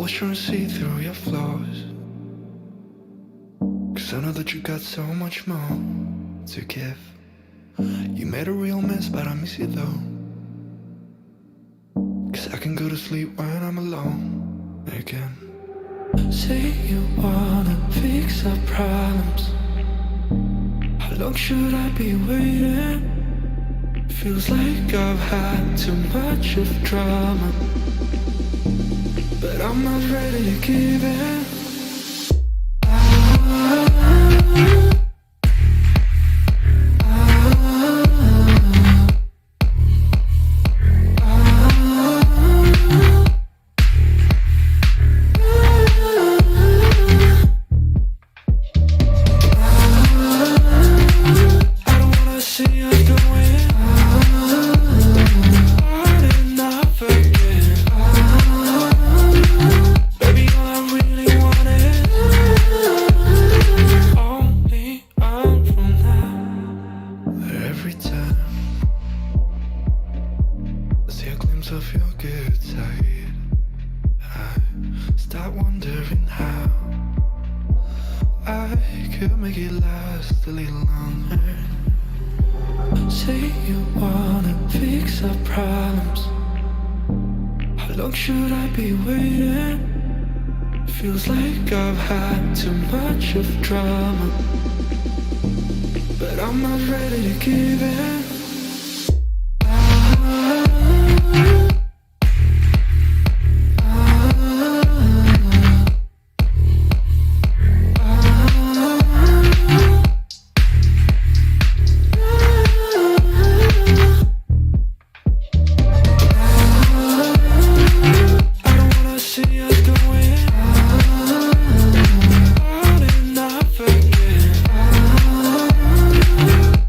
Always trying to see through your flaws, 'cause I know that you got so much more to give. You made a real mess, but I miss you though, 'cause I can go to sleep when I'm alone again. Say you wanna fix our problems. How long should I be waiting? Feels like I've had too much of drama, but I'm not ready to give in.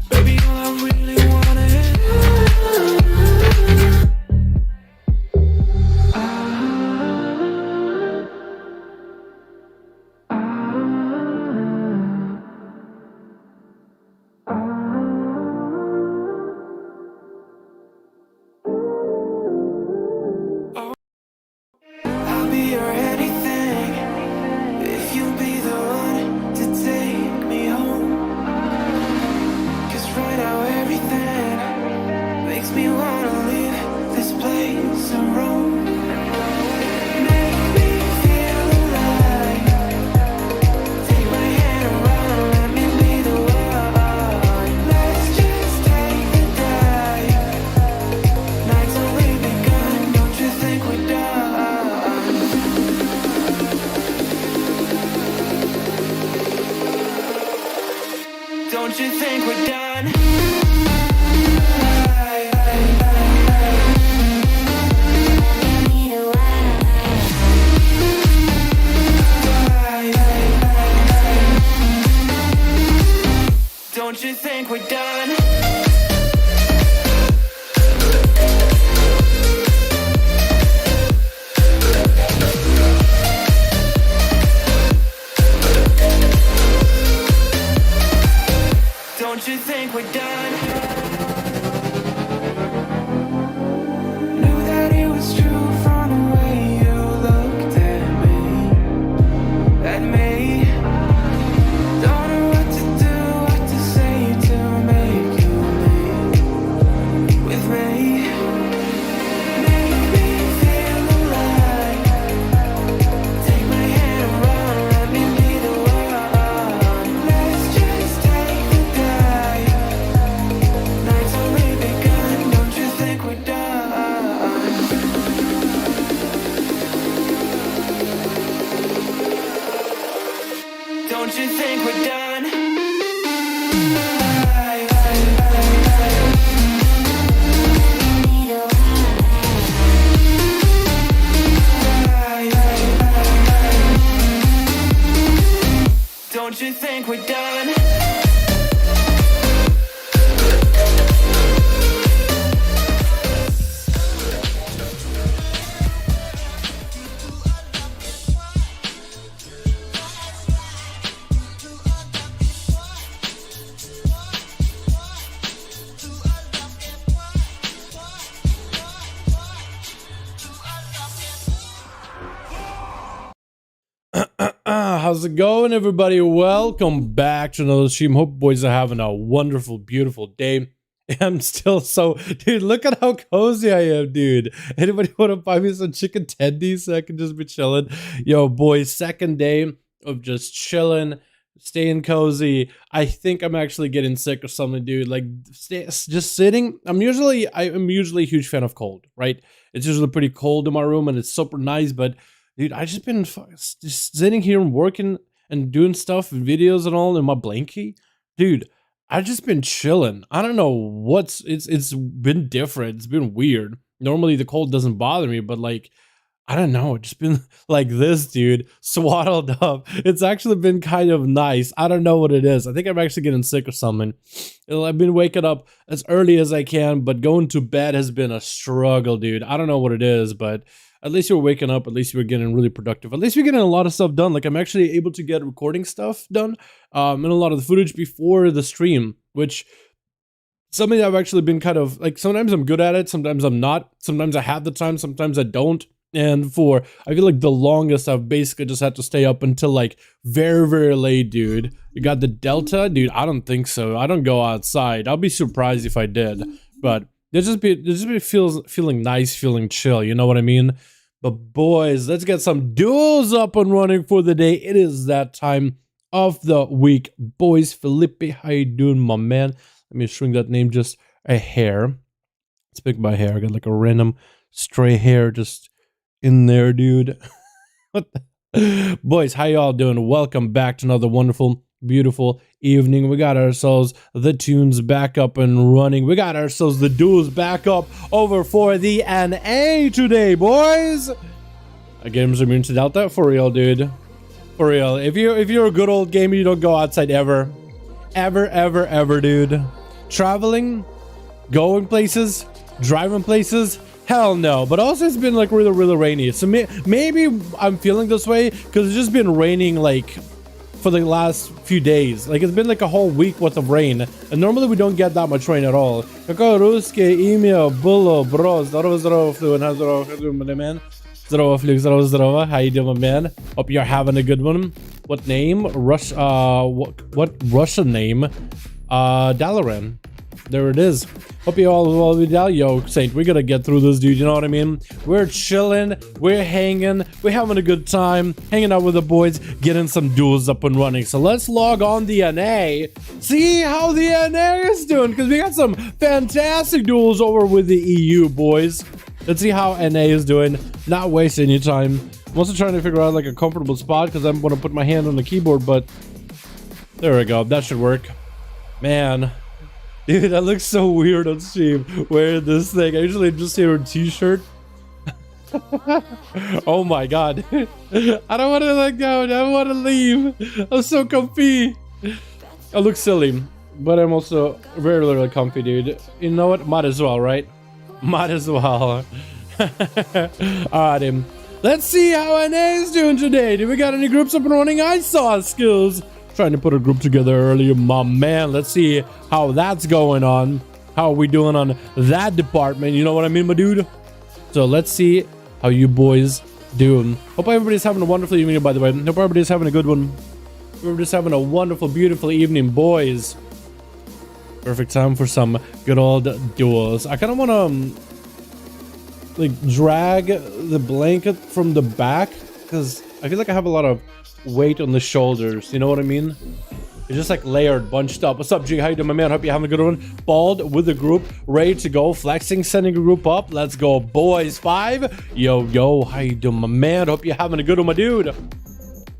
Baby, all I really How's it going, everybody? Welcome back to another stream. Hope boys are having a wonderful, beautiful day. I'm still so, dude, look at how cozy I am, dude. Anybody want to buy me some chicken tendies so I can just be chilling? Yo, boys, second day of just chilling, staying cozy. I think I'm actually getting sick or something, dude. Like, just sitting. I'm usually a huge fan of cold, right? It's usually pretty cold in my room and it's super nice, but dude, I just been just sitting here and working and doing stuff and videos and all in my blankie. Dude, I just been chilling. I don't know it's been different. It's been weird. Normally the cold doesn't bother me, but like, I don't know, it's just been like this, dude, swaddled up. It's actually been kind of nice. I don't know what it is. I think I'm actually getting sick or something. I've been waking up as early as I can, but going to bed has been a struggle, dude. I don't know what it is, but at least you're waking up. At least you're getting really productive. At least you're getting a lot of stuff done. Like, I'm actually able to get recording stuff done and a lot of the footage before the stream, which something I've actually been kind of like, sometimes I'm good at it, sometimes I'm not. Sometimes I have the time, sometimes I don't. And I feel like the longest I've basically just had to stay up until like very, very late, dude. You got the Delta? Dude, I don't think so. I don't go outside. I'll be surprised if I did. But there's just be feeling nice, feeling chill, you know what I mean? But boys, let's get some duels up and running for the day. It is that time of the week. Boys, Felipe, how you doing, my man? Let me shrink that name just a hair. Let's pick my hair. I got like a random stray hair just in there, dude. Boys, how y'all doing? Welcome back to another wonderful, beautiful evening. We got ourselves the tunes back up and running. We got ourselves the duels back up over for the NA today, boys. Games are immune to Delta, for real, dude. For real. If you're a good old gamer, you don't go outside ever, dude. Traveling, going places, driving places. Hell no. But also it's been like really, really rainy. So maybe I'm feeling this way because it's just been raining like for the last few days. Like, it's been like a whole week worth of rain. And normally we don't get that much rain at all. Kako ruske email bullo bro. Здорово, man. Здорово. How you doing, man? Hope you're having a good one. What name? What Russian name? Dalaran. There it is. Hope you all well with that. Yo, Saint, we gotta get through this, dude. You know what I mean? We're chilling, we're hanging, we're having a good time, hanging out with the boys, getting some duels up and running. So let's log on the NA, see how the NA is doing, because we got some fantastic duels over with the EU, boys. Let's see how NA is doing. Not waste any time. I'm also trying to figure out like a comfortable spot because I'm gonna put my hand on the keyboard, but there we go. That should work. Man. Dude, that looks so weird on stream wearing this thing. I usually just wear a t-shirt. Oh my god. I don't want to let go. I don't want to leave. I'm so comfy. I look silly, but I'm also very, very comfy, dude. You know what? Might as well, right? Might as well. Alright, let's see how NA is doing today. Do we got any groups up and running? I saw skills. Trying to put a group together earlier, my man. Let's see how that's going on. How are we doing on that department? You know what I mean, my dude? So let's see how you boys doing. Hope everybody's having a wonderful evening, by the way. Hope everybody's having a good one. We're just having a wonderful, beautiful evening, boys. Perfect time for some good old duels. I kind of want to like drag the blanket from the back because I feel like I have a lot of weight on the shoulders, you know what I mean? It's just like layered, bunched up. What's up, G? How you doing, my man? Hope you're having a good one. Bald with the group, ready to go, flexing, sending a group up. Let's go, boys. 5. Yo, how you doing, my man? Hope you're having a good one, my dude.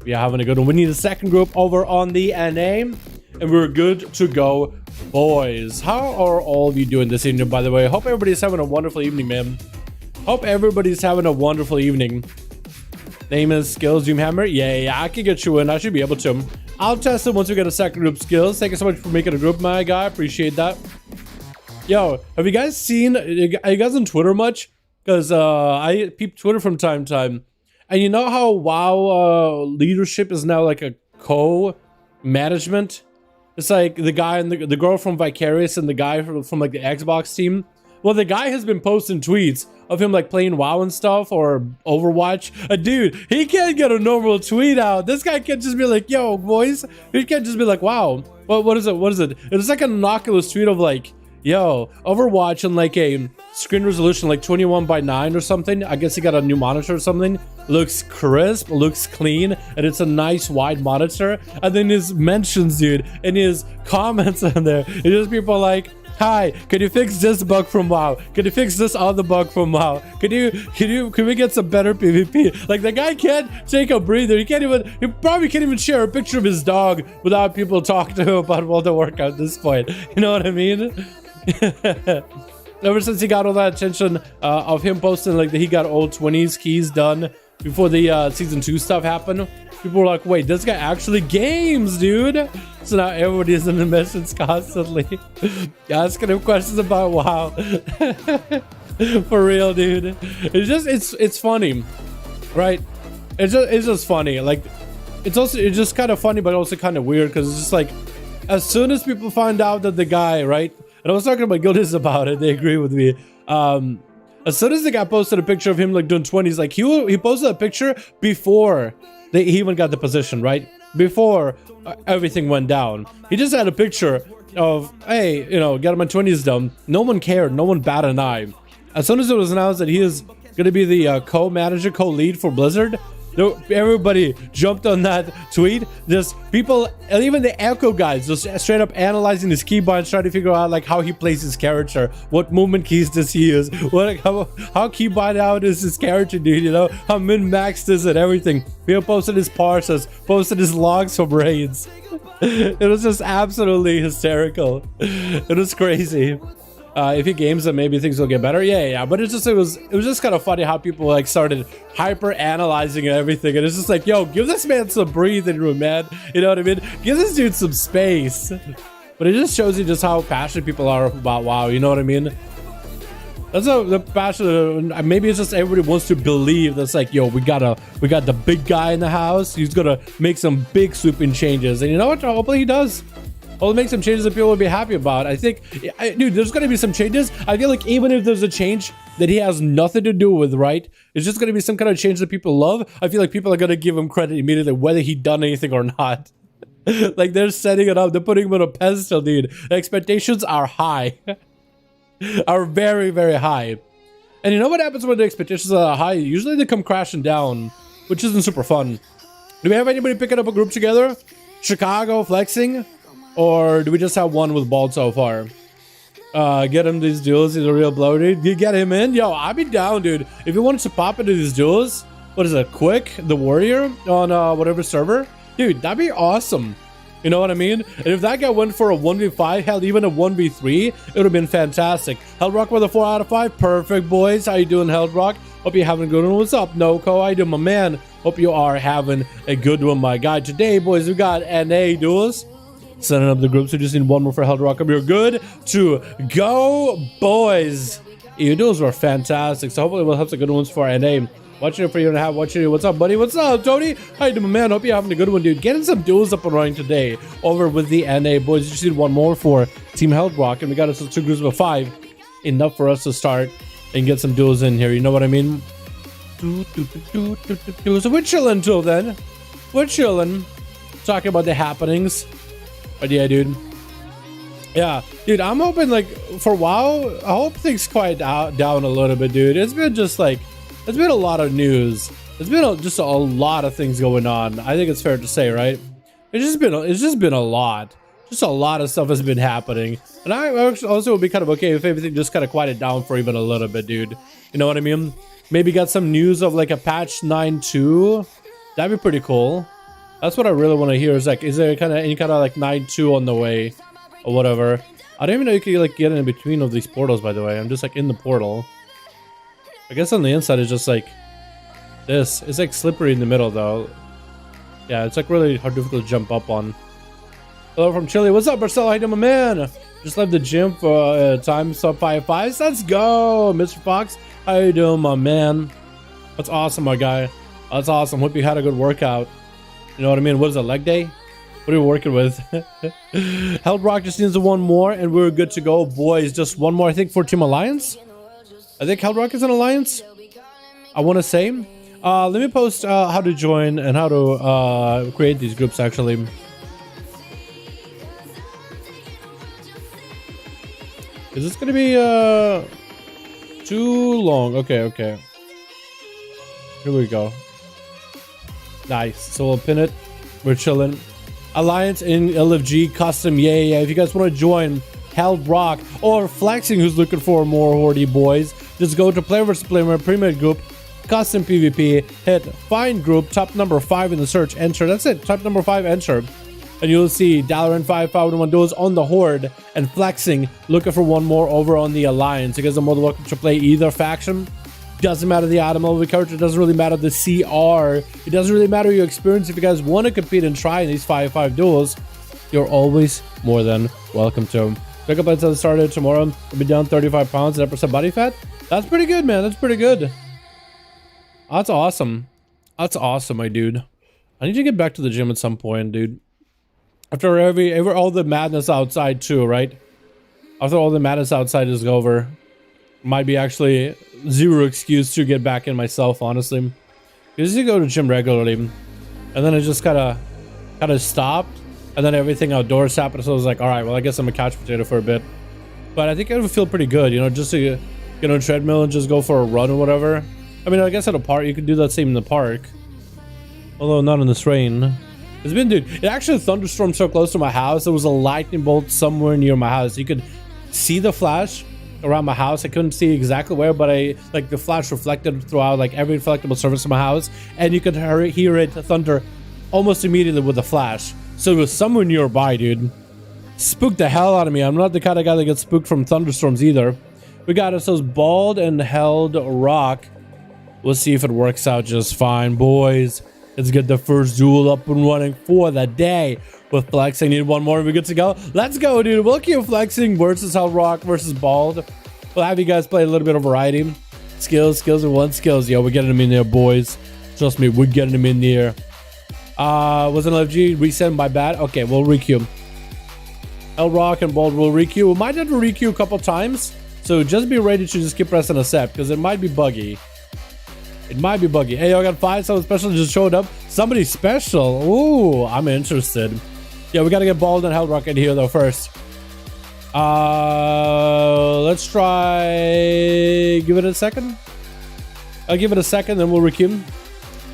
You're having a good one. We need a second group over on the NA, and we're good to go, boys. How are all of you doing this evening, by the way? Hope everybody's having a wonderful evening, man. Hope everybody's having a wonderful evening. Name is Skills Doomhammer. Yeah, I can get you in. I should be able to. I'll test it once we get a second group skills. Thank you so much for making a group, my guy. Appreciate that. Yo, have you guys seen? Are you guys on Twitter much? Because I peep Twitter from time to time. And you know how WoW leadership is now like a co-management? It's like the guy and the girl from Vicarious and the guy from like the Xbox team. Well, the guy has been posting tweets of him like playing WoW and stuff or Overwatch. Dude, he can't get a normal tweet out. This guy can't just be like, yo, boys. He can't just be like, wow. What is it? What is it? It's like an innocuous tweet of like, yo, Overwatch and like a screen resolution like 21:9 or something. I guess he got a new monitor or something. Looks crisp, looks clean, and it's a nice wide monitor. And then his mentions, dude, and his comments on there, it's just people like, hi, can you fix this bug from WoW? Can you fix this other bug from WoW? Can we get some better PvP? Like, the guy can't take a breather. He probably can't even share a picture of his dog without people talking to him about World of Warcraft at this point. You know what I mean? Ever since he got all that attention of him posting like that he got old 20s keys done before the season 2 stuff happened, people were like, wait, this guy actually games, dude. So now everybody's in the message constantly asking him questions about WoW. For real, dude. It's funny, right? It's just funny. Like, it's just kind of funny, but also kind of weird, because it's just like, as soon as people find out that the guy, right? And I was talking to my guildies about it, they agree with me. As soon as the guy posted a picture of him like doing 20s, like he posted a picture before he even got the position, right? Before everything went down. He just had a picture of, hey, you know, get my 20s done. No one cared, no one batted an eye. As soon as it was announced that he is going to be the co-manager, co-lead for Blizzard, everybody jumped on that tweet. Just people, and even the Echo guys, just straight up analyzing his keybinds, trying to figure out like how he plays his character, what movement keys does he use, how keybind out is his character, dude, you know, how min-maxed is it, everything. People posted his parsers, posted his logs from raids. It was just absolutely hysterical. It was crazy. If he games them, maybe things will get better. Yeah. But it was just kind of funny how people like started hyper analyzing everything, and it's just like, yo, give this man some breathing room, man. You know what I mean? Give this dude some space. But it just shows you just how passionate people are about WoW. You know what I mean? That's the passion. Maybe it's just everybody wants to believe that's like, yo, we got the big guy in the house. He's gonna make some big sweeping changes, and you know what? Hopefully he does. Well, make some changes that people will be happy about. I think, dude, there's going to be some changes. I feel like even if there's a change that he has nothing to do with, right? It's just going to be some kind of change that people love. I feel like people are going to give him credit immediately, whether he done anything or not. Like, they're setting it up. They're putting him on a pedestal, dude. The expectations are high. Are very, very high. And you know what happens when the expectations are high? Usually they come crashing down, which isn't super fun. Do we have anybody picking up a group together? Chicago flexing? Or do we just have one with Bald so far? Get him these duels. He's a real blow, dude. You get him in? Yo, I'd be down, dude. If you wanted to pop into these duels, what is it? Quick, the Warrior on whatever server? Dude, that'd be awesome. You know what I mean? And if that guy went for a 1v5, hell, even a 1v3, it would have been fantastic. Hellrock with a 4 out of 5. Perfect, boys. How you doing, Hellrock? Hope you're having a good one. What's up, Noko? How you doing, my man? Hope you are having a good one, my guy. Today, boys, we got NA duels. Setting up the groups. We just need one more for Hellrock. We're good to go, boys. EU duels were fantastic. So hopefully we'll have some good ones for our NA. Watching it for a year and a half. Watching it. What's up, buddy? What's up, Tony? How you doing, man? Hope you're having a good one, dude. Getting some duels up and running today over with the NA, boys. You just need one more for Team Hellrock, and we got us 2 groups of 5. Enough for us to start and get some duels in here. You know what I mean? So we're chilling till then. We're chilling. Talking about the happenings. But yeah, dude. Yeah, dude, I'm hoping, like, for WoW, I hope things quiet down a little bit, dude. It's been just, like, it's been a lot of news. It's been just a lot of things going on. I think it's fair to say, right? It's just been a lot. Just a lot of stuff has been happening. And I also would be kind of okay if everything just kind of quieted down for even a little bit, dude. You know what I mean? Maybe got some news of, like, a patch 9.2. That'd be pretty cool. That's what I really want to hear. Is like, is there any kind of like 9.2 on the way, or whatever? I don't even know you can like get in between of these portals. By the way, I'm just like in the portal. I guess on the inside it's just like this. It's like slippery in the middle though. Yeah, it's like really hard, difficult to jump up on. Hello from Chile. What's up, Marcelo? How you doing, my man? Just left the gym for time sub 5.5. Let's go, Mr. Fox. How you doing, my man? That's awesome, my guy. That's awesome. Hope you had a good workout. You know what I mean? What is it, leg day? What are we working with? Held Rock just needs one more and we're good to go. Boys, just one more, I think, for Team Alliance. I think Held Rock is an Alliance. I want to say. Let me post how to join and how to create these groups, actually. Is this going to be too long? Okay. Here we go. Nice. So we'll pin it. We're chilling. Alliance in LFG custom. Yeah. If you guys want to join Held Rock or Flexing, who's looking for more Hordy boys, just go to Player vs. Player Premier Group, Custom PvP, hit Find Group, top number 5 in the search, enter. That's it. Top number 5, enter. And you'll see Dalaran 5V5 1V1 DUELS on the Horde and Flexing looking for one more over on the Alliance. You guys are more than welcome to play either faction. Doesn't matter the item level of the character, doesn't really matter the CR, it doesn't really matter your experience. If you guys want to compete and try in these 5v5 duels, you're always more than welcome to. Pickup lines have started tomorrow. I'll be down 35 pounds and 10% body fat. That's pretty good, man. That's pretty good. That's awesome. That's awesome, my dude. I need to get back to the gym at some point, dude. After all the madness outside too, right? After all the madness outside is over, might be actually zero excuse to get back in myself, honestly. Because you go to gym regularly, and then it just kind of stopped, and then everything outdoors happened. So I was like, all right, well, I guess I'm a couch potato for a bit. But I think it would feel pretty good, you know, just to get on a treadmill and just go for a run or whatever. I mean, I guess at a park, you could do that same in the park. Although not in this rain. It's been, dude, it actually thunderstormed so close to my house. There was a lightning bolt somewhere near my house. You could see the flash around my house. I couldn't see exactly where, but like the flash reflected throughout like every reflectable surface of my house. And you could hear it thunder almost immediately with the flash. So it was somewhere nearby, dude. Spooked the hell out of me. I'm not the kind of guy that gets spooked from thunderstorms either. We got ourselves Bald and Held Rock. We'll see if it works out just fine, boys. Let's get the first duel up and running for the day. With Flexing, need one more and we're good to go. Let's go, dude. We'll keep Flexing versus Held Rock versus Bald. We'll have you guys play a little bit of variety. Skills, and one skills. Yo, we're getting them in there, boys. Trust me, we're getting them in there. Was an LFG reset my bad? Okay, we'll requeue. Held Rock and Bald will requeue. We might have to requeue a couple times. So just be ready to just keep pressing accept because it might be buggy. It might be buggy. Hey, I got 5, someone special just showed up. Somebody special. Ooh, I'm interested. Yeah, we gotta get Bald and Held Rock in here though first. Let's try. Give it a second. I'll give it a second, then we'll requeue.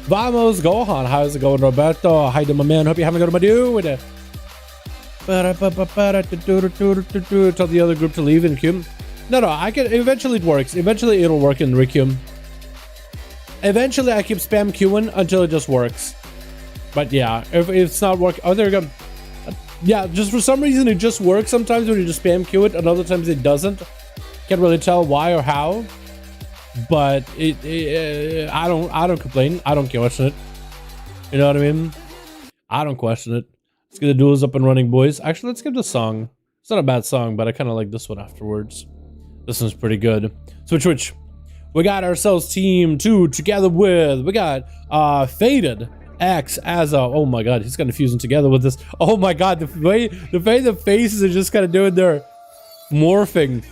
Vamos, Gohan. How's it going, Roberto? Hi, my man. Hope you're having a good one, dude. Tell the other group to leave and queue. No, I can. Eventually, it works. Eventually, it'll work in requeue. Eventually, I keep spam queuing until it just works. But yeah, if it's not working, oh, there we go. Yeah, just for some reason it just works sometimes when you just spam queue it, and other times it doesn't. Can't really tell why or how. But I don't complain. I don't question it. You know what I mean? I don't question it. Let's get the duels up and running, boys. Actually, let's get the song. It's not a bad song, but I kind of like this one afterwards. This one's pretty good. Switch. We got ourselves team 2 together with, we got Faded X as a, oh my god, he's kind of fusing together with this. Oh my god, the way the faces are just kind of doing their morphing.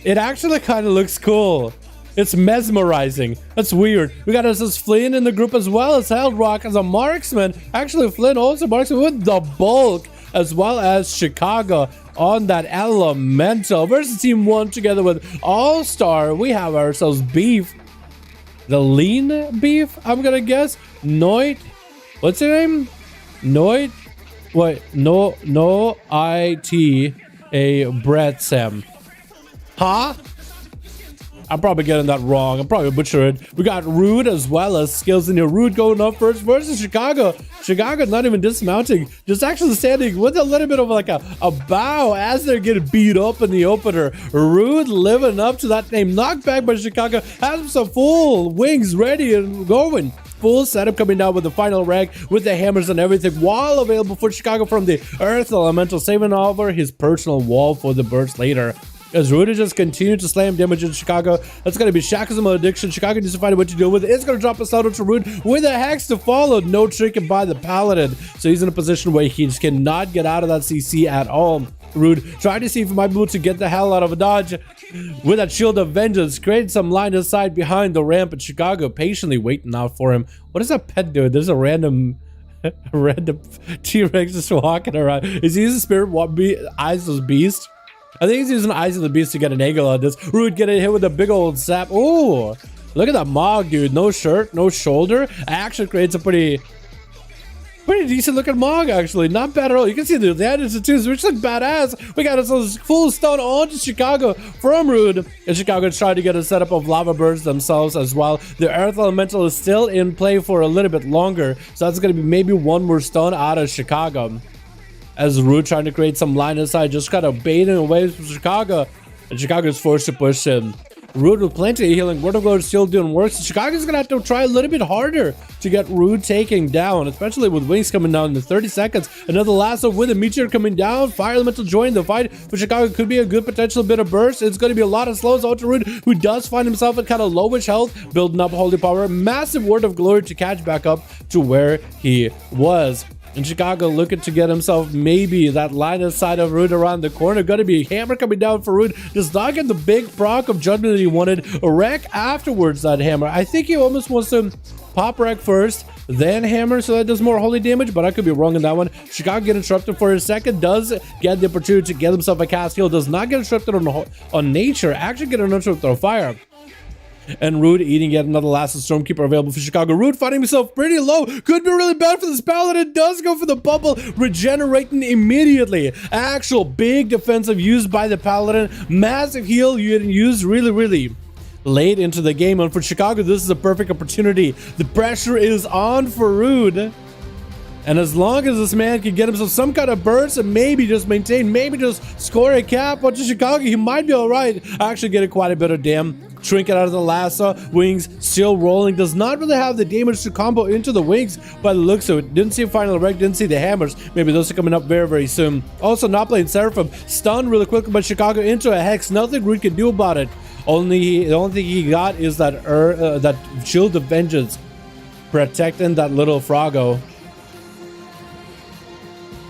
It actually kind of looks cool. It's mesmerizing. That's weird. We got ourselves Flynn in the group as well as Held Rock as a marksman. Actually, Flynn also marksman with the bulk, as well as Chicago on that elemental versus team 1 together with All-Star. We have ourselves Beef, the lean beef, I'm gonna guess. Noit, what's your name? Noit, wait, no IT a Brett Sam, huh? I'm probably getting that wrong. I'm probably butchering it. We got Rude as well as skills in here. Rude going up first versus Chicago. Chicago not even dismounting, just actually standing with a little bit of like a bow as they're getting beat up in the opener. Rude living up to that name. Knocked back by Chicago. Has some full wings ready and going. Full setup coming down with the final rank with the hammers and everything, while available for Chicago from the Earth Elemental, saving over his personal wall for the burst later. as Ruda just continued to slam damage in Chicago. That's going to be Shackles and Malediction. Chicago needs to find out what to do with it. It's going to drop a slot to Rude with a Hex to follow. No tricking by the Paladin. So he's in a position where he just cannot get out of that CC at all. Rude trying to see if he might be able to get the hell out of a dodge with that Shield of Vengeance. Create some line of sight behind the ramp, and Chicago patiently waiting out for him. What is that pet doing? There's a random T-Rex just walking around. Is he using Spirit Eyes of the Beast? I think he's using Eyes of the Beast to get an angle on this. Rude getting hit with a big old sap. Oh, look at that Mog, dude. No shirt, no shoulder. Actually creates a pretty decent looking Mog, actually. Not bad at all. You can see the addons too, which look badass. We got a full stun onto Chicago from Rude. And Chicago's trying to get a setup of lava birds themselves as well. The Earth Elemental is still in play for a little bit longer. So that's going to be maybe one more stun out of Chicago. As Rude trying to create some line of sight, just kind of baiting away from Chicago. And Chicago's forced to push him. Rude with plenty of healing. Word of God is still doing work. So Chicago's gonna have to try a little bit harder to get Rude taken down, especially with wings coming down in the 30 seconds. Another lasso with a meteor coming down. Fire Elemental joining the fight for Chicago. Could be a good potential bit of burst. It's going to be a lot of slows out to Rude, who does find himself at kind of lowish health, building up holy power. Massive Word of Glory to catch back up to where he was. And Chicago looking to get himself maybe that line of sight of Rude around the corner. Gonna be a hammer coming down for Rude. Does not get the big proc of judgment that he wanted. A wreck afterwards, that hammer. I think he almost wants to pop wreck first, then hammer, so that does more holy damage, but I could be wrong in that one. Chicago get interrupted for a second. Does get the opportunity to get himself a cast heal. Does not get interrupted on nature. Actually get interrupted on fire. And Rude eating yet another last Stormkeeper available for Chicago. Rude finding himself pretty low. Could be really bad for this Paladin. Does go for the bubble, regenerating immediately. Actual big defensive used by the Paladin. Massive heal used really late into the game. And for Chicago, this is a perfect opportunity. The pressure is on for Rude. And as long as this man can get himself some kind of burst and maybe just maintain, maybe just score a cap onto Chicago, he might be all right. Actually getting quite a bit of damn. Trinket out of the lasso. Wings still rolling. Does not really have the damage to combo into the wings by the looks of it. Didn't see a final wreck. Didn't see the hammers. Maybe those are coming up very soon. Also not playing Seraphim. Stunned really quickly by Chicago into a Hex. Nothing Rude can do about it. The only thing he got is that Shield of Vengeance protecting that little Froggo.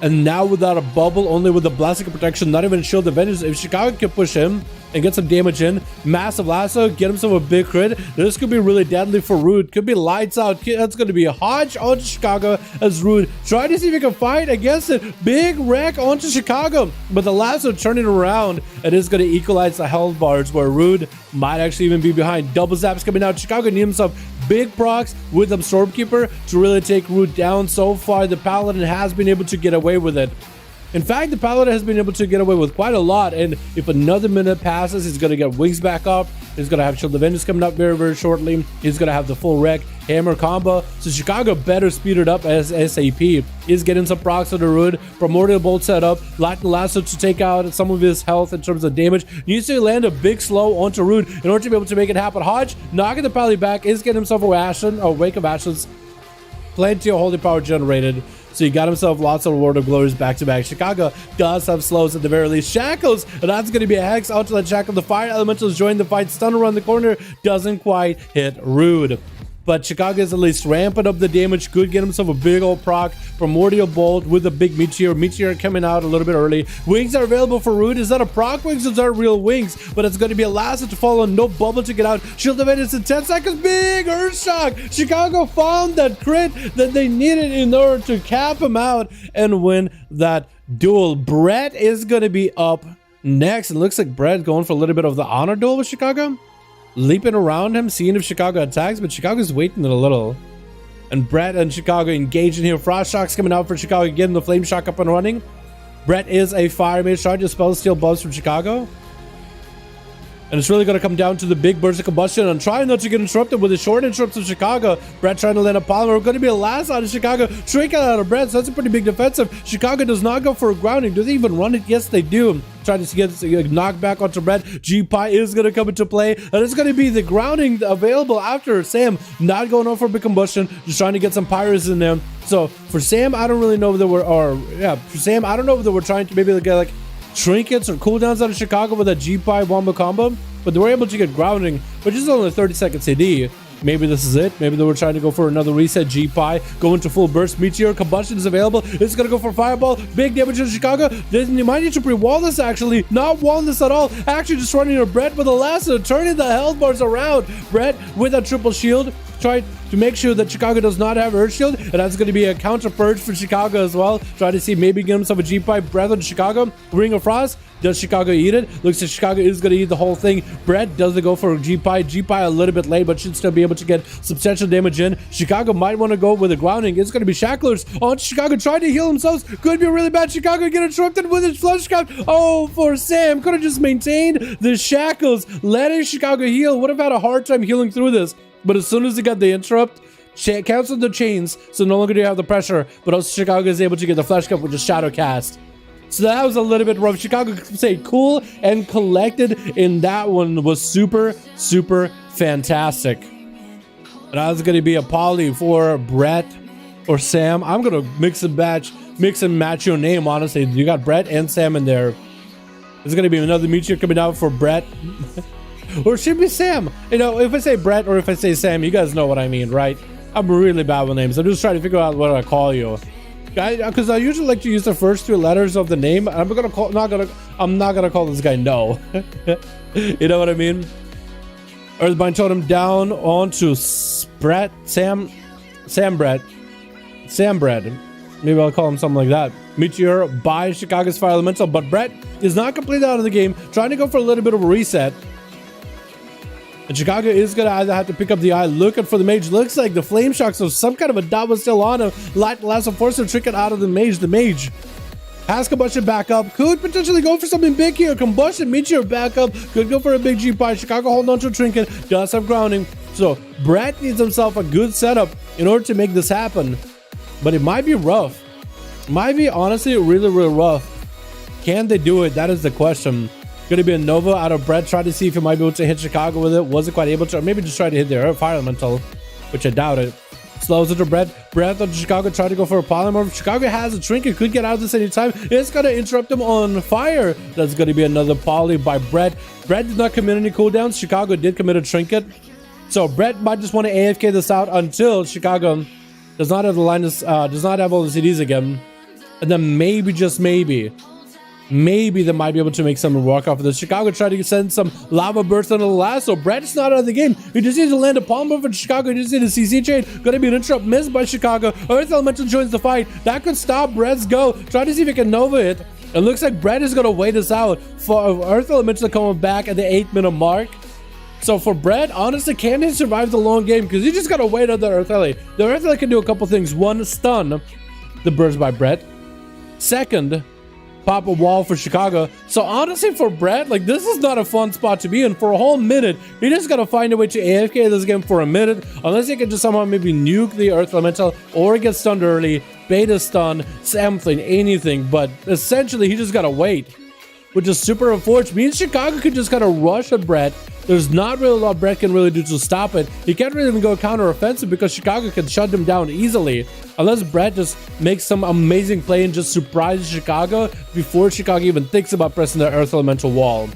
And now without a bubble, only with the Blessing of Protection, not even Shield of Vengeance. If Chicago can push him and get some damage in, massive lasso, get himself a big crit, this could be really deadly for Rude. Could be lights out. That's going to be a hodge onto Chicago as Rude trying to see if he can fight against it. Big wreck onto Chicago, but the lasso turning around, and it's going to equalize the health bars where Rude might actually even be behind. Double zaps coming out. Chicago needs himself big procs with them Stormkeeper to really take Rude down. So far, the Paladin has been able to get away with it. In fact, the Paladin has been able to get away with quite a lot, and if another minute passes, he's going to get wings back up. He's going to have Shield of Vengeance coming up very shortly. He's going to have the full wreck, hammer combo. So Chicago better speed it up as SAP. Is getting some procs on the Rude. Primordial Bolt set up. Lightning Lasso to take out some of his health in terms of damage. Needs to land a big slow onto Rude in order to be able to make it happen. Hodge knocking the Pally back. Is getting himself a Wake of Ashes. Plenty of holy power generated. So he got himself lots of Word of Glories back-to-back. Chicago does have slows at the very least. Shackles, and that's going to be a Hex out to that Shackle. The Fire Elementals join the fight. Stun around the corner. Doesn't quite hit Rude. But Chicago is at least ramping up the damage. Could get himself a big old proc. Primordial Bolt with a big Meteor. Meteor coming out a little bit early. Wings are available for Rude. Is that a proc wings? Is that real wings? But it's going to be a lasso to follow. No bubble to get out. Shield of Vengeance in 10 seconds. Big Earth Shock. Chicago found that crit that they needed in order to cap him out and win that duel. Brett is going to be up next. It looks like Brett going for a little bit of the honor duel with Chicago. Leaping around him, seeing if Chicago attacks, but Chicago's waiting a little. And Brett and Chicago engaging here. Frost Shock's coming out for Chicago, getting the Flame Shock up and running. Brett is a Fire Mage, trying to spell Steel buffs from Chicago. And it's really going to come down to the big burst of combustion and trying not to get interrupted with the short interrupts of Chicago. Brett trying to land a polymer. We're going to be a last out of Chicago. Shrink out of Brett, so that's a pretty big defensive. Chicago does not go for a grounding. Do they even run it? Yes, they do. Trying to get a knockback onto Brett. G-Pie is going to come into play. And it's going to be the grounding available after Sam not going over big combustion. Just trying to get some pyros in there. So for Sam, I don't really know if they were, for Sam, I don't know if they were trying to maybe get like trinkets or cooldowns out of Chicago with a G5 wombo combo, but they were able to get grounding, which is only a 30-second CD. Maybe this is it. Maybe they were trying to go for another reset. G-Pi, go into full burst. Meteor, combustion is available. It's going to go for fireball. Big damage to Chicago. You might need to pre-wall this, actually. Not wall this at all. Actually just running your Brett with a lasso, turning the health bars around. Brett with a triple shield. Try to make sure that Chicago does not have Earth Shield, and that's going to be a counter purge for Chicago as well. Try to see maybe get himself a G-Pi. Breath on Chicago. Ring of Frost. Does Chicago eat it? Looks like Chicago is going to eat the whole thing. Brett does it go for a G-Pi. G-Pi a little bit late, but should still be able to get substantial damage in. Chicago might want to go with a grounding. It's going to be Shacklers on Chicago trying to heal themselves. Could be really bad. Chicago get interrupted with his flush cap. Oh, for Sam. Could have just maintained the shackles, letting Chicago heal. Would have had a hard time healing through this. But as soon as he got the interrupt, canceled the chains, so no longer do you have the pressure. But also Chicago is able to get the flash cup with just shadow cast. So that was a little bit rough. Chicago stayed cool and collected in that one. Was super, super fantastic. And that was going to be a poly for Brett or Sam. I'm going to mix and match your name, honestly. You got Brett and Sam in there. There's going to be another meteor coming out for Brett. Or it should be Sam. You know, if I say Brett or if I say Sam, you guys know what I mean, right? I'm really bad with names. I'm just trying to figure out what I call you. Because I usually like to use the first 2 letters of the name. I'm not gonna call this guy No. You know what I mean? Earthbind Totem down onto Brett, Sam Brett. Maybe I'll call him something like that. Meteor by Chicago's Fire Elemental, but Brett is not completely out of the game. Trying to go for a little bit of a reset. And Chicago is going to either have to pick up the eye, looking for the mage. Looks like the flame shock, so some kind of a dot was still on him. Light Lasso forced him to trick it out of the mage. The mage has combustion back up. Could potentially go for something big here. Combustion, meteor back up. Could go for a big G-Pi. Chicago hold on to a trinket. Does have grounding. So Brett needs himself a good setup in order to make this happen. But it might be rough. Might be honestly really, really rough. Can they do it? That is the question. Going to be a Nova out of Brett. Try to see if he might be able to hit Chicago with it. Wasn't quite able to. Or maybe just try to hit their Fire Elemental, which I doubt it. Slows it to Brett. Brett on Chicago. Try to go for a Polymorph. Chicago has a trinket. Could get out of this anytime. It's going to interrupt him on fire. That's going to be another poly by Brett. Brett did not commit any cooldowns. Chicago did commit a trinket. So Brett might just want to AFK this out until Chicago does not have the Linus, does not have all the CDs again. And then maybe, just maybe they might be able to make some work off of this. Chicago tried to send some lava burst on the lasso. Brett's not out of the game. He just needs to land a palm for Chicago. He just needs a CC chain. Gonna be an interrupt missed by Chicago. Earth Elemental joins the fight. That could stop Brett's go. Try to see if he can Nova it. It looks like Brett is gonna wait us out for Earth Elemental coming back at the 8-minute mark. So for Brett, honestly, can he survive the long game? Because you just gotta wait on the Earth Ele. The Earth Ele can do a couple things. One, stun the burst by Brett. Second, pop a wall for Chicago. So honestly, for Brett, like, this is not a fun spot to be in for a whole minute. He just gotta find a way to AFK this game for a minute, unless he can just somehow maybe nuke the Earth Elemental or get stunned early, beta stun, something, anything. But essentially, he just gotta wait, which is super unfortunate. Means Chicago could just kind of rush at Brett. There's not really a lot Brett can really do to stop it. He can't really even go counter-offensive because Chicago can shut him down easily. Unless Brett just makes some amazing play and just surprises Chicago before Chicago even thinks about pressing the Earth Elemental wall.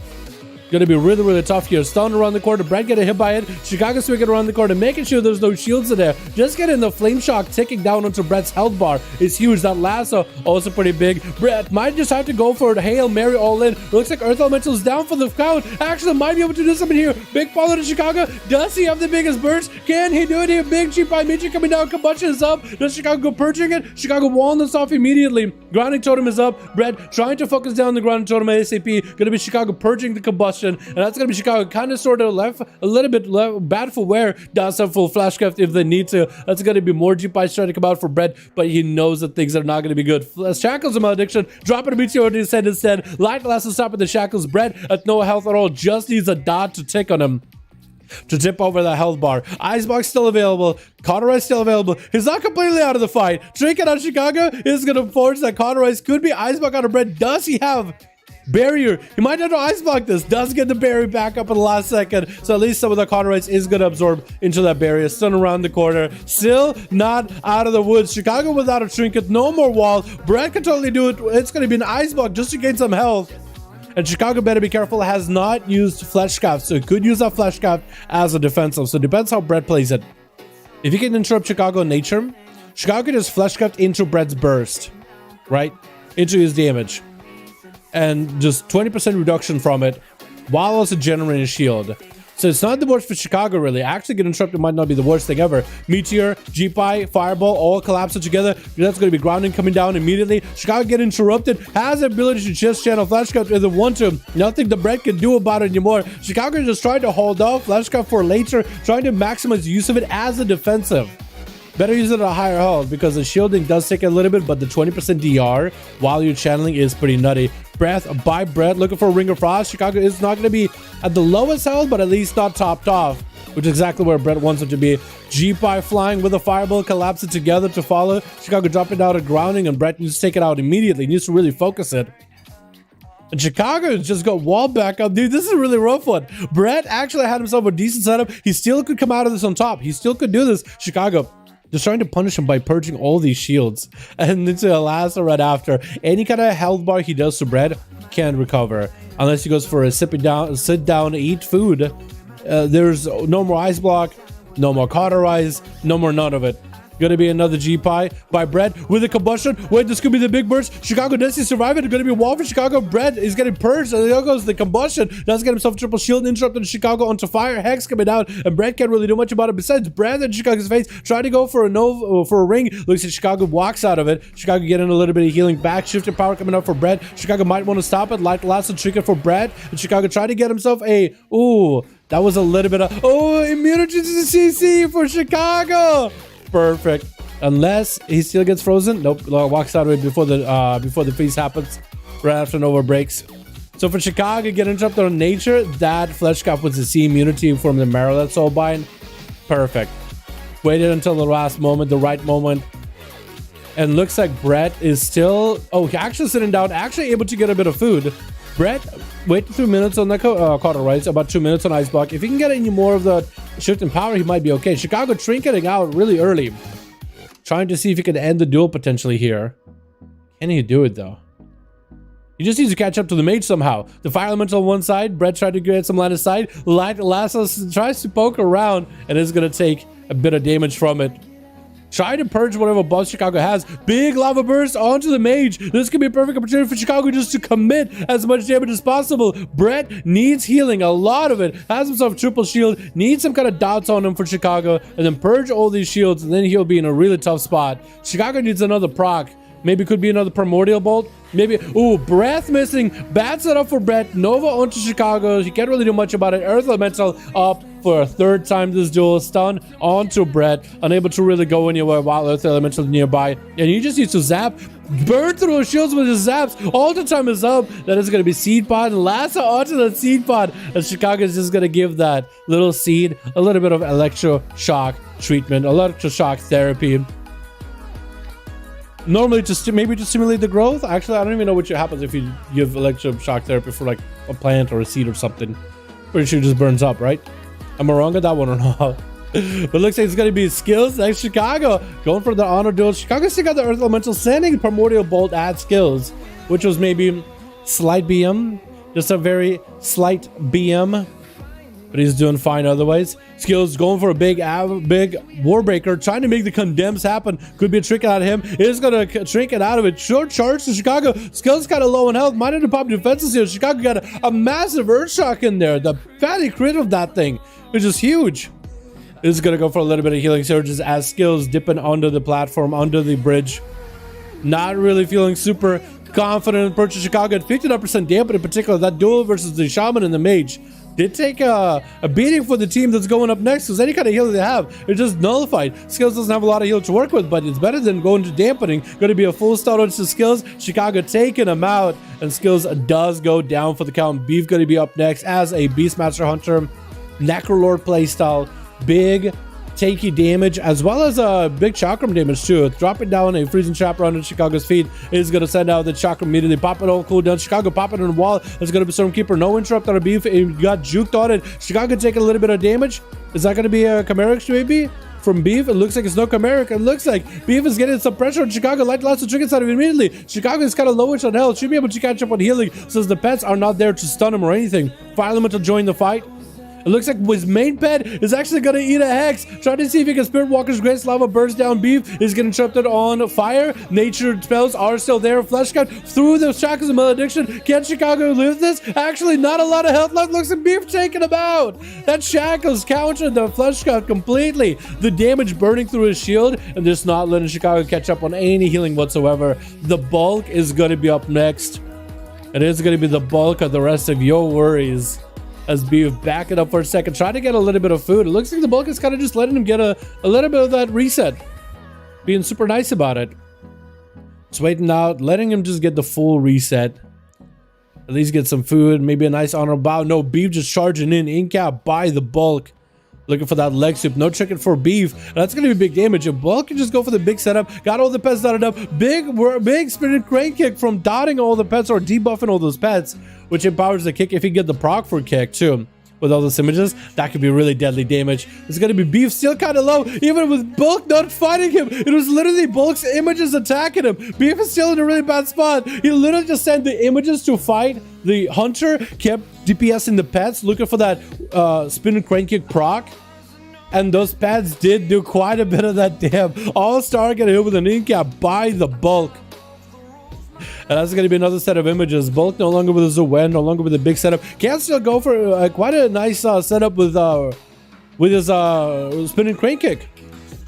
Gonna be really, really tough here. Stun around the corner. Brett getting hit by it. Chicago swinging around the corner, making sure there's no shields in there. Just getting the flame shock ticking down onto Brett's health bar is huge. That lasso also pretty big. Brett might just have to go for a Hail Mary all in. Looks like Earth Elemental's down for the count. Actually might be able to do something here. Big follow to Chicago. Does he have the biggest burst? Can he do it here? Big G-Pi Midget coming down. Combustion is up. Does Chicago go purging it? Chicago walling this off immediately. Grounding Totem is up. Brett trying to focus down the Grounding Totem ASAP. Gonna be Chicago purging the combustion. And that's gonna be Chicago kind of sort of left a little bit bad for wear. Does have full flashcraft if they need to. That's gonna be more G-Pi trying to come out for Brett, but he knows that things are not gonna be good. Shackles of Malediction, dropping a meteor to his head instead. Light Lasso stopping the Shackles. Brett at no health at all, just needs a dot to tick on him to tip over the health bar. Icebox still available. Cauterize still available. He's not completely out of the fight. Trinket on Chicago is gonna force that Cauterize. Could be Icebox out of Brett. Does he have barrier? He might have to ice block this. Does get the barrier back up in the last second, so at least some of the Cauterize is going to absorb into that barrier. Stun around the corner. Still not out of the woods. Chicago without a trinket. No more wall. Brett can totally do it. It's going to be an ice block just to gain some health. And Chicago better be careful, has not used Fleshcraft, so it could use that Fleshcraft as a defensive. So it depends how Brett plays it. If you can interrupt Chicago in nature, Chicago can just Fleshcraft into Brett's burst, right? Into his damage. And just 20% reduction from it, while also generating a shield. So it's not the worst for Chicago, really. Actually, getting interrupted might not be the worst thing ever. Meteor, G-Pi, Fireball, all collapsing together. That's going to be grounding coming down immediately. Chicago get interrupted. Has the ability to just channel Fleshcraft if they want to. Nothing the Brett can do about it anymore. Chicago just trying to hold off Fleshcraft for later, trying to maximize the use of it as a defensive. Better use it at a higher health because the shielding does take a little bit, but the 20% DR while you're channeling is pretty nutty. Breath by Brett, looking for a Ring of Frost. Chicago is not going to be at the lowest health, but at least not topped off, which is exactly where Brett wants it to be. G-Pi flying with a Fireball, collapsing together to follow. Chicago dropping down at grounding, and Brett needs to take it out immediately. He needs to really focus it. And Chicago just got wall back up. Dude, this is a really rough one. Brett actually had himself a decent setup. He still could come out of this on top. He still could do this. Chicago just trying to punish him by purging all these shields. And into the last right after, any kind of health bar he does to Brett can't recover. Unless he goes for a sit down, eat food. There's no more ice block, no more cauterize, no more none of it. Gonna be another G-Pi by Brett with a combustion. Wait, this could be the big burst. Chicago, does he survive it? Gonna be a wall for Chicago. Brett is getting purged, and there goes the combustion. Does get himself triple shield, interrupted Chicago onto fire. Hex coming out, and Brett can't really do much about it. Besides, Brett in Chicago's face, trying to go for a ring. Looks at Chicago, walks out of it. Chicago getting a little bit of healing back. Shifting power coming up for Brett. Chicago might want to stop it. Light last and trigger for Brett. And Chicago trying to get himself a that was a little bit of immunity to the CC for Chicago. Perfect. Unless he still gets frozen. Nope, walks out of it before the freeze happens, right after Nova breaks. So for Chicago, get interrupted on nature. That Fleshcraft was the C immunity from the Marrow that's all bind. Perfect. Waited until the last moment, the right moment. And looks like Brett is still actually sitting down, actually able to get a bit of food. Brett, wait 2 minutes on the cauterize, about 2 minutes on ice block. If he can get any more of the shift in power, he might be okay. Chicago trinketing out really early. Trying to see if he can end the duel potentially here. Can he do it though? He just needs to catch up to the mage somehow. The fire elemental on one side. Brett tried to get some line of sight. Lassos tries to poke around and is going to take a bit of damage from it. Try to purge whatever buffs Chicago has. Big lava burst onto the mage. This could be a perfect opportunity for Chicago just to commit as much damage as possible. Brett needs healing, a lot of it. Has himself triple shield. Needs some kind of dots on him for Chicago. And then purge all these shields. And then he'll be in a really tough spot. Chicago needs another proc. Maybe could be another primordial bolt. Maybe, breath missing. Bad setup for Brett. Nova onto Chicago. He can't really do much about it. Earth Elemental up for a third time this duel. Stun onto Brett. Unable to really go anywhere while Earth Elemental nearby. And he just needs to zap. Burn through those shields with his zaps. All the time is up. That is going to be Seed Pod. And lasso onto the Seed Pod. And Chicago is just going to give that little seed a little bit of electroshock treatment. Electroshock therapy. Normally just maybe to stimulate the growth. Actually, I don't even know what happens if you give electroshock therapy for like a plant or a seed or something. Pretty sure it just burns up, right? Am I wrong on that one or not? But looks like it's gonna be skills next. Chicago going for the honor duel. Chicago still got the Earth Elemental, sending Primordial Bolt at skills, which was maybe slight BM, just a very slight BM. But he's doing fine otherwise. Skills going for a big Warbreaker, trying to make the condemns happen. Could be a trick out of him. Is going to trick it out of it. Short charge to Chicago. Skills kind of low in health. Might have to pop defenses here. Chicago got a massive Earthshock in there. The fatty crit of that thing, which is huge. Is going to go for a little bit of healing surges as skills dipping onto the platform, under the bridge. Not really feeling super confident in purchase. Chicago at 59% dampen, in particular that duel versus the Shaman and the Mage. Did take a beating for the team that's going up next, because any kind of heal they have, it's just nullified. Skills doesn't have a lot of heal to work with, but it's better than going to dampening. Going to be a full start onto Skills. Chicago taking him out, and Skills does go down for the count. Beef going to be up next as a Beastmaster Hunter. Necrolord playstyle. Big tanky damage, as well as a big chakram damage too. Dropping down a freezing trap on Chicago's feet is going to send out the chakram immediately. Pop it all cool down. Chicago popping on the wall. It's going to be Stormkeeper. No interrupt on a beef. It got juked on it. Chicago taking a little bit of damage. Is that going to be a Chimeric maybe? from Beef. It looks like it's no America. It looks like Beef is getting some pressure on Chicago. Light lots of trick inside of him immediately. Chicago is kind of lowish on health. Should be able to catch up on healing since the pets are not there to stun him or anything. Fire Elemental join the fight. It looks like his main pet is actually going to eat a Hex. Trying to see if he can Spirit Walker's Grace. Lava bursts down Beef. Is getting interrupted on fire. Nature spells are still there. Flesh Cut through the shackles of malediction. Can Chicago live this? Actually, not a lot of health left. Looks like Beef taking him out. That shackles countered the Flesh Cut completely. The damage burning through his shield and just not letting Chicago catch up on any healing whatsoever. The bulk is going to be up next. It is going to be the bulk of the rest of your worries. As Beef back it up for a second, try to get a little bit of food. It looks like the bulk is kind of just letting him get a little bit of that reset. Being super nice about it. Just waiting out, letting him just get the full reset. At least get some food, maybe a nice honorable bow. No, Beef just charging in cap by the bulk. Looking for that leg sweep. No tricking for Beef. And that's going to be big damage. If Bulk can just go for the big setup. Got all the pets dotted up. Big spinning crane kick from dotting all the pets or debuffing all those pets. Which empowers the kick if you get the proc for kick too. With all those images, that could be really deadly damage. It's going to be Beef still kind of low. Even with Bulk not fighting him. It was literally Bulk's images attacking him. Beef is still in a really bad spot. He literally just sent the images to fight the Hunter. Kept DPSing the pets. Looking for that spin and crane kick proc. And those pads did do quite a bit of that damn. All-Star getting hit with an incap by the Bulk. And that's going to be another set of images. Bulk no longer with a Zowen, no longer with a big setup. Can still go for quite a nice setup with his spinning crane kick.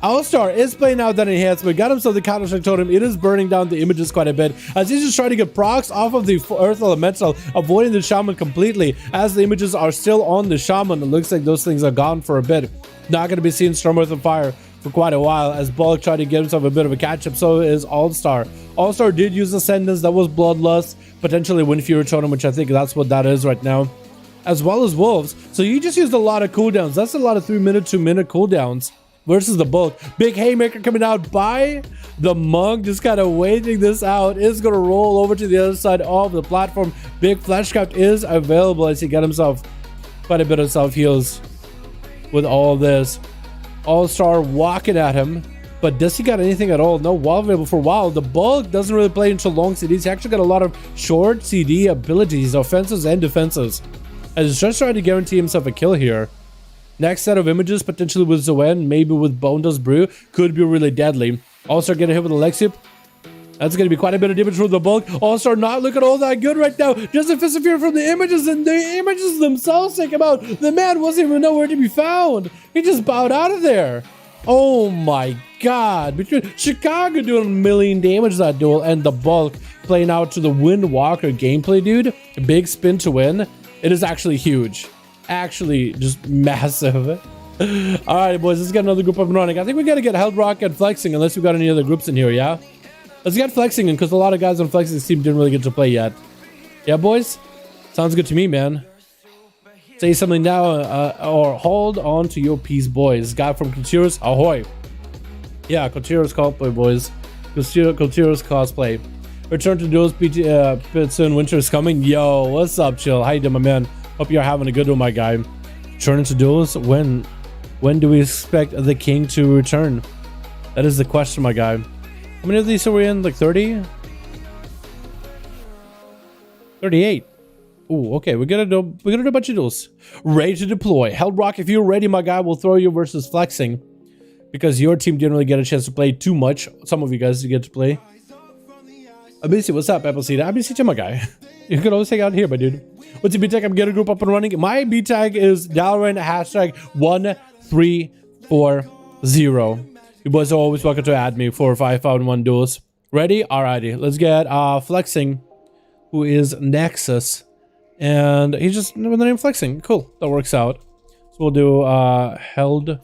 All-Star is playing out that enhancement. Got himself the counter strike totem. It is burning down the images quite a bit. As he's just trying to get procs off of the Earth Elemental, avoiding the Shaman completely. As the images are still on the Shaman, it looks like those things are gone for a bit. Not going to be seeing Storm Earth and Fire for quite a while. As Bulk tried to get himself a bit of a catch-up, so is All-Star. All-Star did use Ascendance. That was Bloodlust. Potentially Wind Fury totem, which I think that's what that is right now. As well as Wolves. So you just used a lot of cooldowns. That's a lot of 3-minute, 2-minute cooldowns. Versus the Bulk. Big haymaker coming out by the Monk. Just kind of waiting this out. Is going to roll over to the other side of the platform. Big Fleshcraft is available as he got himself quite a bit of self heals with all this. All-Star walking at him. But does he got anything at all? No wall available for a while. The Bulk doesn't really play into long CDs. He actually got a lot of short CD abilities, offenses and defenses. And he's just trying to guarantee himself a kill here. Next set of images, potentially with Zoen, maybe with Bonda's Brew, could be really deadly. All-Star getting hit with a leg sweep. That's going to be quite a bit of damage from the Bulk. All-Star not looking all that good right now. Just a Fist of Fear from the images, and the images themselves take him out. The man wasn't even nowhere to be found. He just bowed out of there. Oh my god. Between Chicago doing a million damage that duel and the Bulk playing out to the Windwalker gameplay, dude. A big spin to win. It is actually huge. Actually just massive. All right, boys, let's get another group up and running. I think we got to get Held Rock and Flexing unless we got any other groups in here. Yeah, let's get Flexing in because a lot of guys on Flexing's team didn't really get to play yet. Yeah, boys, sounds good to me, man. Say something now or hold on to your peace, boys. Guy from Culture's ahoy. Yeah, Culture's cosplay, boys. Culture's cosplay. Return to Duels PT soon. Winter is coming. Yo, what's up, Chill? How you doing, my man? Hope you're having a good one, my guy. Return to Duels? When do we expect the king to return? That is the question, my guy. How many of these are we in? Like 30? 38. Ooh, okay. We're gonna do a bunch of duels. Ready to deploy. Held Rock, if you're ready, my guy, we'll throw you versus Flexing. Because your team didn't really get a chance to play too much. Some of you guys did get to play. Abisi, what's up, Appleseed? Abisi, my guy. You can always hang out here, my dude. What's your B tag? I'm getting a group up and running. My B tag is Dalaran #1340. You boys are always welcome to add me for 5V5 1v1 Duels. Ready? Alrighty. Let's get Flexing, who is Nexus. And he's just with the name Flexing. Cool. That works out. So we'll do Held.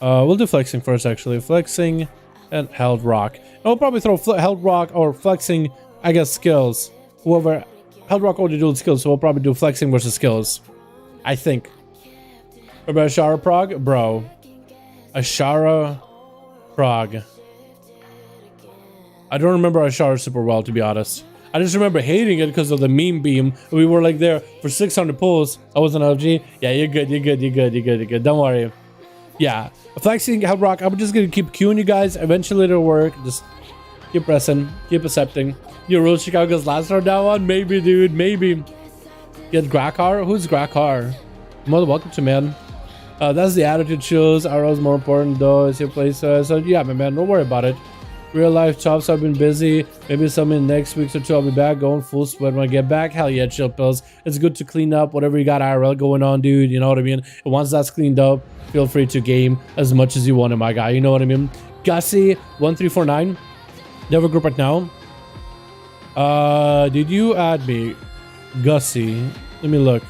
We'll do Flexing first, actually. Flexing and Held Rock. And we'll probably throw Held Rock or Flexing, I guess, skills. Whoever Held Rock already do skills, so we'll probably do Flexing versus skills. I think. Remember Ashara Prague? Bro. Ashara Prague. I don't remember Ashara super well, to be honest. I just remember hating it because of the meme beam. We were like there for 600 pulls. I was an LG. Yeah, you're good. Don't worry. Yeah, flexing Hellrock. I'm just gonna keep queuing you guys. Eventually it'll work. Just keep pressing, keep accepting. Your Rose Chicago's last round down one? Maybe, dude, maybe. Get Grakar? Who's Grakar? More than welcome to, man. That's the attitude shows. Arrow's more important though. It's your place. So yeah, my man, don't worry about it. Real life chops, I've been busy. Maybe some in next week or two I'll be back going full sweat when I get back. Hell yeah, chill pills. It's good to clean up whatever you got IRL going on, dude. You know what I mean? And once that's cleaned up, feel free to game as much as you want, my guy. You know what I mean? Gussie 1349. Never group right now. Did you add me? Gussie. Let me look.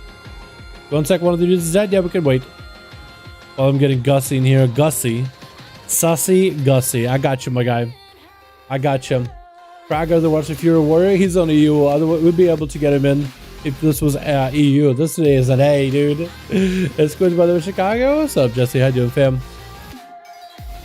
One sec, one of the dudes is dead. Yeah, we can wait. Oh, I'm getting Gussie in here. Gussie. Sussy Gussie. I got you, my guy. I got you. Fragger the Watch if you're a warrior. He's on EU. Otherwise, we'd be able to get him in if this was EU. This today is an A, dude. It's good brother of Chicago. What's up, Jesse? How you doing, fam?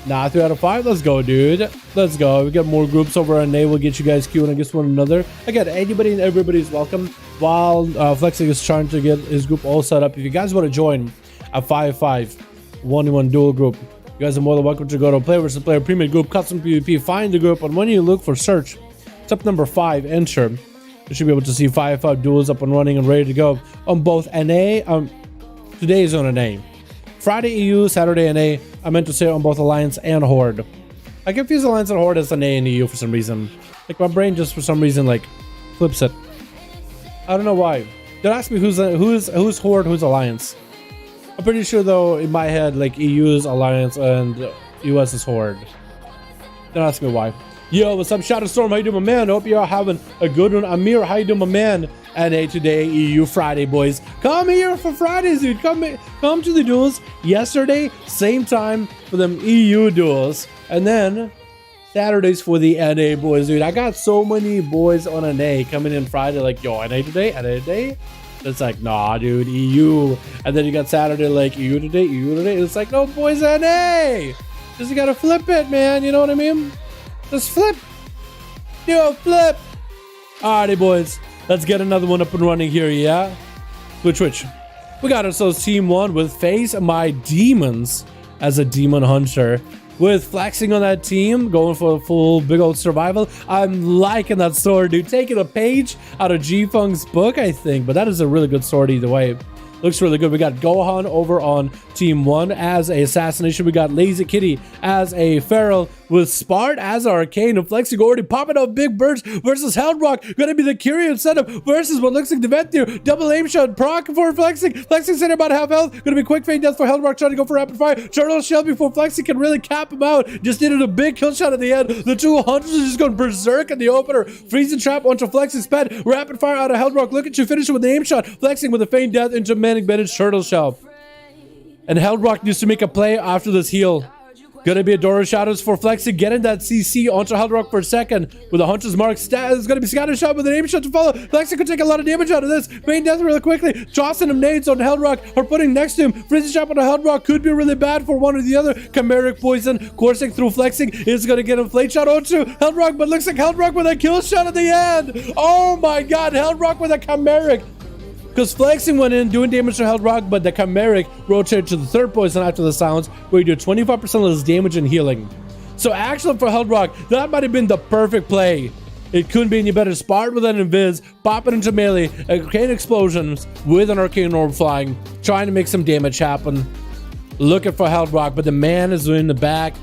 Nah, 3 out of 5. Let's go, dude. Let's go. We get more groups over on NA. We'll get you guys queuing against one another. Again, anybody and everybody's welcome. While Flexing is trying to get his group all set up. If you guys want to join a 5v5 1v1 duel group, you guys are more than welcome to go to player versus player premium group, custom PvP, find the group, and when you look for search, step number 5, enter. You should be able to see 5v5 duels up and running and ready to go on both NA. Today is on NA. Friday EU, Saturday NA. I meant to say on both Alliance and Horde. I confuse Alliance and Horde as NA and EU for some reason. Like my brain just for some reason like flips it. I don't know why. Don't ask me who's Horde, who's Alliance. I'm pretty sure though in my head like EU's Alliance and US is Horde. Don't ask me why. Yo, what's up, Shadow Storm? How you doing, my man? Hope you're having a good one. Amir, how you doing, my man? NA today, EU Friday, boys. Come here for Fridays, dude. Come to the duels. Yesterday, same time for them EU duels, and then Saturdays for the NA boys, dude. I got so many boys on NA coming in Friday, like, yo, NA today, NA today. It's like, nah, dude, EU. And then you got Saturday, like, EU today, EU today. It's like, no, boys, NA. Just you gotta flip it, man. You know what I mean? Just flip. Yo, flip. Alrighty, boys. Let's get another one up and running here, yeah? Which? We got ourselves Team 1 with Face My Demons as a Demon Hunter. With Flexing on that team, going for a full big old survival. I'm liking that sword, dude. Taking a page out of G-Funk's book, I think. But that is a really good sword either way. Looks really good. We got Gohan over on Team 1 as a Assassination. We got Lazy Kitty as a Feral with Spart as Arcane and Flexing already popping out big bursts versus Heldrock. Gonna be the Kyrian setup versus what looks like the Ventir. Double aim shot, proc for Flexing. Flexing center about half health. Gonna be quick fade death for Heldrock trying to go for rapid fire. Turtle shell before Flexing can really cap him out. Just needed a big kill shot at the end. The two hunters are just going berserk in the opener. Freezing trap onto Flexing's pet. Rapid fire out of Heldrock. Look at you finish it with the aim shot. Flexing with a feign death into Manic Bandage Turtle shell. And Heldrock needs to make a play after this heal. Gonna be a Dora Shadows for Flexing, getting that CC onto Heldrock for a second with a Hunter's Mark. It's gonna be Scatter Shot with an aim shot to follow. Flexing could take a lot of damage out of this. Main death really quickly. Tossing him nades on Heldrock or putting next to him. Freezing Shot on Heldrock could be really bad for one or the other. Chimeric Poison coursing through Flexing is gonna get him Flame Shot onto Heldrock, but looks like Heldrock with a kill shot at the end. Oh my god, Heldrock with a Chimeric. Because Flexing went in doing damage to Heldrock, but the Chimeric rotated to the third poison after the sounds, where you do 25% less damage and healing. So actually for Heldrock, that might have been the perfect play. It couldn't be any better. Spart with an Invis, pop it into melee, Arcane Explosions with an Arcane Orb flying, trying to make some damage happen. Looking for Heldrock, but the man is in the back,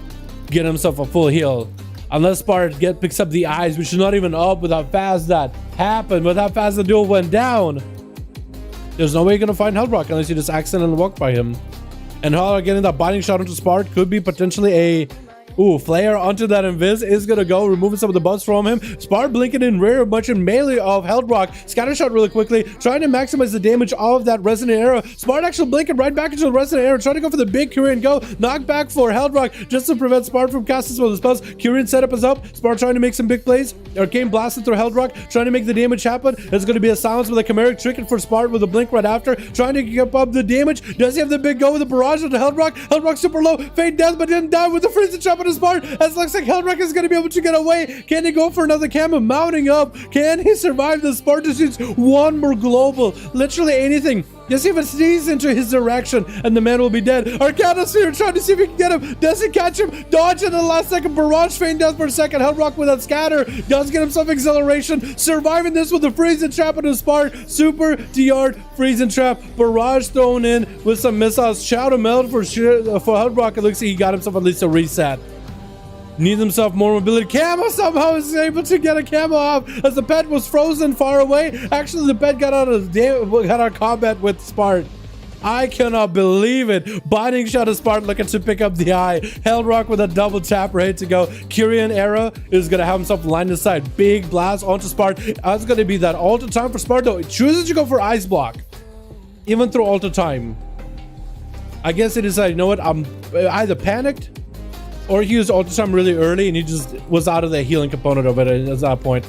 getting himself a full heal. Unless Spart picks up the eyes, which is not even up with how fast that happened, with how fast the duel went down. There's no way you're gonna find Heldrock unless you just accidentally walk by him. And Heldrock getting that binding shot onto Spart could be potentially a flare onto that Invis is gonna go, removing some of the buffs from him. Spart blinking in rear, much in melee of Heldrock. Scatter shot really quickly, trying to maximize the damage of that resonant arrow. Spart actually blinking right back into the resonant arrow, trying to go for the big Kyrian go. Knockback for Heldrock just to prevent Spart from casting some of the spells. Kyrian setup is up. Spart trying to make some big plays. Arcane blasted through Heldrock, trying to make the damage happen. It's gonna be a silence with a Chimeric tricking for Spart with a blink right after, trying to keep up the damage. Does he have the big go with a barrage onto Heldrock? Heldrock super low, fade death, but didn't die with the freezing trap on his Spart. As looks like Heldrock is going to be able to get away. Can he go for another camo? Mounting up. Can he survive the Spart? Just needs one more global. Literally anything. Just even sneeze into his direction and the man will be dead. Arcanosphere trying to see if he can get him. Doesn't catch him. Dodge in the last second. Barrage feign does for a second. Hellrock with that scatter. Does get himself acceleration. Surviving this with a freezing trap and a spark. Super DR'd freezing trap. Barrage thrown in with some missiles. Shadow meld for Hellrock. It looks like he got himself at least a reset. Needs himself more mobility. Camo somehow is able to get a camo off as the pet was frozen far away. Actually, the pet got out of combat with Spart. I cannot believe it. Binding shot of Spart looking to pick up the eye. Hellrock with a double tap ready to go. Kyrian Era is going to have himself line aside. Big blast onto Spart. That's going to be that ultra time for Spart though. It chooses to go for ice block. Even through ultra time. I guess it is like, you know what? I'm either panicked or he used ultra time really early and he just was out of the healing component of it at that point.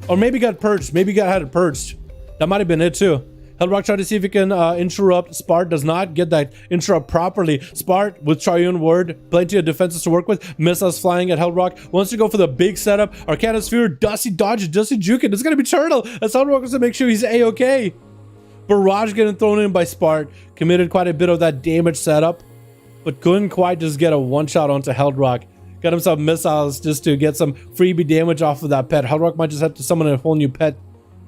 Or maybe got purged. Maybe had it purged. That might have been it too. Hellrock tried to see if he can interrupt. Spart does not get that interrupt properly. Spart with Triune Word, plenty of defenses to work with. Missiles flying at Hellrock. Wants to go for the big setup. Arcanosphere, Dusty dodge, Dusty juke it. It's going to be Turtle as Hellrock wants to make sure he's A-okay. Barrage getting thrown in by Spart. Committed quite a bit of that damage setup, but couldn't quite just get a one-shot onto Hellrock. Got himself missiles just to get some freebie damage off of that pet. Hellrock might just have to summon a whole new pet.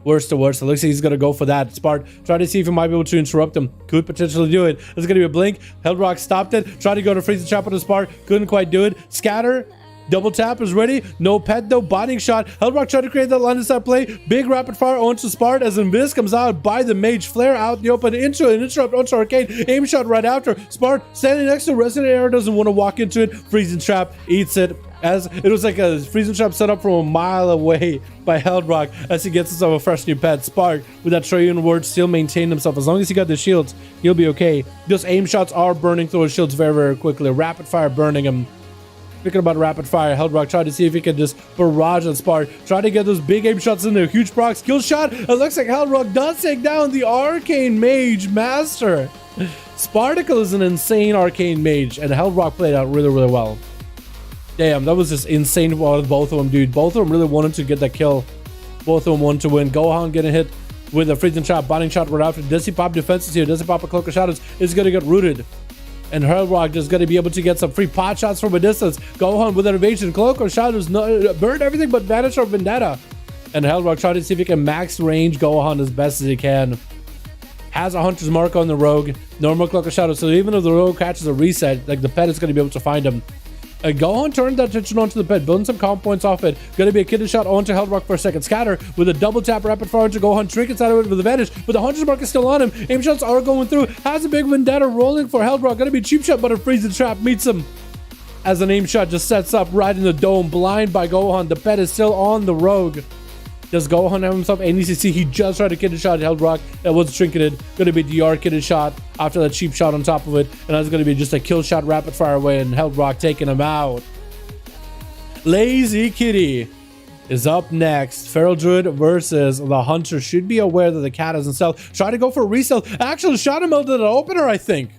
Worst to worst. It looks like he's going to go for that. Spart, try to see if he might be able to interrupt him. Could potentially do it. There's going to be a blink. Hellrock stopped it. Tried to go to freeze the trap with the Spart. Couldn't quite do it. Scatter. Double tap is ready. No pet though. Binding shot. Hellrock tried to create that line of sight play. Big rapid fire onto Spart as Invis comes out by the mage. Flare out in the open into an interrupt onto Arcane. Aim shot right after. Spart standing next to Resident Air doesn't want to walk into it. Freezing trap eats it. As it was like a freezing trap set up from a mile away by Hellrock as he gets himself a fresh new pet. Spart with that Triune Word still maintained himself. As long as he got the shields, he'll be okay. Those aim shots are burning through his shields very, very quickly. Rapid fire burning him. Speaking about rapid fire, Hellrock tried to see if he could just barrage on Spart. Try to get those big aim shots in there. Huge proc skill shot. It looks like Hellrock does take down the Arcane Mage Master. Sparticle is an insane Arcane Mage, and Hellrock played out really, really well. Damn, that was just insane with both of them, dude. Both of them really wanted to get that kill. Both of them wanted to win. Gohan getting hit with a freezing trap, binding shot right after. Does he pop defenses here? Does he pop a cloak of shadows? Is going to get rooted. And Hellrock is going to be able to get some free pot shots from a distance. Gohan with an evasion. Cloak of shadows burned everything but vanish or vendetta. And Hellrock trying to see if he can max range Gohan as best as he can. Has a hunter's mark on the rogue. Normal cloak of shadows. So even if the rogue catches a reset, like the pet is going to be able to find him. Gohan turned that attention onto the pet, building some comp points off it. Gonna be a kidney shot onto Hellrock for a second. Scatter with a double tap rapid fire into Gohan. Trinkets out of it with advantage, but the hunter's mark is still on him. Aim shots are going through. Has a big vendetta rolling for Hellrock. Gonna be cheap shot, but a freezing trap meets him. As an aim shot just sets up right in the dome. Blind by Gohan. The pet is still on the rogue. Does Gohan have himself any CC? He just tried to kidney shot Hellrock. That was trinketed. Gonna be DR kidney shot after that cheap shot on top of it. And that's gonna be just a kill shot rapid fire away and Hellrock taking him out. Lazy Kitty is up next. Feral Druid versus the Hunter. Should be aware that the cat doesn't sell. Try to go for a resell. Actually, Shadow Meld did an opener, I think.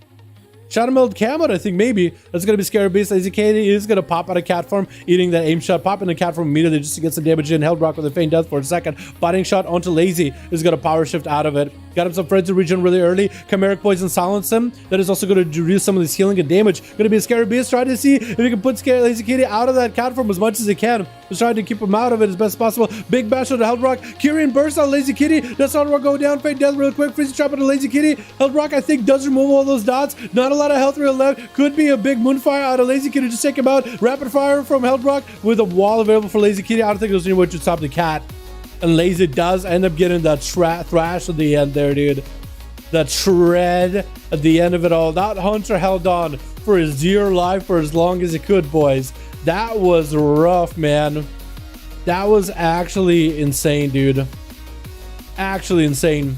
Shadow Meld cam out, I think, maybe. That's going to be Scary Beast. Lazy Kitty is going to pop out of cat form, eating that aim shot, pop in the cat form immediately just to get some damage in. Hellrock with a feign death for a second. Biting shot onto Lazy is going to power shift out of it. Got him some frenzy regen really early. Chimeric Poison silence him. That is also going to reduce some of this healing and damage. Going to be a Scary Beast. Trying to see if he can put Lazy Kitty out of that cat form as much as he can. Just trying to keep him out of it as best as possible. Big bash on the Hellrock. Kyrian burst on Lazy Kitty. That's Hellrock go down. Feign death real quick. Freeze trap on the Lazy Kitty. Hellrock, I think, does remove all those dots. Not a lot of health real left. Could be a big Moonfire out of Lazy Kitty. Just take him out. Rapid fire from Hellrock with a wall available for Lazy Kitty. I don't think there's any way to stop the cat. And Lazy does end up getting that thrash at the end there, dude. That shred at the end of it all. That Hunter held on for his dear life for as long as he could, boys. That was rough, man. That was actually insane, dude. Actually insane.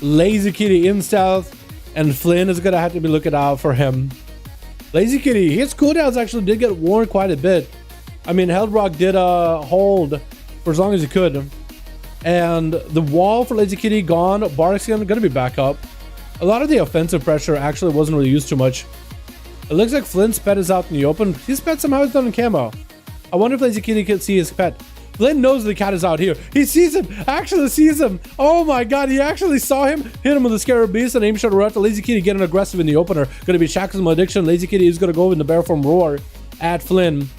Lazy Kitty in stealth, and Flynn is gonna have to be looking out for him. Lazy Kitty, his cooldowns actually did get worn quite a bit. I mean, Hellrock did hold for as long as he could. And the wall for Lazy Kitty gone. Bark's gonna be back up. A lot of the offensive pressure actually wasn't really used too much. It looks like Flynn's pet is out in the open. His pet somehow is done in camo. I wonder if Lazy Kitty can see his pet. Flynn knows the cat is out here. He sees him, actually sees him. Oh my god, he actually saw him. Hit him with a Scarab Beast and aim shot right to Lazy Kitty getting aggressive in the opener. Gonna be Shackles Malediction. Lazy Kitty is gonna go in the Bear Form Roar at Flynn.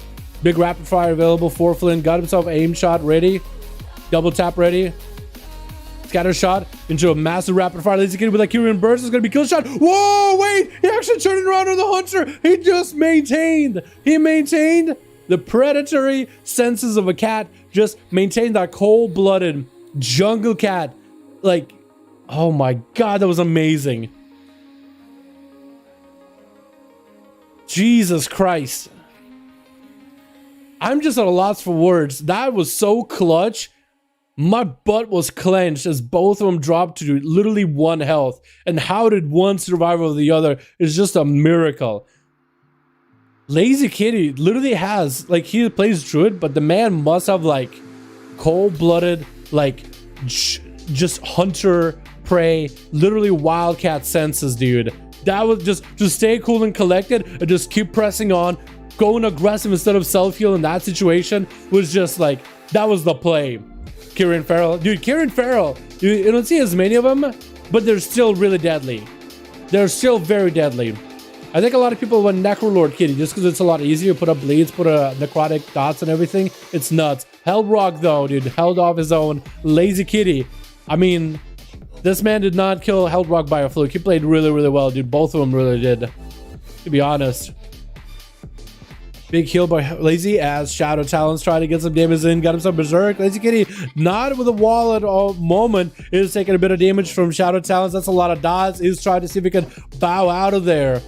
Big rapid fire available for Flynn. Got himself aim shot ready. Double tap ready. Scatter shot into a massive rapid fire. Lazy Kitty with that Kyrian burst is gonna be kill shot. Whoa, wait! He actually turned around on the hunter. He just maintained. He maintained the predatory senses of a cat. Just maintained that cold-blooded jungle cat. Like, oh my god, that was amazing. Jesus Christ. I'm just at a loss for words. That was so clutch. My butt was clenched as both of them dropped to literally 1 health. And how did one survive over the other is just a miracle. Lazy Kitty literally has, like, he plays Druid, but the man must have, like, cold-blooded, like, just hunter, prey, literally wildcat senses, dude. That was just stay cool and collected and just keep pressing on. Going aggressive instead of self-heal in that situation was just, like, that was the play. Kieran Farrell. Dude, Kieran Farrell, you don't see as many of them, but they're still really deadly. They're still very deadly. I think a lot of people went Necrolord Kitty just because it's a lot easier. Put up bleeds, put a necrotic dots and everything. It's nuts. Hellrock, though, dude, held off his own. Lazy Kitty. I mean, this man did not kill Hellrock by a fluke. He played really, really well, dude. Both of them really did, to be honest. Big heal by Lazy as Shadow Talons trying to get some damage in. Got himself Berserk. Lazy Kitty not with a wall at all moment. Is taking a bit of damage from Shadow Talons. That's a lot of dots. He's trying to see if he can bow out of there.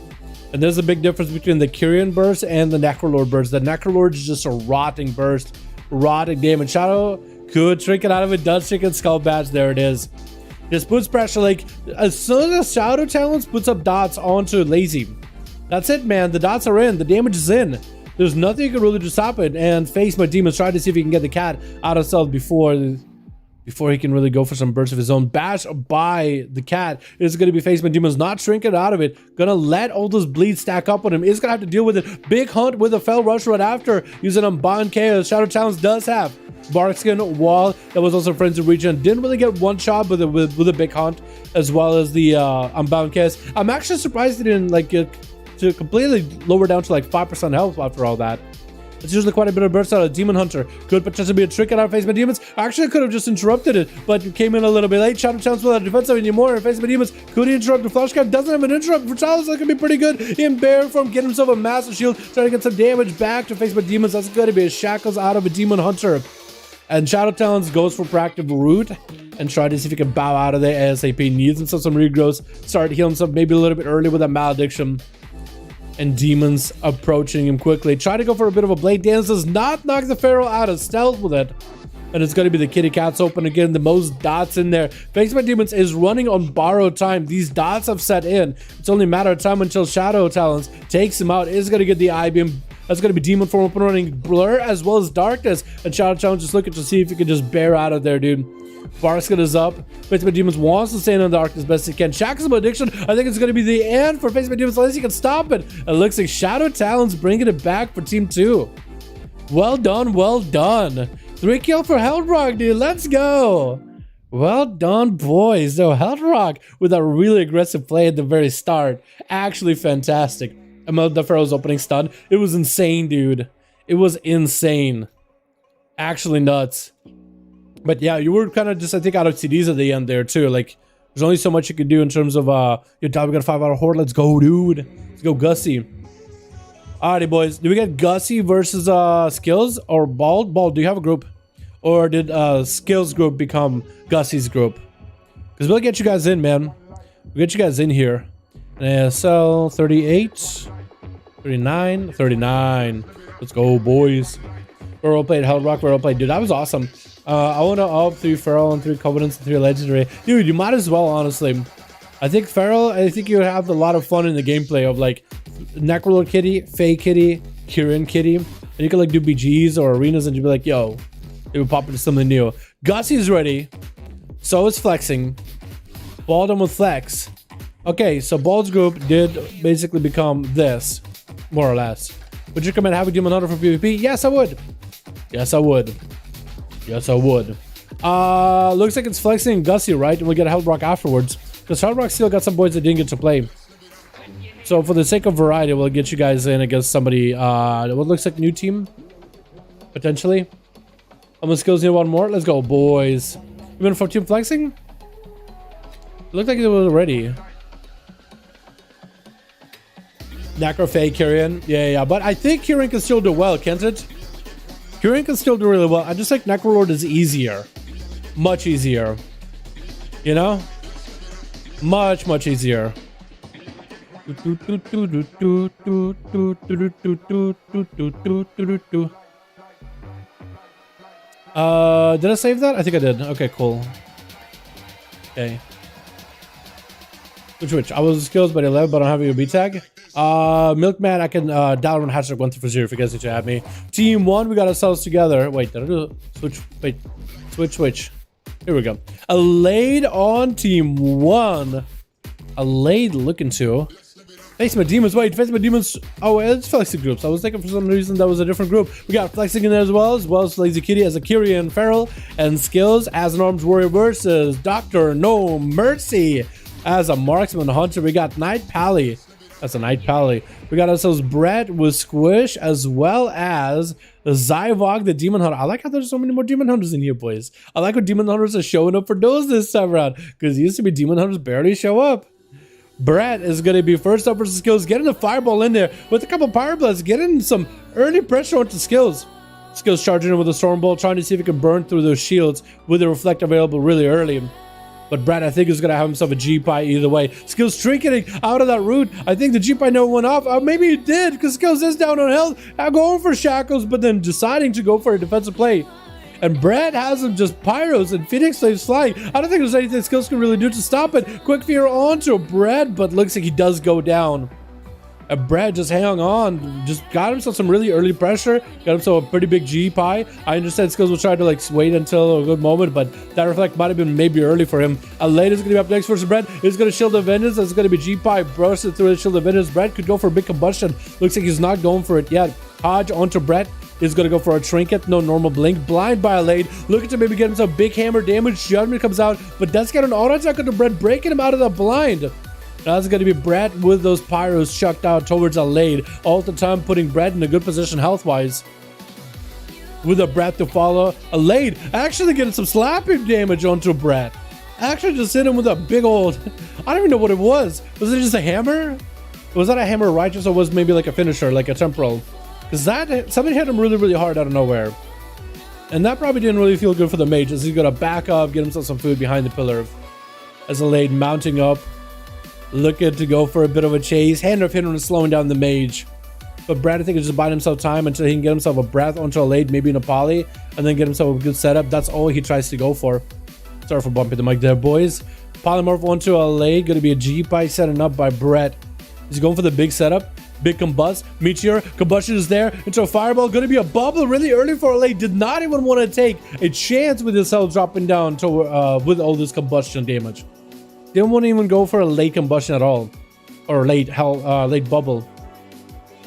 And there's a big difference between the Kyrian burst and the Necrolord burst. The Necrolord is just a rotting burst. Rotting damage. Shadow could trick it out of it. Does trick it. Skull Badge. There it is. Just puts pressure. Like, as soon as Shadow Talons puts up dots onto Lazy, that's it, man. The dots are in. The damage is in. There's nothing you can really do to stop it. And Face My Demons trying to see if he can get the cat out of stealth before he can really go for some bursts of his own. Bash by the cat is going to be Face My Demons, not shrinking out of it. Gonna let all those bleeds stack up on him. Is gonna have to deal with it. Big hunt with a fell rush right after using Unbound Chaos. Shadow Talons does have Barkskin Wall. That was also Frenzy Region. Didn't really get one shot with a big hunt as well as the Unbound Chaos. I'm actually surprised he didn't like get to completely lower down to like 5% health after all that. It's usually quite a bit of burst out of Demon Hunter. Could potentially be a trick out of Face My Demons. Actually, could have just interrupted it, but it came in a little bit late. Shadow Talons without defensive anymore. Face My Demons could he interrupt the Flash Cap? Doesn't have an interrupt for Talons. That could be pretty good. In Bear Form, get himself a massive shield, trying to get some damage back to Face My Demons. That's going to be a Shackles out of a Demon Hunter. And Shadow Talons goes for proactive root and try to see if he can bow out of there ASAP. Needs himself some regrowth. Start healing himself maybe a little bit early with that Malediction. And Demons approaching him quickly. Try to go for a bit of a Blade Dance. Does not knock the Pharaoh out of stealth with it. And it's going to be the Kitty Cats open again. The most dots in there. Face My Demons is running on borrowed time. These dots have set in. It's only a matter of time until Shadow Talons takes him out. Is going to get the I-Beam. That's going to be Demon Form up and running. Blur as well as Darkness. And Shadow Talons just looking to see if he can just bear out of there, dude. Barskin is up. Face My Demons wants to stay in the dark as best he can. Shackles Malediction. I think it's going to be the end for Face My Demons unless he can stop it. It looks like Shadow Talons bringing it back for Team 2. Well done, well done. 3 kill for Hellrock, dude. Let's go. Well done, boys. So Hellrock with a really aggressive play at the very start. Actually fantastic. The Pharaoh's opening stun. It was insane, dude. It was insane. Actually nuts. But yeah, you were kind of just, I think, out of CDs at the end there too. Like, there's only so much you could do in terms of your job. We got a 5-hour horde. Let's go, dude. Let's go, Gussie. Alrighty, boys. Do we get Gussie versus Skills or Bald? Bald, do you have a group? Or did Skills group become Gussie's group? Because we'll get you guys in, man. We'll get you guys in here. ASL 38, 39, 39. Let's go, boys. We're all played Hellrock. We're all played. Dude, that was awesome. I want to up 3 Feral and 3 Covenants and 3 Legendary. Dude, you might as well, honestly. I think Feral, I think you would have a lot of fun in the gameplay of like Necrolord Kitty, Fae Kitty, Kyrian Kitty. And you could like do BGs or arenas and you'd be like, yo, it would pop into something new. Gussie's ready. So is Flexing. Baldum with Flex. Okay, so Bald's group did basically become this, more or less. Would you recommend having Demon Hunter for PvP? Yes, I would. Yes, I would. Yes, I would. Looks like it's flexing and Gussie, right? And we'll get a Hellbrock afterwards. Because Hellbrock still got some boys that didn't get to play. So for the sake of variety, we'll get you guys in against somebody, what looks like a new team. Potentially. How many skills need one more? Let's go, boys. You went for team flexing? It looked like it was already. Necrophage, Kyrian. Yeah. But I think Kyrian can still do well, can't it? Kyrian can still do really well. I just think Necrolord is easier. Much easier. You know? Much easier. Did I save that? I think I did. Okay, cool. Okay. Which? I was skills by 11, but I don't have your B tag. Milkman, I can Dalaran hashtag 130 if you guys need to have me. Team 1, we got ourselves together. Wait, did I do switch? Wait, switch. Here we go. A laid on team 1. A laid looking to. Face my demons. Wait, face my demons. Oh, it's flexing groups. I was thinking for some reason that was a different group. We got flexing in there as well as Lazy Kitty as a Kyrian Feral, and skills as an arms warrior versus Dr. No Mercy as a marksman hunter. We got Night Pally. That's a Night Pally. We got ourselves Brett with Squish as well as the Zyvog, the Demon Hunter. I like how there's so many more Demon Hunters in here, boys. I like when Demon Hunters are showing up for those this time around, because it used to be Demon Hunters barely show up. Brett is going to be first up versus skills, getting the fireball in there with a couple power bloods, getting some early pressure onto skills. Skills charging in with a Stormbolt, trying to see if he can burn through those shields with the reflect available really early. But Brad, I think, is going to have himself a G-Pie either way. Skills trinketing out of that route. I think the G-Pie never went off. Maybe he did, because Skills is down on health. Going for Shackles, but then deciding to go for a defensive play. And Brad has him just Pyros and Phoenix Slaves flying. I don't think there's anything Skills can really do to stop it. Quick fear onto Brad, but looks like he does go down. And Brad just hang on, just got himself some really early pressure, got himself a pretty big G-Pie. I understand Skills will try to like wait until a good moment, but that reflect might have been maybe early for him. Alate is going to be up next versus Brad. He's going to Shield of Vengeance. That's going to be G-Pie bursted through the Shield of Vengeance. Brad could go for a big combustion. Looks like he's not going for it yet. Hodge onto Brett is going to go for a trinket. No normal blink. Blind by Alate. Looking to maybe get himself big hammer damage. Judgment comes out, but does get an auto attack onto Brett, breaking him out of the blind. That's going to be Brett with those pyros chucked out towards Alade. All the time putting Brett in a good position health-wise. With a Brett to follow. Alade actually getting some slapping damage onto Brett. Actually just hit him with a big old... I don't even know what it was. Was it just a hammer? Was that a hammer righteous, or was it maybe like a finisher, like a temporal? Because that... somebody hit him really, really hard out of nowhere. And that probably didn't really feel good for the mage, as he's going to back up, get himself some food behind the pillar. As Alade mounting up. Looking to go for a bit of a chase. Hand of Hindrance slowing down the mage. But Brad, I think, is just buying himself time until he can get himself a breath onto a Alade, maybe in a poly, and then get himself a good setup. That's all he tries to go for. Sorry for bumping the mic there, boys. Polymorph onto a Alade. Going to be a G-Pie setting up by Brett. He's going for the big setup. Big combust. Meteor. Combustion is there. Into a fireball. Going to be a bubble really early for Alade. Did not even want to take a chance with his health dropping down to, with all this combustion damage. Didn't want to even go for a late combustion at all, or late bubble,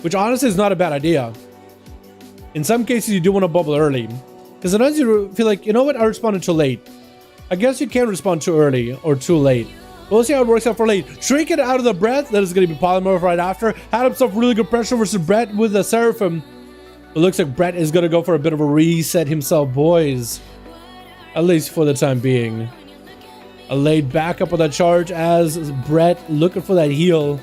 which honestly is not a bad idea. In some cases, you do want to bubble early, because sometimes you feel like, you know what, I responded too late. I guess you can respond too early or too late. We'll see how it works out for late. Trinket out of the breath. That is going to be Polymorph right after. Had himself really good pressure versus Brett with the Seraphim. It looks like Brett is going to go for a bit of a reset himself, boys. At least for the time being. Alade back up on that charge as Brett looking for that heal.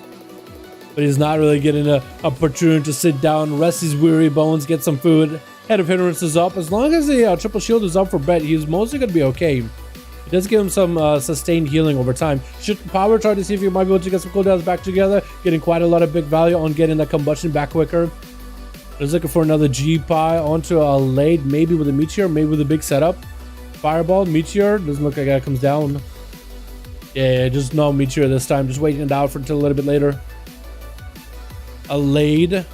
But he's not really getting an opportunity to sit down, rest his weary bones, get some food. Head of Hindrance is up. As long as the triple shield is up for Brett, he's mostly going to be okay. It does give him some sustained healing over time. Should power try to see if you might be able to get some cooldowns back together. Getting quite a lot of big value on getting that combustion back quicker. He's looking for another G-Pie onto a Alade, maybe with a Meteor, maybe with a big setup. Fireball, Meteor, doesn't look like that comes down. Yeah, just no Meteor this time. Just waiting it out for until a little bit later. Alade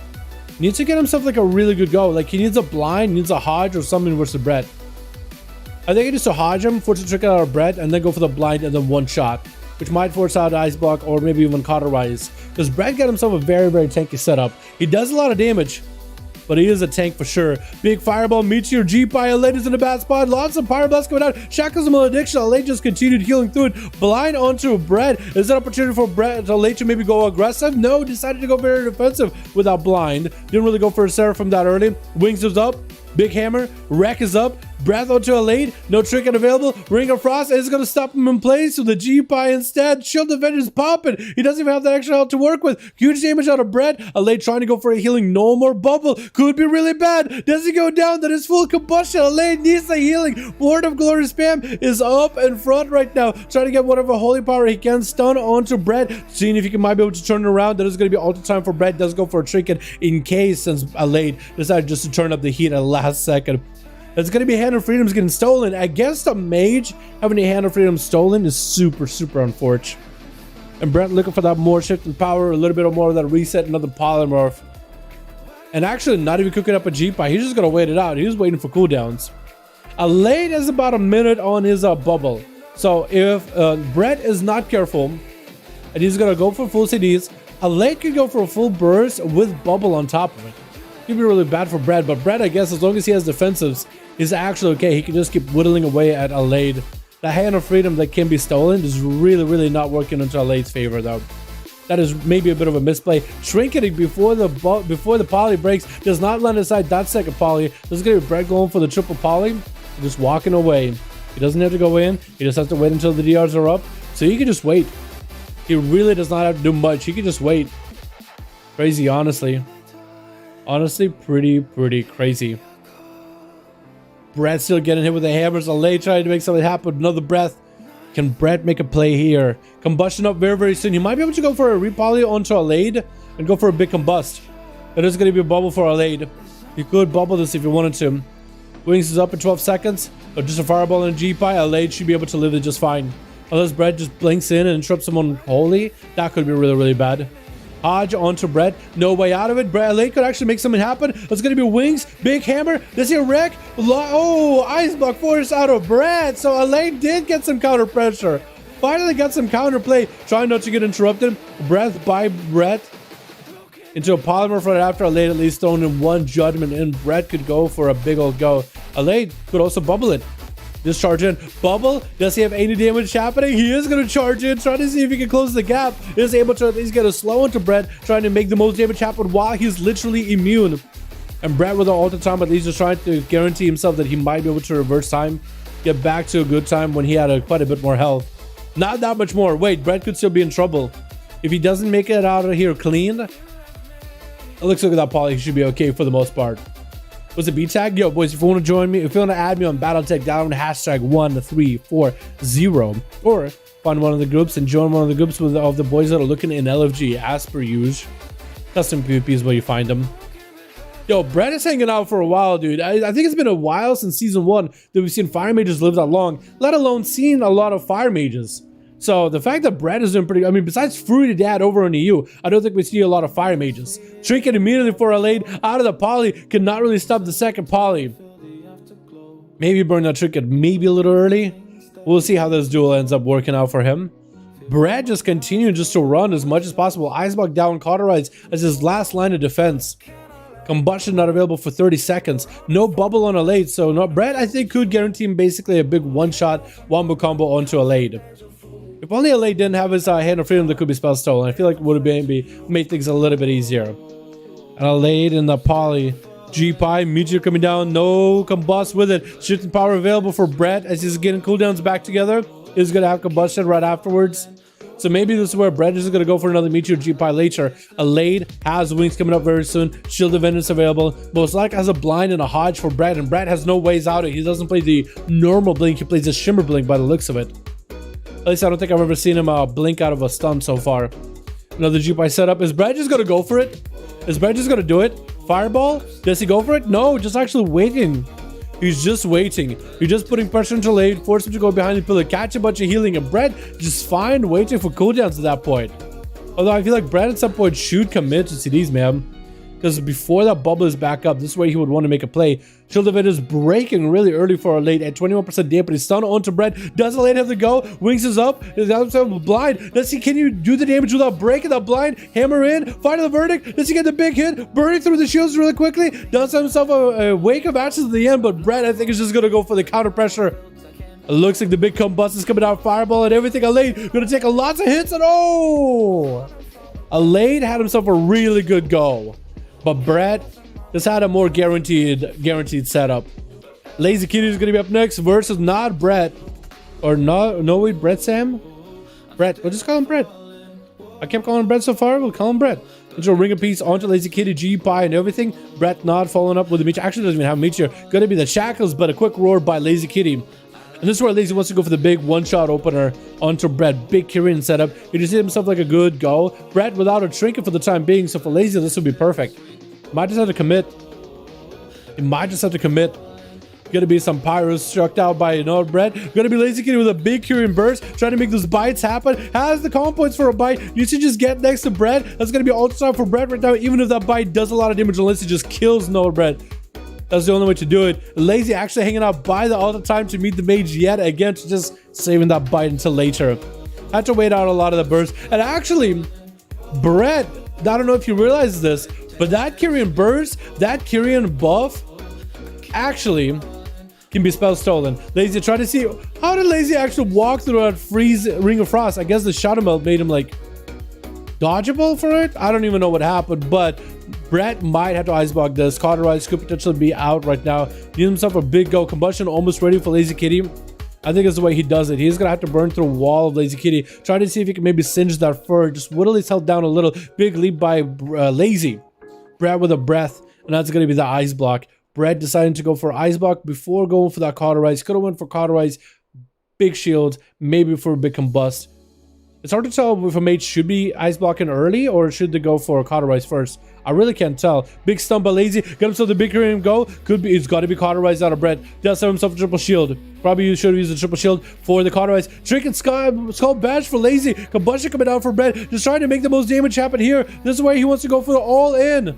needs to get himself like a really good go. Like he needs a blind, needs a Hodge or something versus Brett. I think he needs to Hodge him, force a trick out of Brett, and then go for the blind and then one shot, which might force out Ice Block or maybe even Cauterize. Because Brett got himself a very, very tanky setup. He does a lot of damage. but he is a tank for sure. Big fireball, meteor, G-Pie, Elite is in a bad spot. Lots of Pyro Blast coming out. Shackles of Malediction. Elite just continued healing through it. Blind onto Brett. Is there an opportunity for Brett to Elite to maybe go aggressive? No, decided to go very defensive without blind. Didn't really go for a Seraphim that early. Wings is up. Big hammer, wreck is up, breath onto a Elite, no trinket available, ring of frost is going to stop him in place with the G-Pie instead. Shield of Vengeance popping, he doesn't even have that extra health to work with. Huge damage out of Brett, Elite trying to go for a healing, no more bubble, could be really bad. Does he go down? That is full combustion. Elite needs the healing. Board of Glory spam is up in front right now, trying to get whatever holy power he can. Stun onto Brett, seeing if he might be able to turn it around. That is going to be ultra time for Brett. Does go for a trinket in case, since Elite decided just to turn up the heat at last second. It's going to be Hand of Freedom's getting stolen. Against a mage, having a Hand of Freedom stolen is super unfortunate. And Brett looking for that more shift in power, a little bit more of that reset, another polymorph. And actually not even cooking up a G-Pie. He's just going to wait it out. He's waiting for cooldowns. Elite is about a minute on his bubble. So if Brett is not careful, and he's going to go for full CDs, Elite could go for a full burst with bubble on top of it. Could be really bad for Brett, but Brett, I guess, as long as he has defensives, is actually okay. He can just keep whittling away at Elite. The Hand of Freedom that can be stolen is really not working into Elite's favor, though. That is maybe a bit of a misplay. Trinketing before the poly breaks does not lend aside that second poly. This is gonna be Brett going for the triple poly, just walking away. He doesn't have to go in. He just has to wait until the DRs are up, so he can just wait. He really does not have to do much. He can just wait. Crazy, honestly. Honestly, pretty crazy. Brett still getting hit with the hammers. Elite trying to make something happen. Another breath. Can Brett make a play here? Combustion up very soon. He might be able to go for a repoly onto Elite and go for a big combust. It is going to be a bubble for Elite. You could bubble this if you wanted to. Wings is up in 12 seconds. But just a fireball and a G-Pie. Elite should be able to live it just fine. Unless Brett just blinks in and interrupts someone holy. That could be really bad. Hodge onto Brett, no way out of it. Brett Elite could actually make something happen. It's going to be wings, big hammer. Does he wreck? Oh, ice block force out of Brett. So Elite did get some counter pressure. Finally got some counter play. Trying not to get interrupted. Breath by Brett into a polymer right after Elite at least thrown in one judgment, and Brett could go for a big old go. Elite could also bubble it. Discharge in. Bubble. Does he have any damage happening? He is going to charge in, trying to see if he can close the gap. Is able to at least get a slow into Brett, trying to make the most damage happen while he's literally immune. And Brett with the ultra time, at least just trying to guarantee himself that he might be able to reverse time, get back to a good time when he had quite a bit more health. Not that much more. Wait, Brett could still be in trouble. If he doesn't make it out of here clean, it looks like that poly, he should be okay for the most part. Was it B tag? Yo, boys, if you want to join me, if you want to add me on Battletech, down hashtag 1340, or find one of the groups and join one of the groups of the boys that are looking in LFG as per usual. Custom PvP is where you find them. Yo, Brett is hanging out for a while, dude. I think it's been a while since season 1 that we've seen fire mages live that long, let alone seen a lot of fire mages. So the fact that Brett is doing pretty, I mean, besides Fruity Dad over in EU, I don't think we see a lot of fire mages. Trinket immediately for Elite out of the poly, could not really stop the second poly. Maybe burn that Trinket maybe a little early. We'll see how this duel ends up working out for him. Brett just continued just to run as much as possible. Iceblock down, cauterize as his last line of defense. Combustion not available for 30 seconds. No bubble on Elite, so no, Brett I think could guarantee him basically a big one-shot wombo combo onto Elite. If only Elite didn't have his Hand of Freedom that could be spell stolen, I feel like it would have made things a little bit easier. And Elite in the poly. G-Pie, Meteor coming down, no combust with it. Shifting power available for Brett as he's getting cooldowns back together. He's going to have combustion right afterwards. So maybe this is where Brett is going to go for another Meteor G-Pie later. Elite has wings coming up very soon. Shield of Vengeance available. Most likely has a blind and a Hodge for Brett, and Brett has no ways out of it. He doesn't play the normal blink, he plays the shimmer blink by the looks of it. At least I don't think I've ever seen him blink out of a stun so far. Another G-Pie setup. Is Brett just going to go for it? Is Brett just going to do it? Fireball? Does he go for it? No, just actually waiting. He's just waiting. You're just putting pressure into Elite, force him to go behind the pillar, catch a bunch of healing, and Brett just fine waiting for cooldowns at that point. Although I feel like Brett at some point should commit to CDs, man. because before that bubble is back up, this is where he would want to make a play. Shield of it is breaking really early for a late at 21% damage, but he's stunned onto Brett. Does the late have to go? Wings is up. Is himself blind. Does he, can you do the damage without breaking that blind? Hammer in. Final verdict. Does he get the big hit? Burning through the shields really quickly. Does himself a wake of ashes at the end, but Brett, I think, is just going to go for the counter pressure. It looks like the big combust is coming out. Fireball and everything. Alade going to take lots of hits, and oh! Alade had himself a really good go, but Brett just had a more guaranteed setup. Lazy Kitty is going to be up next versus not Brett. Or no wait, Brett Sam? Brett, we'll just call him Brett. I kept calling him Brett so far, we'll call him Brett. Into a ring of peace onto Lazy Kitty, G-Pie and everything. Brett not following up with the meteor. Actually doesn't even have meteor. Going to be the shackles, but a quick roar by Lazy Kitty. And this is where Lazy wants to go for the big one-shot opener onto Brett. Big Kyrian setup. He just hit himself like a good go. Brett without a trinket for the time being, so for Lazy this would be perfect. Might just have to commit. He might just have to commit. Gonna be some pyros struck out by Brett. Gonna be Lazy Kitty with a big Kyrian burst, trying to make those bites happen. Has the comp points for a bite. You should just get next to Brett. That's gonna be ultra time for Brett right now, even if that bite does a lot of damage unless it just kills Brett. That's the only way to do it. Lazy actually hanging out by the ultra time to meet the mage yet again, to just saving that bite until later. Had to wait out a lot of the burst. And actually, Brett, I don't know if you realize this, but that Kyrian burst, that Kyrian buff, actually can be spell stolen. Lazy, try to see, how did Lazy actually walk through that freeze ring of frost? I guess the shadow melt made him like dodgeable for it. I don't even know what happened, but Brett might have to iceblock this. Cauterize could potentially be out right now. Need himself a big go. Combustion almost ready for Lazy Kitty. I think it's the way he does it. He's gonna have to burn through a wall of Lazy Kitty. Try to see if he can maybe singe that fur. Just whittle his health down a little. Big leap by Lazy. Brett with a breath, and that's gonna be the ice block. Brett deciding to go for ice block before going for that cauterize. Could have went for cauterize. Big shield, maybe for a big combust. It's hard to tell if a mage should be ice blocking early or should they go for a cauterize first. I really can't tell. Big stun by Lazy. Get himself the big Kyrian go. Could be. It's got to be cauterized out of Brett. Does have himself a triple shield. Probably should have used a triple shield for the cauterize. Trinket skull bash for Lazy. Combustion coming out for Brett. Just trying to make the most damage happen here. This is where he wants to go for the all in.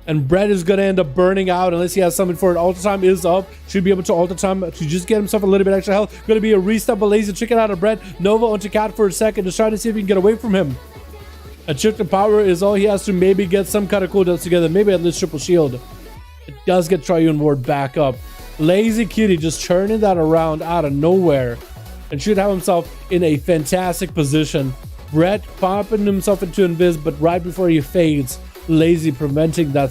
And Brett is going to end up burning out unless he has something for it. Ultra time is up. Should be able to ultra time to just get himself a little bit extra health. Going to be a restart by Lazy. Chicken out of Brett. Nova onto Cat for a second. Just trying to see if he can get away from him. A chip to power is all he has to maybe get some kind of cooldowns together. Maybe at least triple shield. It does get Triune Ward back up. Lazy Kitty just churning that around out of nowhere. And should have himself in a fantastic position. Brett popping himself into invis, but right before he fades, Lazy preventing that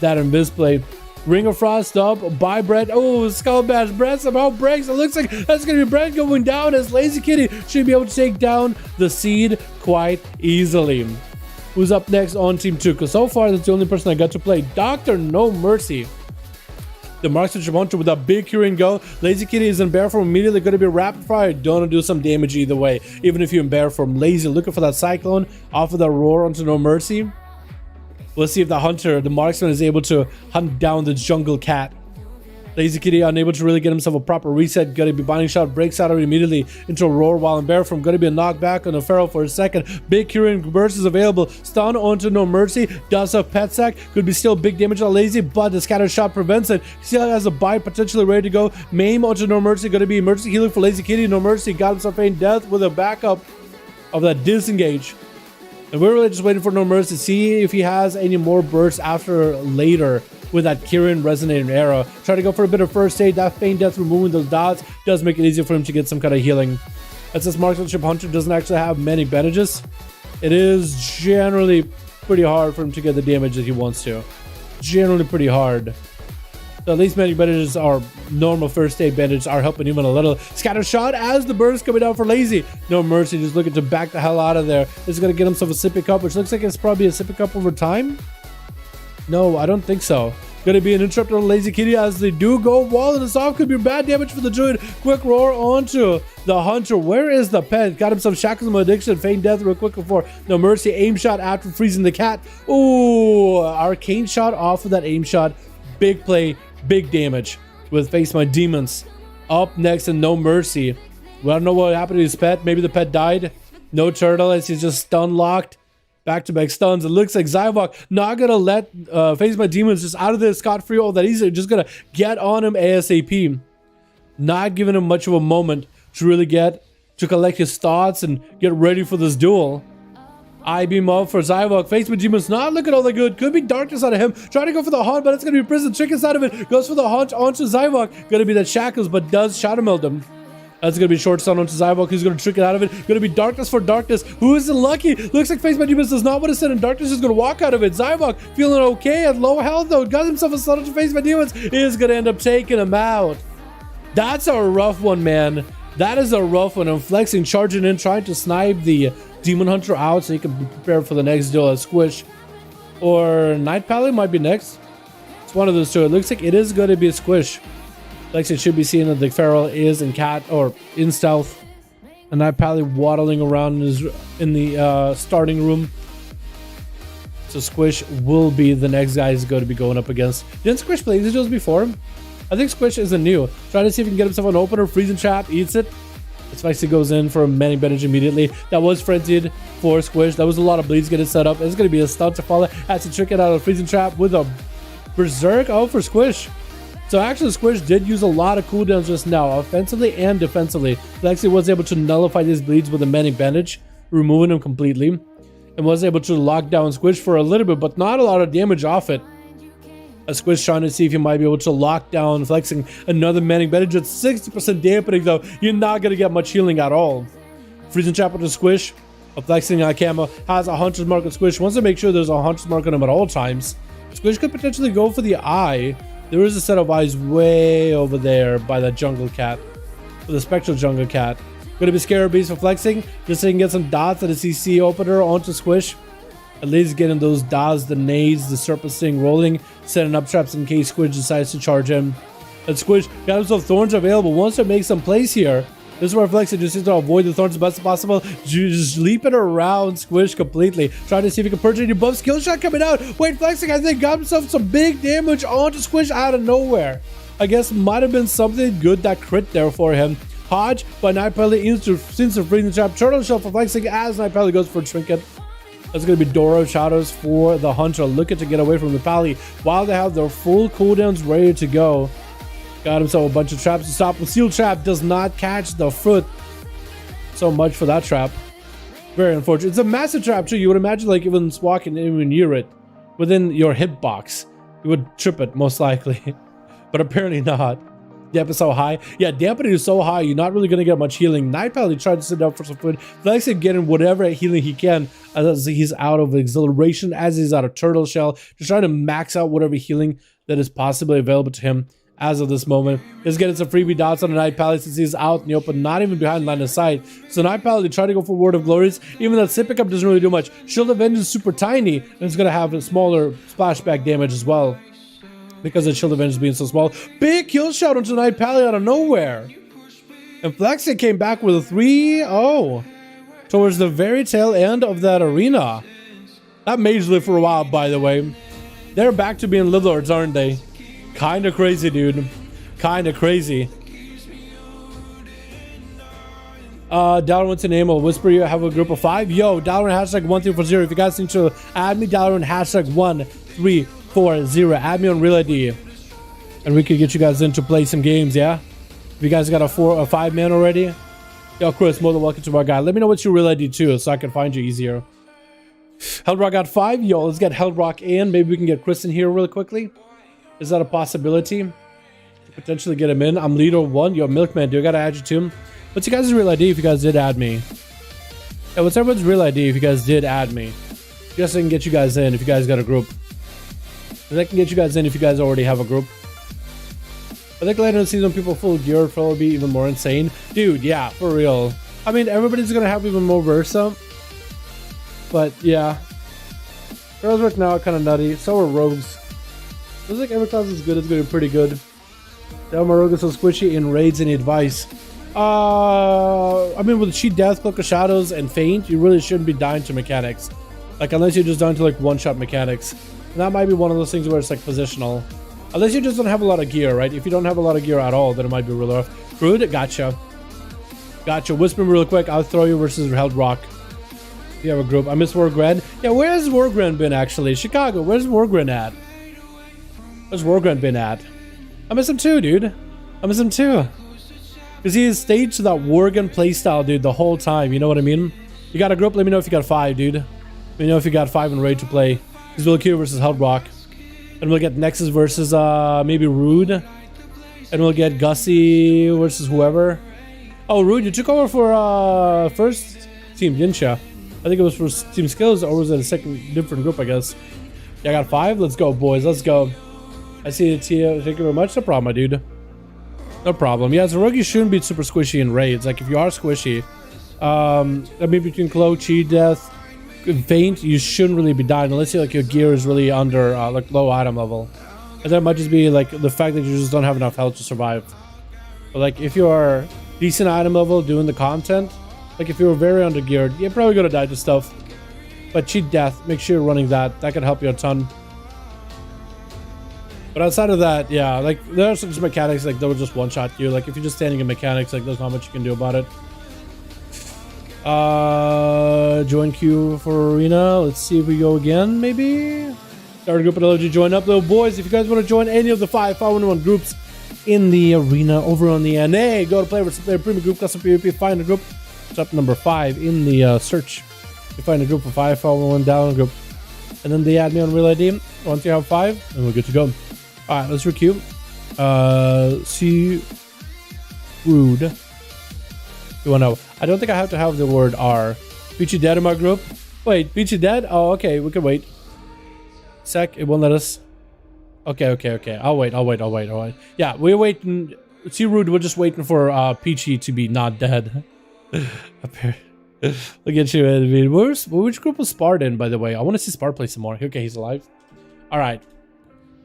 invis play. Ring of Frost up by Brett. Oh, Skull Bash. Brett somehow breaks. It looks like that's going to be Brett going down as Lazy Kitty should be able to take down the seed quite easily. Who's up next on Team 2? Because so far, that's the only person I got to play. Dr. No Mercy. The Marksmanship Hunter with a big Kyrian go. Lazy Kitty is in bear form, immediately going to be rapid fire. Don't do some damage either way. Even if you're in bear form. Lazy looking for that Cyclone off of that roar onto No Mercy. Let's see if the hunter, the marksman, is able to hunt down the jungle cat. Lazy Kitty unable to really get himself a proper reset. Gonna be binding shot, breaks out immediately into a roar while in bear form. Gonna be a knockback on a feral for a second. Big Kyrian burst is available. Stun onto No Mercy. Does have pet sack. Could be still big damage on Lazy, but the scatter shot prevents it. Still has a bite potentially ready to go. Maim onto No Mercy. Gonna be emergency healing for Lazy Kitty. No Mercy got himself feign death with a backup of that disengage. And we're really just waiting for No Mercy to see if he has any more bursts after later with that Kyrian resonating arrow. Try to go for a bit of first aid. That feign death removing those dots does make it easier for him to get some kind of healing. As this Marksmanship Hunter doesn't actually have many bandages, it is generally pretty hard for him to get the damage that he wants to. Generally pretty hard. So at least medic bandages are normal first aid bandages are helping him a little. Scatter shot as the burst coming down for Lazy. No Mercy just looking to back the hell out of there. This is going to get himself a sippy cup, which looks like it's probably a sippy cup over time. No, I don't think so. Going to be an interrupt on Lazy Kitty as they do go. Wall in the soft could be bad damage for the druid. Quick roar onto the hunter. Where is the pet? Got himself shackles of addiction. Feign death real quick before No Mercy. Aim shot after freezing the cat. Ooh, arcane shot off of that aim shot. Big play. Big damage with Face My Demons. Up next and No Mercy. We don't know what happened to his pet. Maybe the pet died. No turtle as he's just stun locked. Back-to-back stuns. It looks like Zybok not gonna let Face My Demons just out of this scot-free all that easy. Just gonna get on him ASAP. Not giving him much of a moment to really get to collect his thoughts and get ready for this duel. I-beam up for Zybok. Face My Demons not looking all that good. Could be darkness out of him. Trying to go for the haunt, but it's gonna be prison. Trick inside of it. Goes for the haunt onto Zybok. Gonna be that shackles, but does shadow meld him. That's going to be short stun onto Zybok. Who's going to trick it out of it. Going to be darkness for darkness. Who is lucky? Looks like Face My Demons does not want to send in darkness. Is going to walk out of it. Zybok feeling okay at low health though. Got himself a stun onto Face My Demons. Is going to end up taking him out. That's a rough one, man. That is a rough one. I'm flexing, charging in, trying to snipe the Demon Hunter out so he can be prepared for the next duel at Squish. Or Night Pally might be next. It's one of those two. It looks like it is going to be a Squish. Like it should be seen that the Feral is in cat or in stealth, and Night Pally waddling around in the starting room. So Squish will be the next guy he's going to be going up against. Didn't Squish play these duels before? I think Squish isn't new. Trying to see if he can get himself an opener. Freezing Trap, eats it. Spicy goes in for a Manning Bandage immediately. That was frenzied for Squish. That was a lot of bleeds getting set up. It's going to be a stun to follow. Has to trick it out of Freezing Trap with a Berserk out for Squish. So actually, Squish did use a lot of cooldowns just now, offensively and defensively. Lexi was able to nullify these bleeds with a Manning Bandage, removing him completely, and was able to lock down Squish for a little bit, but not a lot of damage off it. A Squish trying to see if he might be able to lock down, flexing another Manning Bandage at 60% dampening though. You're not going to get much healing at all. Freezing Trap with the Squish. A flexing camo has a Hunter's Mark on Squish. Wants to make sure there's a Hunter's Mark on him at all times. Squish could potentially go for the eye. There is a set of eyes way over there by that jungle cat. For the spectral jungle cat. Gonna be Scarab Beast for flexing. Just so he can get some dots at the CC opener onto Squish. At least getting those dots, the nades, the serpent sting rolling. Setting up traps in case Squish decides to charge him. And Squish got himself thorns available. Wants to make some plays here. This is where Flexi just needs to avoid the thorns as best as possible. Just leaping around Squish completely. Trying to see if he can purge any buffs. Skill shot coming out. Wait, Flexing, I think, got himself some big damage onto Squish out of nowhere. I guess might have been something good that crit there for him. Hodge, but Night Pally since the Freezing Trap. Turtle Shell for Flexing as Night Pally goes for Trinket. That's going to be Doro Shadows for the Hunter. Looking to get away from the Pally while they have their full cooldowns ready to go. Got himself a bunch of traps to stop. The Steel Trap does not catch the foot. So much for that trap. Very unfortunate. It's a massive trap too. You would imagine like even walking even near it within your hitbox, you would trip it most likely. But apparently not. Damp is so high. Yeah, dampening is so high, you're not really going to get much healing. Night Pally tried to sit up for some food. Flexing getting whatever healing he can as he's out of exhilaration, as he's out of turtle shell. Just trying to max out whatever healing that is possibly available to him as of this moment. He's getting some freebie dots on the Night Pally since he's out in the open, not even behind line of sight. So Night Pally try to go for Word of Glories. Even that sit pickup doesn't really do much. Shield of Vengeance is super tiny, and it's going to have a smaller splashback damage as well. Because of Shield of Vengeance being so small. Big kill shot onto Night Pally out of nowhere. And Flexi came back with a 3-0 towards the very tail end of that arena. That mage lived for a while, by the way. They're back to being Live Lords, aren't they? Kinda crazy, dude. Kinda crazy. Dalaran wants to name. I'll whisper you have a group of 5. Yo, Dalaran hashtag 1340. If you guys need to add me, Dalaran hashtag 1340. Add me on Real ID. And we could get you guys in to play some games, yeah? If you guys got a 4 or 5 man already? Yo, Chris, more than welcome to our guy. Let me know what's your Real ID too, so I can find you easier. Heldrock got 5. Yo, let's get Heldrock in. Maybe we can get Chris in here really quickly. Is that a possibility? To potentially get him in. I'm leader 1. Yo, Milkman, dude, I gotta add you to. What's your guys' Real ID if you guys did add me? Yeah, what's everyone's Real ID if you guys did add me? Just so I can get you guys in if you guys got a group. I can get you guys in if you guys already have a group. I think later in the season, people full gear will probably be even more insane. Dude, yeah, for real. I mean, everybody's gonna have even more Versa. But yeah. Girls right now are kind of nutty. So are Rogues. Looks like every class is good. It's going to be pretty good. Now my Rogue is so squishy in raids. Any advice? I mean, with Cheat Death, Cloak of Shadows, and Feint, you really shouldn't be dying to mechanics. Like, unless you're just dying to, like, one-shot mechanics. And that might be one of those things where it's, like, positional. Unless you just don't have a lot of gear, right? If you don't have a lot of gear at all, then it might be real rough. Crude, gotcha. Gotcha. Whisper me real quick. I'll throw you versus Held Rock. You have a group. I miss War Gren. Yeah, where's Wargren been actually? Chicago, where's Wargren at? Where's Wargren been at? I miss him too, dude. I miss him too. Because he staged that Worgen playstyle, dude, the whole time. You know what I mean? You got a group? Let me know if you got 5, dude. Let me know if you got 5 and ready to play. He's Will Q versus Hellrock. And we'll get Nexus versus maybe Rude. And we'll get Gussie versus whoever. Oh, Rude, you took over for first team, didn't you? I think it was for Team Skills, or was it a second different group, I guess. Yeah, I got 5. Let's go, boys. Let's go. I see it here. Thank you very much. No problem, my dude. No problem. Yeah, so rookie shouldn't be super squishy in raids. Like, if you are squishy, I mean, between Cloak, Chi Death, Faint, you shouldn't really be dying unless like your gear is really under like low item level. And that might just be like the fact that you just don't have enough health to survive. But like, if you are decent item level doing the content, like if you're very under geared, you're probably gonna die to stuff. But Cheat Death, make sure you're running that. That can help you a ton. But outside of that, yeah, like there are some mechanics like that will just one-shot you. Like if you're just standing in mechanics, like there's not much you can do about it. Join queue for arena. Let's see if we go again, maybe. Start a group and allow you to join up, little boys. If you guys want to join any of the 5v1 groups in the arena over on the NA, go to player versus player premium group, custom PvP, find a group. It's up number 5 in the search. You find a group of 5v1 down group, and then they add me on real ID. Once you have 5, and we're good to go. All right, let's requeue. See Rude. You wanna know? I don't think I have to have the word R. Peachy dead in my group. Wait, Peachy dead? Oh, okay, we can wait. Sec, it won't let us. Okay. I'll wait. Yeah, we're waiting. See Rude, we're just waiting for Peachy to be not dead. Up here. Look at you, Edwin. Which group was Spart in, by the way? I want to see Spart play some more. Okay, he's alive. All right.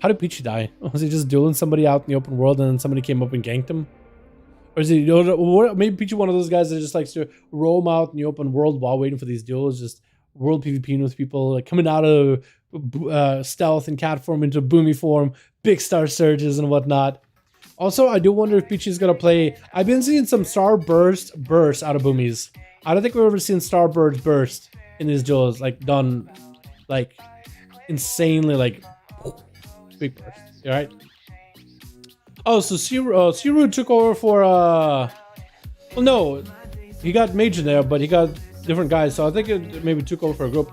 How did Peachy die? Was he just dueling somebody out in the open world and then somebody came up and ganked him? Or is he, maybe Peachy one of those guys that just likes to roam out in the open world while waiting for these duels, just world PvPing with people, like coming out of stealth and cat form into boomy form, big star surges and whatnot. Also, I do wonder if Peachy's gonna play. I've been seeing some star bursts out of boomies. I don't think we've ever seen Starbird burst in these duels, like done like insanely like big burst. All right. Oh, so Siru took over for well, no, he got Mage in there, but he got different guys, so I think it maybe took over for a group.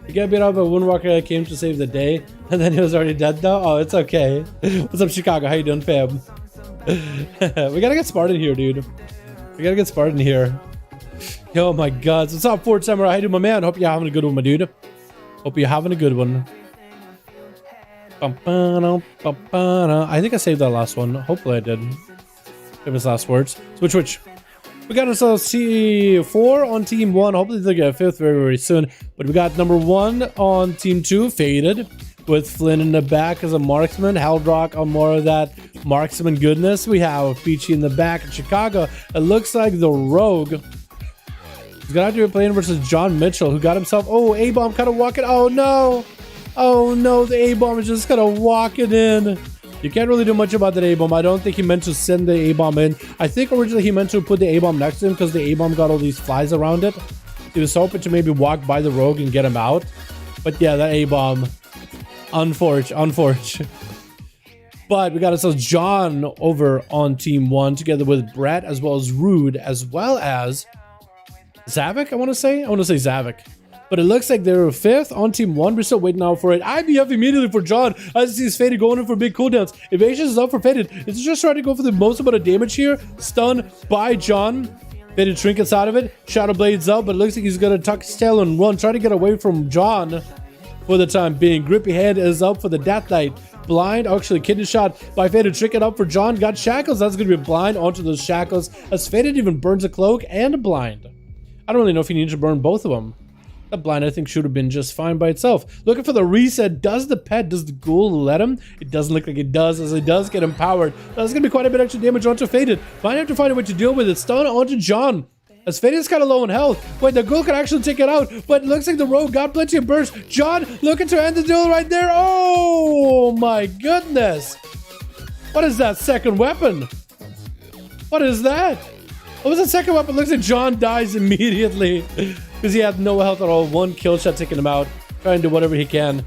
He got beat up by Windwalker that came to save the day, and then he was already dead though. Oh, it's okay. What's up, Chicago? How you doing, fam? We gotta get Spartan here, dude. We gotta get Spartan here. Yo, my God. What's up, Fort Samurai? How you doing, my man? Hope you're having a good one, my dude. Hope you're having a good one. I think I saved that last one. Hopefully I did. Give us last words. Switch. We got ourselves C4 on team 1. Hopefully they'll get a 5th very, very soon. But we got number 1 on team 2, Faded, with Flynn in the back as a marksman. Hellrock on more of that marksman goodness. We have Peachy in the back in Chicago. It looks like the Rogue. He's gonna have to be playing versus John Mitchell, who got himself. Oh, A-bomb kind of walking. Oh no! Oh no, the A-bomb is just kind of walking in. You can't really do much about that A-bomb. I don't think he meant to send the A-bomb in. I think originally he meant to put the A-bomb next to him because the A-bomb got all these flies around it. He was hoping to maybe walk by the Rogue and get him out. But yeah, that A-bomb. Unfortunate. But we got ourselves John over on team 1 together with Brett as well as Rude as well as Zavik, I want to say Zavik. But it looks like they're 5th on team 1. We're still waiting out for it. IBF immediately for John as he sees Faded going in for big cooldowns. Evasion is up for Faded. It's just trying to go for the most amount of damage here. Stun by John. Faded trinkets out of it. Shadow Blades up, but it looks like he's going to tuck his tail and run. Try to get away from John for the time being. Grippy Head is up for the Death Knight. Blind, actually kidney shot by Faded. Trick it up for John. Got shackles. That's going to be blind onto those shackles as Faded even burns a cloak and a blind. I don't really know if he needs to burn both of them. That blind, I think, should have been just fine by itself. Looking for the reset. Does the ghoul let him? It doesn't look like it does, as it does get empowered. That's going to be quite a bit extra damage onto Faded. Might have to find a way to deal with it. Stun onto John. As Faded is kind of low in health. Wait, the ghoul can actually take it out, but it looks like the Rogue got plenty of burst. John looking to end the duel right there. Oh, my goodness. What is that second weapon? What is that? What was the second weapon? Looks like John dies immediately because he had no health at all. One kill shot taking him out. Trying to do whatever he can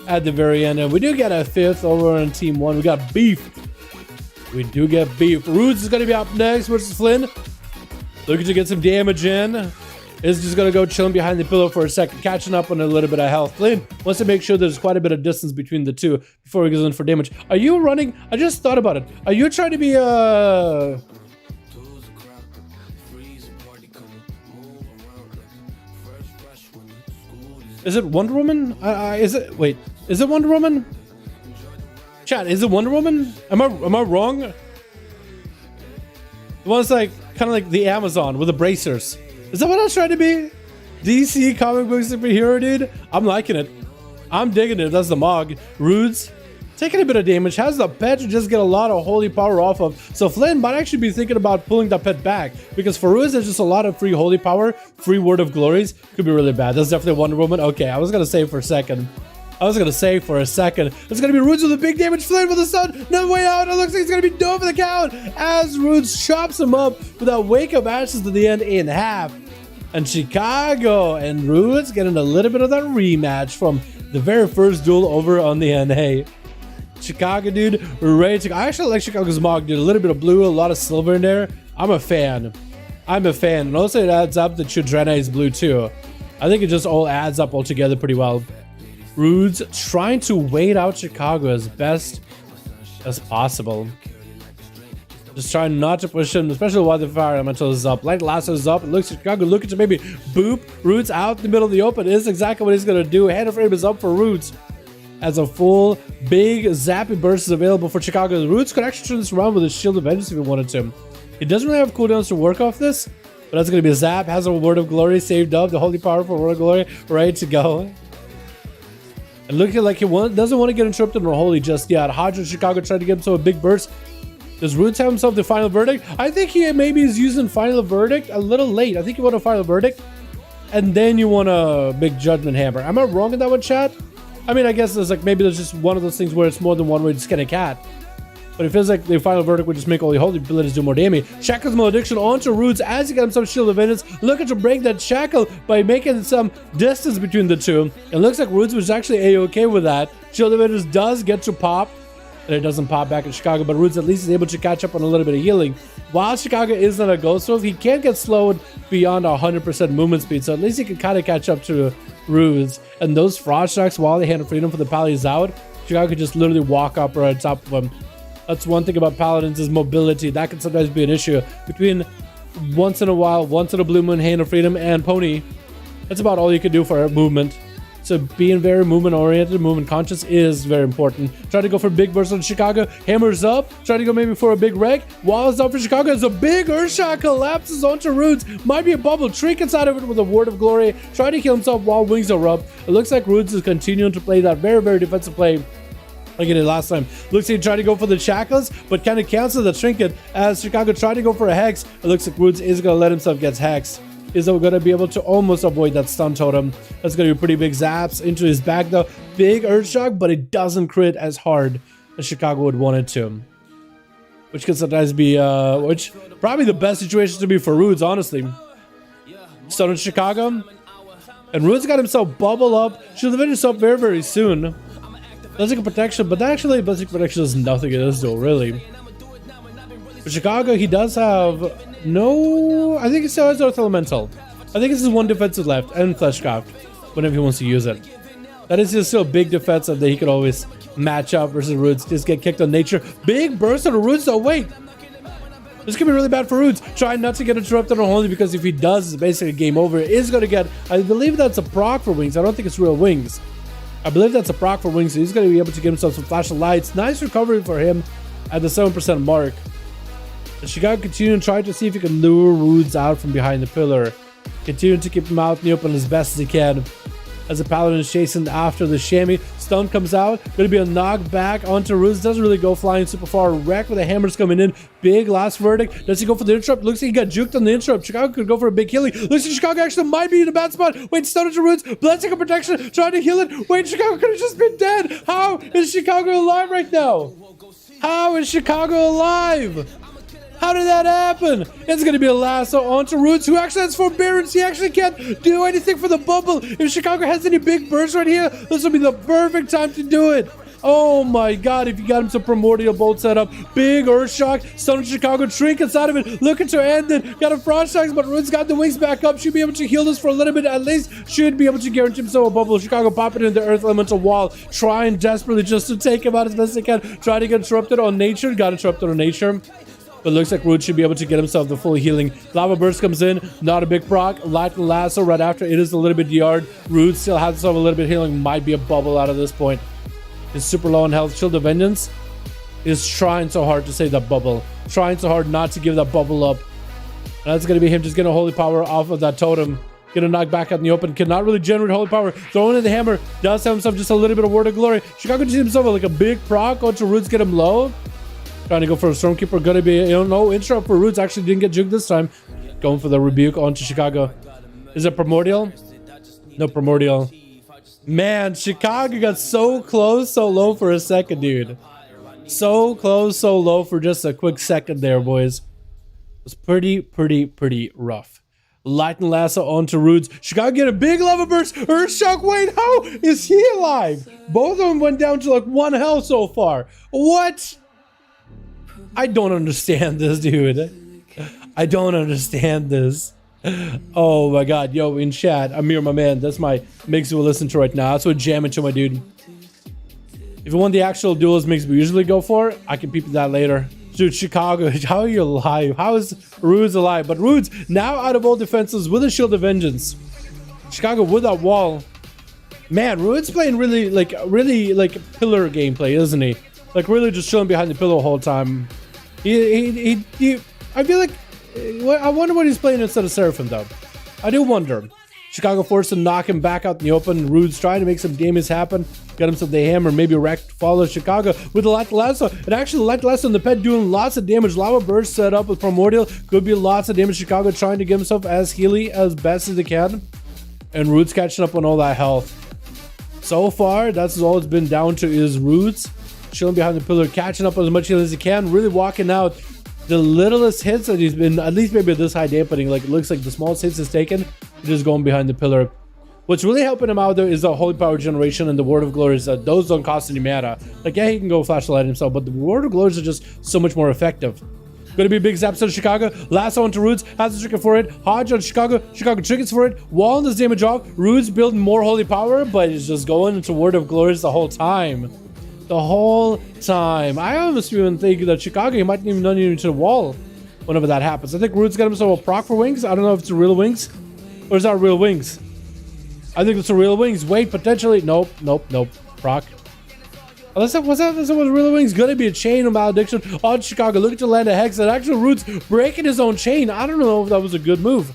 at the very end. And we do get a 5th over on team 1. We got beef. We do get beef. Rudes is going to be up next versus Flynn. Looking to get some damage in. Is just going to go chilling behind the pillar for a second, catching up on a little bit of health. Flynn wants to make sure there's quite a bit of distance between the two before he goes in for damage. Are you running? I just thought about it. Are you trying to be Is it Wonder Woman? Is it? Wait, is it Wonder Woman? Chat, is it Wonder Woman? Am I wrong? The one's like kind of like the Amazon with the bracers. Is that what I was trying to be? DC comic book superhero, dude. I'm liking it. I'm digging it. That's the Mog. Rudes taking a bit of damage. Has the pet to just get a lot of holy power off of. So Flynn might actually be thinking about pulling the pet back because for Rudes there's just a lot of free holy power, free word of glories. Could be really bad. That's definitely Wonder Woman. Okay, I was gonna say for a second. It's gonna be Rudes with a big damage. Flynn with the sun. No way out. It looks like he's gonna be done for the count as Rudes chops him up with that wake of ashes to the end in half. And Chicago and Rudes getting a little bit of that rematch from the very first duel over on the NA. Chicago, dude, we're ready to go. I actually like Chicago's Mog, dude. A little bit of blue, a lot of silver in there. I'm a fan. And also it adds up that Chudrana is blue too. I think it just all adds up all together pretty well. Rudes trying to wait out Chicago as best as possible. Just trying not to push him, especially while the fire elemental is up. Light lasso is up. It looks at Chicago looking to maybe boop. Rudes out in the middle of the open. It is exactly what he's going to do. Hand of frame is up for Rudes. As a full big zappy burst is available for Chicago. The Rudes could actually turn this around with a Shield of Vengeance if he wanted to. He doesn't really have cooldowns to work off this, but that's going to be a zap. Has a Word of Glory saved up. The Holy Power for Word of Glory ready to go. And looking like he doesn't want to get interrupted or holy just yet. Hodge Chicago trying to get himself a big burst. Does Rudes have himself the final verdict? I think he maybe is using final verdict a little late. I think you want a final verdict and then you want a big judgment hammer. Am I wrong in that one, chat? I mean, I guess there's like maybe there's just one of those things where it's more than one way to skin a cat. But it feels like the final verdict would just make all the holy abilities do more damage. Shackle's malediction onto Rudes as he got himself Shield of Vengeance. Looking to break that shackle by making some distance between the two. It looks like Rudes was actually a-okay with that. Shield of Vengeance does get to pop. And it doesn't pop back in Chicago, but Rudes at least is able to catch up on a little bit of healing. While Chicago isn't a ghost wolf, he can't get slowed beyond 100% movement speed, so at least he can kind of catch up to Rudes. And those Frost Strikes, while they hand of freedom for the Pally's out, Chicago could just literally walk up right on top of him. That's one thing about Paladins is mobility. That can sometimes be an issue. Between once in a while, once in a blue moon, hand of freedom, and pony, that's about all you can do for movement. So being very movement oriented, movement conscious is very important. Try to go for a big burst on Chicago. Hammers up. Try to go maybe for a big wreck. While it's up for Chicago, as a big Earthshot collapses onto Rudes. Might be a bubble. Trinkets out of it with a Word of Glory. Try to heal himself while wings are up. It looks like Rudes is continuing to play that very, very defensive play like he did last time. Looks like he tried to go for the shackles, but kind of cancels the trinket as Chicago tried to go for a hex. It looks like Rudes is going to let himself get hexed. Is going to be able to almost avoid that stun totem. That's going to be pretty big zaps into his back though. Big Earthshock, but it doesn't crit as hard as Chicago would want it to. Which can sometimes be, which probably the best situation to be for Rudes, honestly. Stun on Chicago. And Rudes got himself bubble up. Should have finished up very, very soon. Ballistic protection, but actually ballistic protection does nothing in this duel, really. For Chicago, he does have no, I think he still has Earth Elemental. I think this is one defensive left and Fleshcraft whenever he wants to use it. That is just still a big defense that he could always match up versus Rudes. Just get kicked on nature. Big burst on Rudes. Oh wait, this could be really bad for Rudes. Trying not to get interrupted on holy because if he does, it's basically game over. It is going to get, I believe that's a proc for wings. I don't think it's real wings. I believe that's a proc for wings. So he's going to be able to get himself some flash of lights. Nice recovery for him at the 7% mark. Chicago continuing to try to see if he can lure Rudes out from behind the pillar. Continuing to keep him out in the open as best as he can. As the Paladin is chasing after the chamois. Stun comes out. Going to be a knockback onto Rudes. Doesn't really go flying super far. Wreck with the hammers coming in. Big last verdict. Does he go for the interrupt? Looks like he got juked on the interrupt. Chicago could go for a big healing. Looks like Chicago actually might be in a bad spot. Wait, stun into Rudes. Blessing of protection. Trying to heal it. Wait, Chicago could have just been dead. How is Chicago alive right now? How is Chicago alive? How did that happen? It's going to be a lasso onto Roots, who actually has forbearance. He actually can't do anything for the bubble. If Chicago has any big bursts right here, this will be the perfect time to do it. Oh my god, if you got him some Primordial Bolt set up. Big Earth Shock. Stun Chicago. Shrink inside of it. Looking to end it. Got a Frost Shocks, but Roots got the wings back up. Should be able to heal this for a little bit at least. Should be able to guarantee himself a bubble. Chicago popping in the Earth Elemental wall. Trying desperately just to take him out as best they can. Trying to get interrupted on nature. Got interrupted on nature. But looks like Roots should be able to get himself the full healing. Lava Burst comes in. Not a big proc. Light and Lasso right after. It is a little bit yard. Roots still has himself a little bit of healing. Might be a bubble out of this point. Is super low on health. Shield of Vengeance is trying so hard to save that bubble. Trying so hard not to give that bubble up. And that's going to be him just getting a holy power off of that totem. Gonna knock back out in the open. Cannot really generate holy power. Throwing in the hammer. Does have himself just a little bit of Word of Glory. Chicago just himself like a big proc. Onto Roots, get him low. Trying to go for a Stormkeeper. Gonna be, no interrupt for Roots. Actually didn't get juked this time. Going for the rebuke onto Chicago. Is it Primordial? No Primordial. Man, Chicago got so close, so low for a second, dude. So close, so low for just a quick second there, boys. It was pretty rough. Light and Lasso onto Roots. Chicago get a big Lava Burst. Earth Shock. Wait, how is he alive? Both of them went down to like 1 health so far. What? I don't understand this, dude. I don't understand this. Oh my god, yo, in chat, Amir, my man, that's my mix we'll listen to right now. That's what jam into, my dude. If you want the actual duels mix we usually go for, I can peep that later. Dude, Chicago, how are you alive? How is Rudes alive? But Rudes now out of all defenses with a Shield of Vengeance. Chicago with that wall. Man, Rudes playing really like pillar gameplay, isn't he? Like really just chilling behind the pillar the whole time. I feel like I wonder what he's playing instead of Seraphim, though. I do wonder. Chicago forced to knock him back out in the open. Rude's trying to make some damage happen. Got himself the hammer, maybe wrecked. Follows Chicago with the Light Lasso. And actually, Light Lasso on the pet doing lots of damage. Lava Burst set up with Primordial. Could be lots of damage. Chicago trying to give himself as healy as best as they can. And Rude's catching up on all that health. So far, that's all it's been down to is Rude's chilling behind the pillar, catching up as much healing as he can. Really walking out. The littlest hits that he's been, at least maybe this high dampening, like it looks like the smallest hits he's taken, just going behind the pillar. What's really helping him out though is the Holy Power Generation and the Word of Glories. Those don't cost any mana. Like, yeah, he can go flashlight himself, but the Word of Glories are just so much more effective. Gonna be a big zap on Chicago. Lasso onto Roots, has the trigger for it. Hodge on Chicago. Chicago triggers for it. Wall this damage off. Roots building more Holy Power, but it's just going into Word of Glories the whole time. The whole time. I almost even think that Chicago, he might even run into the wall whenever that happens. I think Roots got himself a proc for wings. I don't know if it's a real wings or is that real wings. I think it's a real wings. Wait, potentially. Nope. Proc. Unless that was real wings. Gonna be a chain of malediction on Chicago. Looking to land a hex. And actually Roots breaking his own chain. I don't know if that was a good move.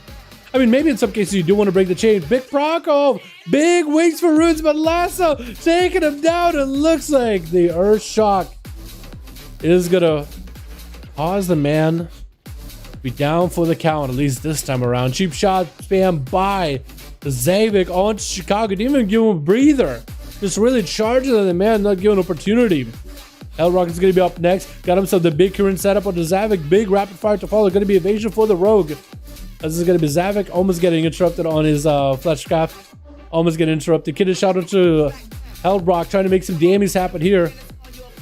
I mean, maybe in some cases you do want to break the chain. Big proc. Oh, big wings for Roots, but Lasso taking him down. It looks like the Earth Shock is gonna cause the man to be down for the count, at least this time around. Cheap shot spam by the Zavik on Chicago. Didn't even give him a breather. Just really charging the man, not giving an opportunity. Hellrock is going to be up next. Got himself the big current setup on the Zavik. Big rapid fire to follow. Going to be evasion for the Rogue. This is going to be Zavik almost getting interrupted on his Fleshcraft. Almost getting interrupted. Kid is shot onto Hellrock, trying to make some damage happen here.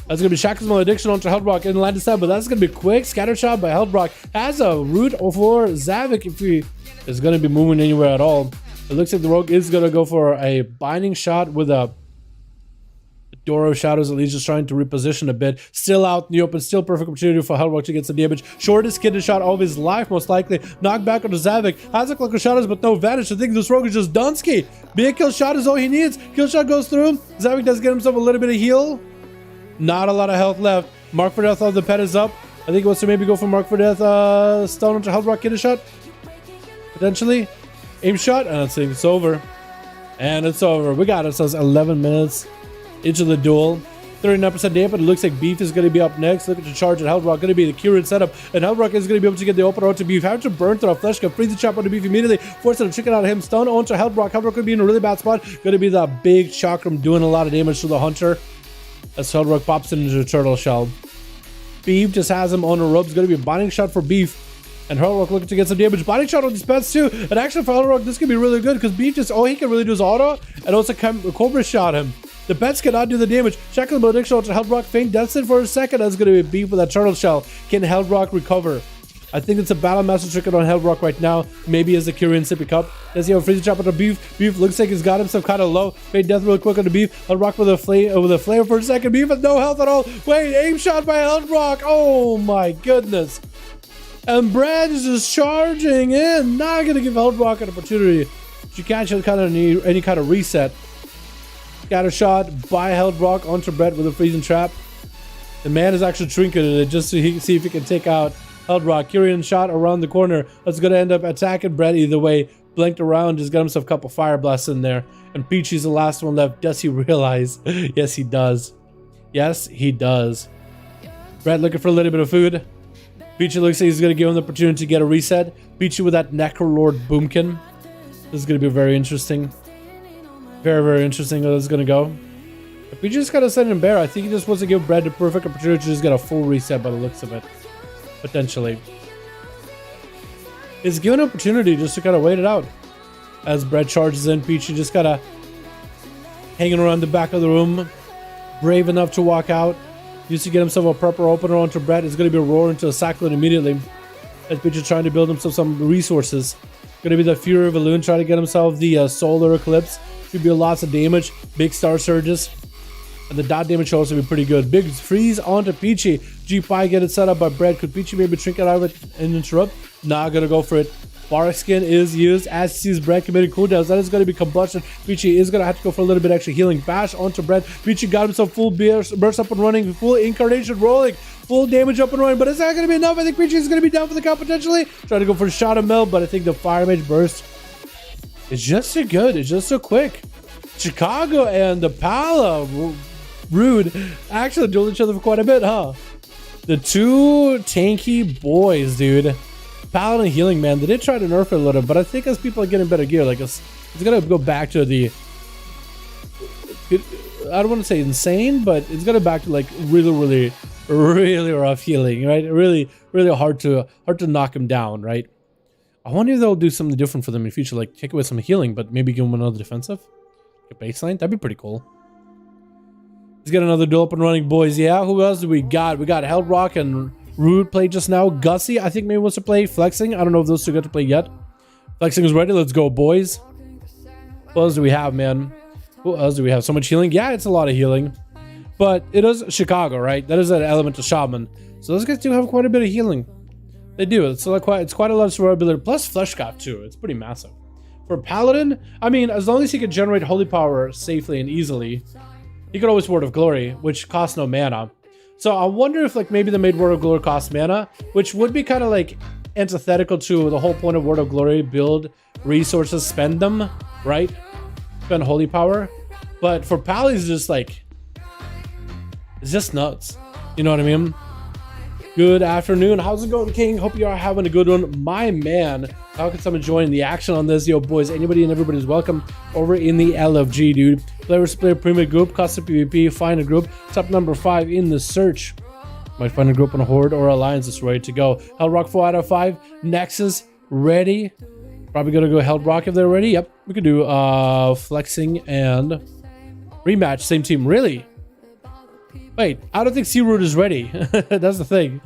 That's going to be Shackle's Malediction onto Hellrock in the line of sight, but that's going to be quick. Scatter shot by Hellrock. Has a root for Zavik if he is going to be moving anywhere at all. It looks like the Rogue is going to go for a binding shot with a Door of Shadows, at least just trying to reposition a bit. Still out in the open, still perfect opportunity for Hellrock to get some damage. Shortest kid shot of his life, most likely. Knocked back onto Zavik. Has a click of Shadows, but no advantage. I think this Rogue is just Dunsky. Big kill shot is all he needs. Kill shot goes through. Zavik does get himself a little bit of heal. Not a lot of health left. Mark for Death of the pet is up. I think he wants to maybe go for Mark for Death. Stone onto Hellrock, kid shot. Potentially. Aim shot, and I think it's over. And it's over. We got ourselves 11 minutes into the duel. 39% dampen. It looks like Beef is going to be up next. Looking to charge at Hellrock. Going to be the Kieran setup. And Hellrock is going to be able to get the open out to Beef. Having to burn through a flesh gun. Freeze the chop onto Beef immediately. Forcing a chicken out of him. Stun onto Hellrock. Hellrock could be in a really bad spot. Going to be the big chakram doing a lot of damage to the Hunter. As Hellrock pops into the turtle shell. Beef just has him on the ropes. Going to be a binding shot for Beef. And Hellrock looking to get some damage. Binding shot on these pets too. And actually for Hellrock, this could be really good because Beef just, all he can really do is auto. And also Cobra shot him. The pets cannot do the damage. Check the malediction to Hellrock. Feint deaths in for a second. That's going to be Beef with that turtle shell. Can Hellrock recover? I think it's a Battle Master triggered on Hellrock right now. Maybe as a Kyrian sippy cup. Let's see how freezing chop on the Beef. Beef looks like he's got himself kind of low. Feint death really quick on the Beef. Hellrock with a flame for a second. Beef with no health at all. Wait, aim shot by Hellrock. Oh my goodness. And Brad is just charging in. Not going to give Hellrock an opportunity. She can't kind of need any kind of reset. Scatter shot by Hellrock onto Brett with a freezing trap. The man is actually trinketed it just to see if he can take out Hellrock. Kyrian shot around the corner. That's going to end up attacking Brett either way. Blinked around, just got himself a couple fire blasts in there. And Peachy's the last one left. Does he realize? Yes, he does. Yes, he does. Brett looking for a little bit of food. Peachy looks like he's going to give him the opportunity to get a reset. Peachy with that Necrolord Boomkin. This is going to be very interesting. Very, very interesting how this is going to go. If Peachy just got to send him bear, I think he just wants to give Brad the perfect opportunity to just get a full reset by the looks of it. Potentially. It's given an opportunity just to kind of wait it out. As Brad charges in, Peachy just kind of hanging around the back of the room. Brave enough to walk out. Used to get himself a proper opener onto Brett. It's going to be a roar into a Cyclone immediately. As Peachy trying to build himself some resources. Going to be the Fury of Elune, trying to get himself the Solar Eclipse. Should be lots of damage. Big Star Surges. And the dot damage should also be pretty good. Big freeze onto Peachy. G5 get it set up by Brett. Could Peachy maybe trinket out of it and interrupt? Not going to go for it. Bark Skin is used as sees Brett committing cooldowns. That is going to be combustion. Peachy is going to have to go for a little bit extra healing. Bash onto Brett. Peachy got himself full burst up and running. Full incarnation rolling. Full damage up and running. But it's not going to be enough. I think Peachy is going to be down for the count potentially. Trying to go for a shot of melt. But I think the Fire Mage burst is just so good. It's just so quick. Chicago and the Pala Rude actually dueled each other for quite a bit, huh? The two tanky boys, dude. Paladin healing, man. They did try to nerf it a little, but I think as people are getting better gear, like it's gonna go back to the I don't want to say insane, but it's gonna back to like really rough healing, right? Really hard to knock him down, right? I wonder if they'll do something different for them in the future, like take away some healing, but maybe give them another defensive, like a baseline. That'd be pretty cool. Let's get another duel up and running, boys. Yeah, who else do we got? We got Hellrock and Rude played just now. Gussie, I think maybe wants to play. Flexing, I don't know if those two got to play yet. Flexing is ready. Let's go, boys. What else do we have, man? Who else do we have? So much healing. Yeah, it's a lot of healing. But it is Chicago, right? That is an elemental shaman. So those guys do have quite a bit of healing. They do. It's quite a lot of survivability. Plus flesh scaff too. It's pretty massive. For Paladin, I mean, as long as he can generate holy power safely and easily, he could always Word of Glory, which costs no mana. So I wonder if like maybe they made Word of Glory cost mana, which would be kind of like antithetical to the whole point of Word of Glory: build resources, spend them, right? Spend holy power. But for Pally, it's just like, it's just nuts. You know what I mean? Good afternoon. How's it going, King? Hope you are having a good one. My man, how can someone join the action on this? Yo, boys, anybody and everybody's welcome over in the LFG, dude. Players play Premier Group, custom PvP, find a group. Top number 5 in the search. Might find a group on a Horde or Alliance that's ready to go. Hellrock 4 out of 5. Nexus, ready. Probably gonna go Hellrock if they're ready. Yep, we could do Flexing and rematch, same team. Really? Wait, I don't think C-Root is ready. That's the thing.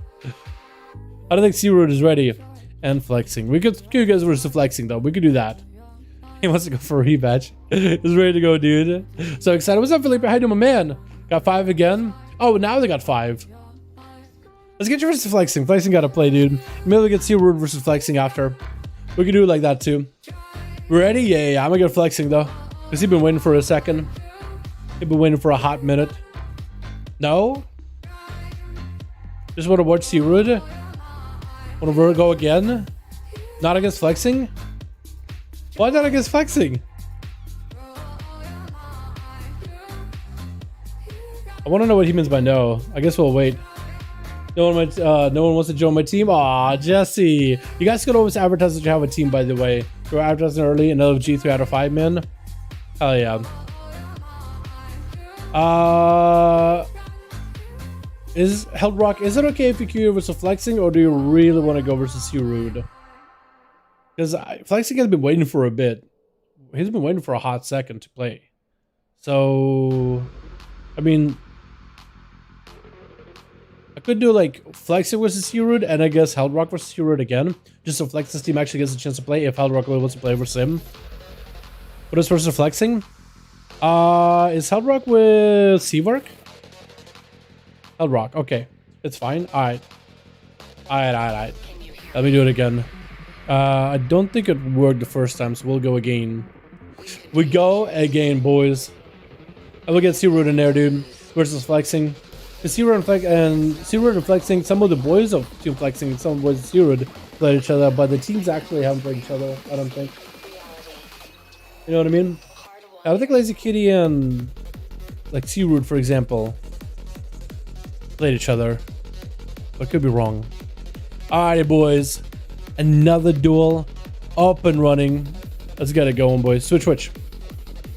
I don't think C-Root is ready. And Flexing. We could go versus Flexing though. We could do that. He wants to go for a rematch. He's ready to go, dude. So excited. What's up, Felipe? How you doing, my man? Got 5 again? Oh, now they got 5. Let's get you versus Flexing. Flexing got to play, dude. Maybe we get C-Root versus Flexing after. We could do it like that too. Ready? Yeah. I'm gonna get Flexing though. Because he's been waiting for a second. He's been waiting for a hot minute. No? Just want to watch C-Root? Want to go again? Not against Flexing? Why not against Flexing? I want to know what he means by no. I guess we'll wait. No one wants to join my team. Aw, Jesse. You guys could always advertise that you have a team, by the way. You're advertising early. Another G 3 out of 5, man. Hell yeah. Is Held Rock, is it okay if you queue versus Flexing, or do you really want to go versus Rude? Because Flexing has been waiting for a bit. He's been waiting for a hot second to play. So, I mean, I could do like Flexing versus Rude, and I guess Held Rock versus Rude again, just so Flex's team actually gets a chance to play if Held Rock really wants to play versus him. What is versus Flexing? Is Held Rock with Seavark? Held Rock, okay. It's fine. Alright. Alright. Let me do it again. I don't think it worked the first time, so we'll go again. We go again, boys. I will get Searoot in there, dude. Versus Flexing. The Searoot and Flexing, some of the boys of Team Flexing and some of the boys of Searoot played each other, but the teams actually haven't played each other, I don't think. You know what I mean? I don't think Lazy Kitty and like Searoot, for example, played each other, but could be wrong. Alright, boys, another duel up and running. Let's get it going, boys. Switch.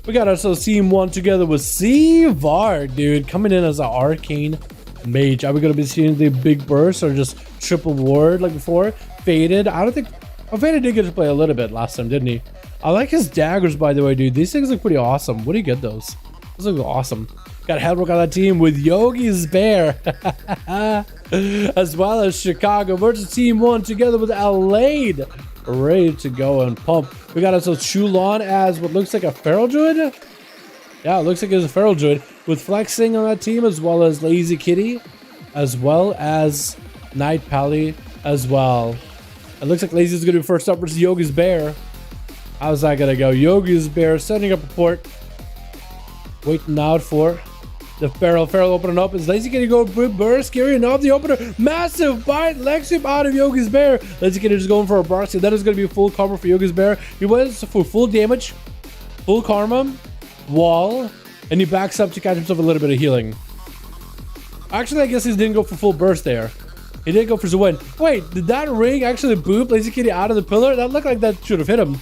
We got ourselves Team 1 together with Seavark, dude, coming in as an arcane mage. Are we gonna be seeing the big burst or just triple ward like before? Faded. I don't think. Oh, Faded did get to play a little bit last time, didn't he? I like his daggers, by the way, dude. These things look pretty awesome. Where do you get those? Those look awesome. Got Held Rock on that team with Yogi's Bear. As well as Chicago versus Team 1 together with Alade. Ready to go and pump. We got ourselves Chulon as what looks like a Feral Druid. Yeah, it looks like it's a Feral Druid. With Flexing on that team, as well as Lazy Kitty. As well as Night Pally as well. It looks like Lazy's going to be first up versus Yogi's Bear. How's that going to go? Yogi's Bear setting up a port. Waiting out for the Feral opening up. Is Lazy Kitty going to burst? Carrying off the opener. Massive bite. Legs him out of Yogi's Bear. Lazy Kitty just going for a burst. That is going to be full cover for Yogi's Bear. He went for full damage, full karma, wall, and he backs up to catch himself a little bit of healing. Actually, I guess he didn't go for full burst there. He did go for the win. Wait, did that ring actually boop Lazy Kitty out of the pillar? That looked like that should have hit him.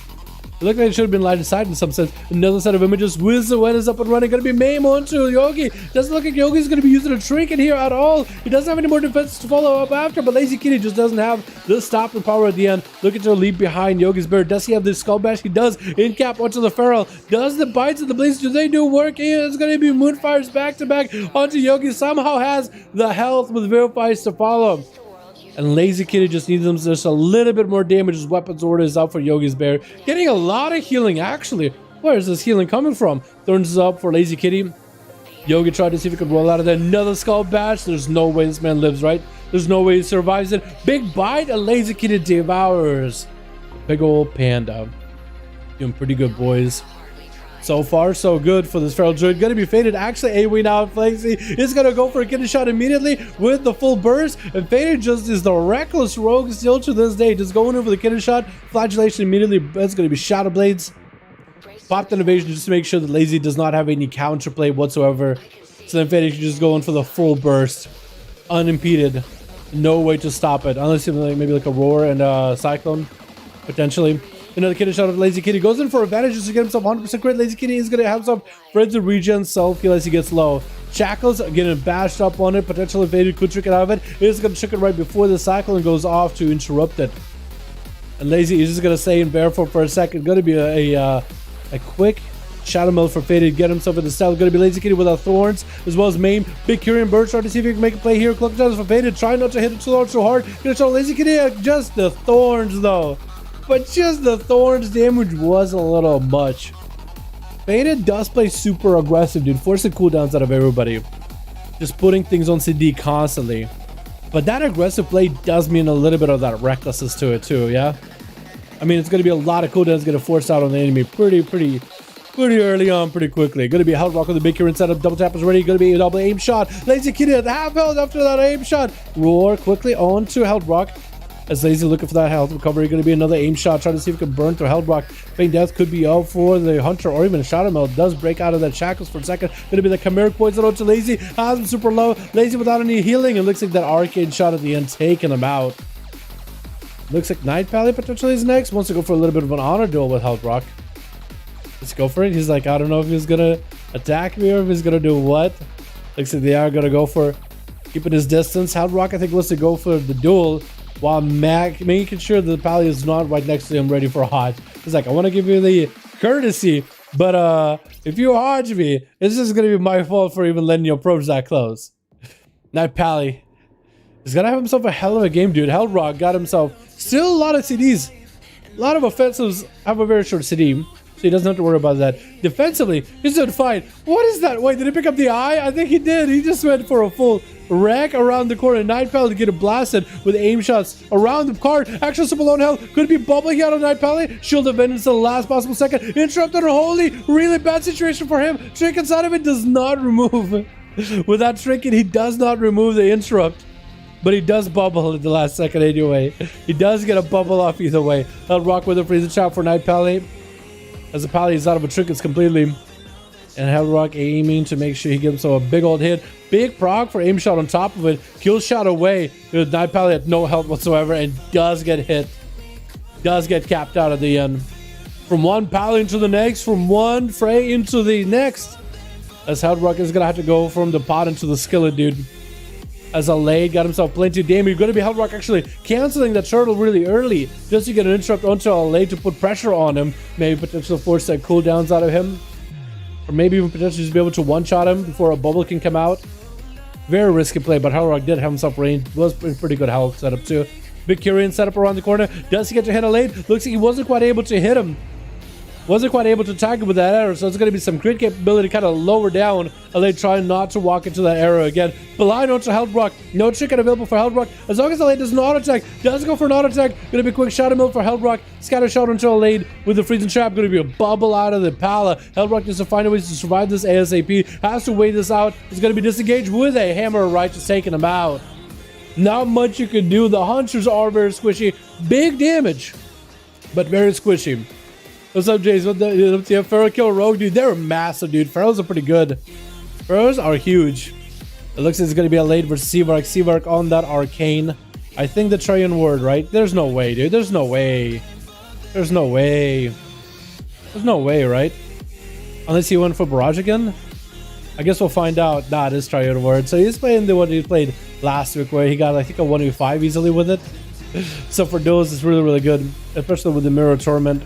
It looked like it should have been light aside in some sense. Another set of images. Wizawen is up and running. Going to be Mame onto Yogi. Doesn't look like Yogi's going to be using a trinket here at all. He doesn't have any more defense to follow up after, but Lazy Kitty just doesn't have the stopping power at the end. Look at the leap behind Yogi's Bear. Does he have the skull bash? He does. In cap onto the Feral. Does the bites and the blades, do they do work? It's going to be Moonfires back to back onto Yogi. Somehow has the health with Verifies to follow. And Lazy Kitty just needs them just a little bit more damage. His weapons order is up for Yogi's Bear. Getting a lot of healing, actually. Where is this healing coming from? Thorns is up for Lazy Kitty. Yogi tried to see if he could roll out of there. Another skull bash. There's no way this man lives, right? There's no way he survives it. Big bite, and Lazy Kitty devours. Big old panda. Doing pretty good, boys. So far, so good for this Feral Druid. Gonna be faded. Actually, AoE now. Flexy is gonna go for a kidney shot immediately with the full burst. And faded just is the reckless rogue still to this day. Just going over the kidney shot. Flagellation immediately. That's gonna be Shadow Blades. Popped an evasion just to make sure that Lazy does not have any counterplay whatsoever. So then faded can just go in for the full burst. Unimpeded. No way to stop it. Unless you have like, maybe like a roar and a cyclone. Potentially. Another kidney shot of Lazy Kitty. Goes in for advantages to get himself 100% crit. Lazy Kitty is going to have some friends and regen self-heal as he gets low. Shackles getting bashed up on it. Potentially faded could trick it out of it. It is going to trick it right before the cyclone goes off to interrupt it. And Lazy is just going to stay in barefoot for a second. Going to be a quick Shadow Meld for Faded. Get himself in the style. Going to be Lazy Kitty without Thorns as well as Maim. Big Kyrian Bird trying to see if he can make a play here. Cloak Shadows for Faded. Trying not to hit it too hard. Going to show Lazy Kitty just the Thorns though. But just the Thorns damage was a little much. Faded does play super aggressive, dude. Forcing cooldowns out of everybody. Just putting things on CD constantly. But that aggressive play does mean a little bit of that recklessness to it too, yeah? I mean, it's going to be a lot of cooldowns going to force out on the enemy pretty early on, pretty quickly. Going to be a Held Rock with the big current setup. Double tap is ready. Going to be a double aim shot. Lazy Kitty at half health after that aim shot. Roar quickly on to Held Rock. As Lazy looking for that health recovery. Going to be another aim shot. Trying to see if it can burn through Held Rock. Feign Death could be out for the Hunter or even a Shadow Meld. Does break out of that shackles for a second. Going to be the Chimeric poison out to Lazy. Has him super low. Lazy without any healing. It looks like that arcade shot at the end taking him out. Looks like Night Pally potentially is next. Wants to go for a little bit of an honor duel with Held Rock. Let's go for it. He's like, I don't know if he's going to attack me or if he's going to do what. Looks like they are going to go for keeping his distance. Hard Rock, I think, wants to go for the duel while making sure that the Pally is not right next to him ready for a hodge. He's like, I want to give you the courtesy, but if you hodge me, it's just going to be my fault for even letting you approach that close. Now Pally is going to have himself a hell of a game, dude. Hard Rock got himself still a lot of CDs. A lot of offensives have a very short CD, so he doesn't have to worry about that. Defensively, he's doing fine. What is that? Wait, did he pick up the eye? I think he did. He just went for a full wreck around the corner. Night Pally to get it blasted with aim shots around the card. Actual simple on hell. Could be bubbling out on Night Pally. Shield of Vengeance to the last possible second. Interrupted or holy. Really bad situation for him. Trick inside of it does not remove. With that trinket, he does not remove the interrupt. But he does bubble at the last second anyway. He does get a bubble off either way. Hard Rock with a freezing shot for Night Pally. As the Pally is out of a trinkets completely. And Hard Rock aiming to make sure he gives himself a big old hit. Big proc for aim shot on top of it. Kill shot away. Night Pally had no health whatsoever and does get hit. Does get capped out at the end. From one Pally into the next. From one fray into the next. As Hard Rock is going to have to go from the pot into the skillet, dude. As Alade got himself plenty of damage. You're going to be Hard Rock actually canceling that turtle really early. Just to get an interrupt onto Alade to put pressure on him. Maybe potentially force that cooldowns out of him. Or maybe even potentially just be able to one-shot him before a bubble can come out. Very risky play, but Hard Rock did have himself range. Was pretty good health setup too. Big Curian setup around the corner. Does he get to hit Alade? Looks like he wasn't quite able to hit him. Wasn't quite able to tag him with that arrow, so it's going to be some crit capability kind of lower down. Alade trying not to walk into that arrow again. Blind onto Hard Rock. No trick available for Hard Rock. As long as Alade does an auto attack, does go for an auto attack. Going to be a quick shadow mill for Hard Rock. Scatter shot onto Alade with the freezing trap. Going to be a bubble out of the Pala. Hard Rock needs to find a way to survive this ASAP. Has to wait this out. He's going to be disengaged with a hammer right, just taking him out. Not much you can do. The Hunters are very squishy. Big damage, but very squishy. What's up, Jace? What the Pharaoh kill Rogue, dude? They're massive, dude. Pharaohs are pretty good. Pharaohs are huge. It looks like it's gonna be a late versus Seavark. Seavark on that arcane. I think the Trajan word, right? There's no way, dude. There's no way. There's no way. There's no way, right? Unless he went for Barrage again. I guess we'll find out. Nah, it is Trajan word. So he's playing the one he played last week, where he got, I think, a 1v5 easily with it. So for duels, it's really, really good, especially with the Mirror Torment.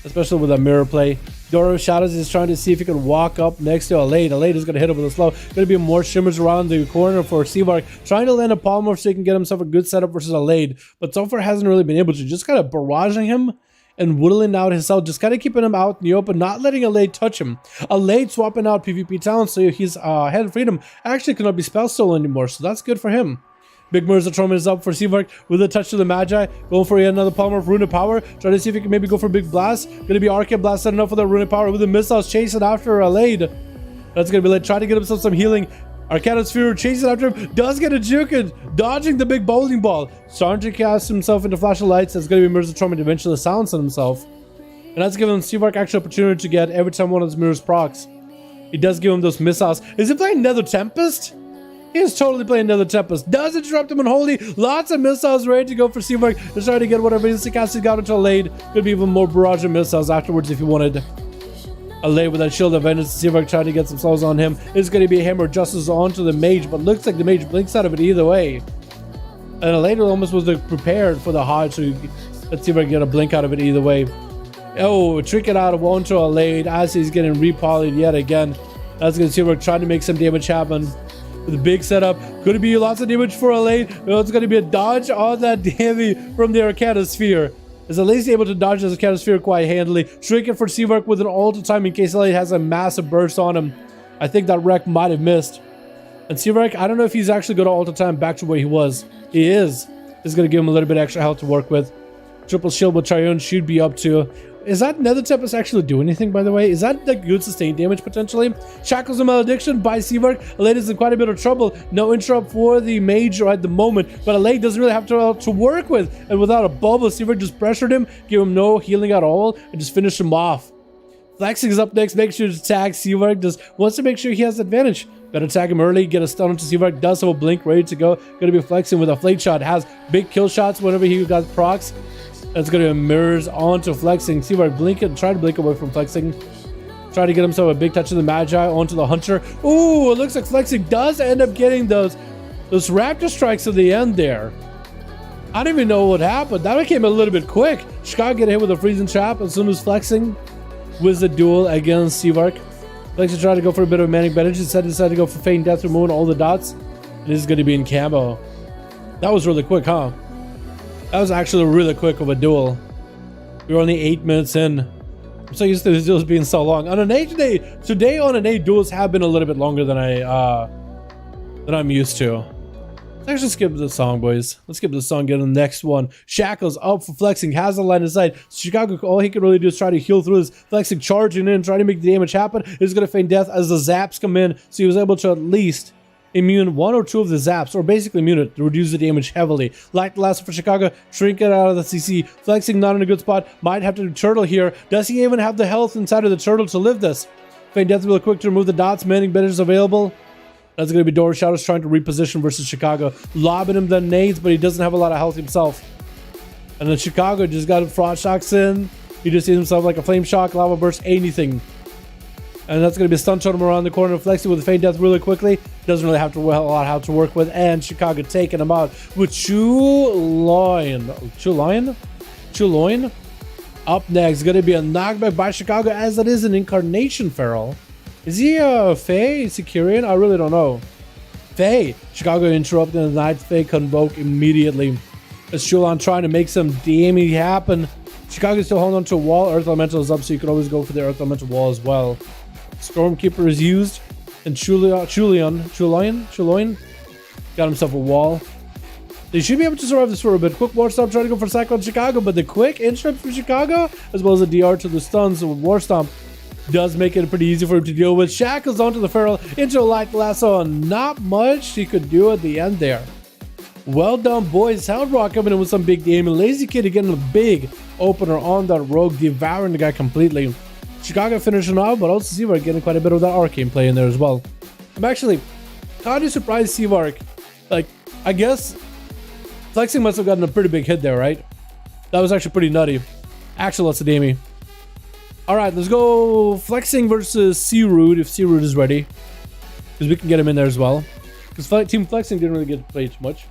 Especially with a mirror play. Doro Shadows is trying to see if he can walk up next to Alade. Alade is going to hit him with a slow. Going to be more shimmers around the corner for Seavark. Trying to land a polymorph so he can get himself a good setup versus Alade. But so far hasn't really been able to. Just kind of barraging him and whittling out his cell. Just kind of keeping him out in the open. Not letting Alade touch him. Alade swapping out PvP talents so his Head of Freedom actually cannot be spell stolen anymore. So that's good for him. Big Mirza Torment is up for Seavark with a touch to the Magi. Going for another Palmer Rune of Power. Trying to see if he can maybe go for Big Blast. Going to be Arcade Blast setting up for the Rune of Power with the missiles chasing after Alade. That's going to be like trying to get himself some healing. Arcana Sphere chasing after him. Does get a juke and dodging the big bowling ball. Starting to cast himself into Flash of Lights. That's going to be Mirza Torment eventually silencing himself. And that's giving Seavark actual opportunity to get every time one of his mirrors procs. He does give him those missiles. Is he playing Nether Tempest? He is totally playing Nether Tempest. Does interrupt him on Holy. Lots of missiles ready to go for Seavark. He's trying to get whatever instant cast he got into Alade. Could be even more barrage of missiles afterwards if he wanted. Alade with that Shield of Vengeance. Seavark trying to get some souls on him. It's going to be a Hammer of Justice onto the Mage, but looks like the Mage blinks out of it either way. And Alade almost was prepared for the Hodge, so let's see if I can get a blink out of it either way. Oh, trick it out of onto Alade as he's getting repolyed yet again. That's going to see Seavark trying to make some damage happen. With a big setup, could it be lots of damage for Alade? Well, it's going to be a dodge on that heavy from the Arcana Sphere. Is Alade able to dodge the Arcana Sphere quite handily? Shrinking for Seavark with an ult time in case Alade has a massive burst on him. I think that wreck might have missed. And Seavark, I don't know if he's actually going to ult time back to where he was. He is. This is going to give him a little bit extra health to work with. Triple shield with Triune should be up to. Is that Nether Tempest actually do anything, by the way? Is that like good sustained damage potentially? Shackles and Malediction by Seavark. Alade is in quite a bit of trouble. No interrupt for the Mage at the moment, but Alade doesn't really have to work with. And without a bubble, Seavark just pressured him, gave him no healing at all, and just finished him off. Flexing is up next. Make sure to tag Seavark. Just wants to make sure he has advantage. Better tag him early. Get a stun onto Seavark. Does have a blink ready to go. Going to be flexing with a flake shot. Has big kill shots whenever he got procs. That's going to mirrors onto flexing. Seavark blink it. Try to blink away from flexing. Try to get himself a big touch of the Magi onto the Hunter. Ooh, it looks like flexing does end up getting those Those raptor strikes at the end there. I don't even know what happened. That came a little bit quick. Chicago get hit with a freezing trap as soon as flexing with the duel against Seavark. Flexing tried to go for a bit of manic bandage. Instead decided to go for feign death, removing all the dots. This is going to be in camo. That was really quick, huh? That was actually really quick of a duel. We were only 8 minutes in. I'm so used to these duels being so long. On an A today on an A, duels have been a little bit longer than I'm used to. Let's just skip the song, boys. Let's skip the song, get on the next one. Shackles up for flexing, has a line of sight. Chicago, all he can really do is try to heal through his flexing, charging in, trying to make the damage happen. He's going to feign death as the zaps come in, so he was able to at least immune 1 or 2 of the zaps, or basically immune it to reduce the damage heavily. Like the last for Chicago, shrink it out of the CC. Flexing not in a good spot, might have to do turtle here. Does he even have the health inside of the turtle to live this? Feign death really quick to remove the dots, manning benches available. That's going to be Door Shadows trying to reposition versus Chicago. Lobbing him the nades, but he doesn't have a lot of health himself. And then Chicago just got frost shocks in. He just sees himself like a flame shock, lava burst, anything. And that's going to be a stun shot him around the corner, flexing with the feign death really quickly. Doesn't really have to a lot how to work with. And Chicago taking him out with Chuloin. Up next, going to be a knockback by Chicago, as it is an Incarnation Feral. Is he a Fae? Is he Kyrian? I really don't know. Fae. Chicago interrupting the night. Fae convoke immediately. As Chulon trying to make some damage happen. Chicago's still holding on to a wall. Earth Elemental is up, so you can always go for the Earth Elemental wall as well. Stormkeeper is used. And Chuloin got himself a wall. They should be able to survive this for a bit. Quick War Stomp trying to go for Cyclone Chicago, but the quick interrupt for Chicago, as well as the DR to the stuns with War Stomp, does make it pretty easy for him to deal with. Shackles onto the Feral, into a light lasso, and not much he could do at the end there. Well done, boys. Soundrock coming in with some big game, and Lazy Kid getting a big opener on that rogue, devouring the guy completely. Chicago finishing off, but also Seavark getting quite a bit of that arcane play in there as well. I'm actually kind of surprised Seavark. Like, I guess flexing must have gotten a pretty big hit there, right? That was actually pretty nutty. Actually, lots of damage. Alright, let's go flexing versus Searood if Searood is ready. Because we can get him in there as well. Because Team Flexing didn't really get to play too much.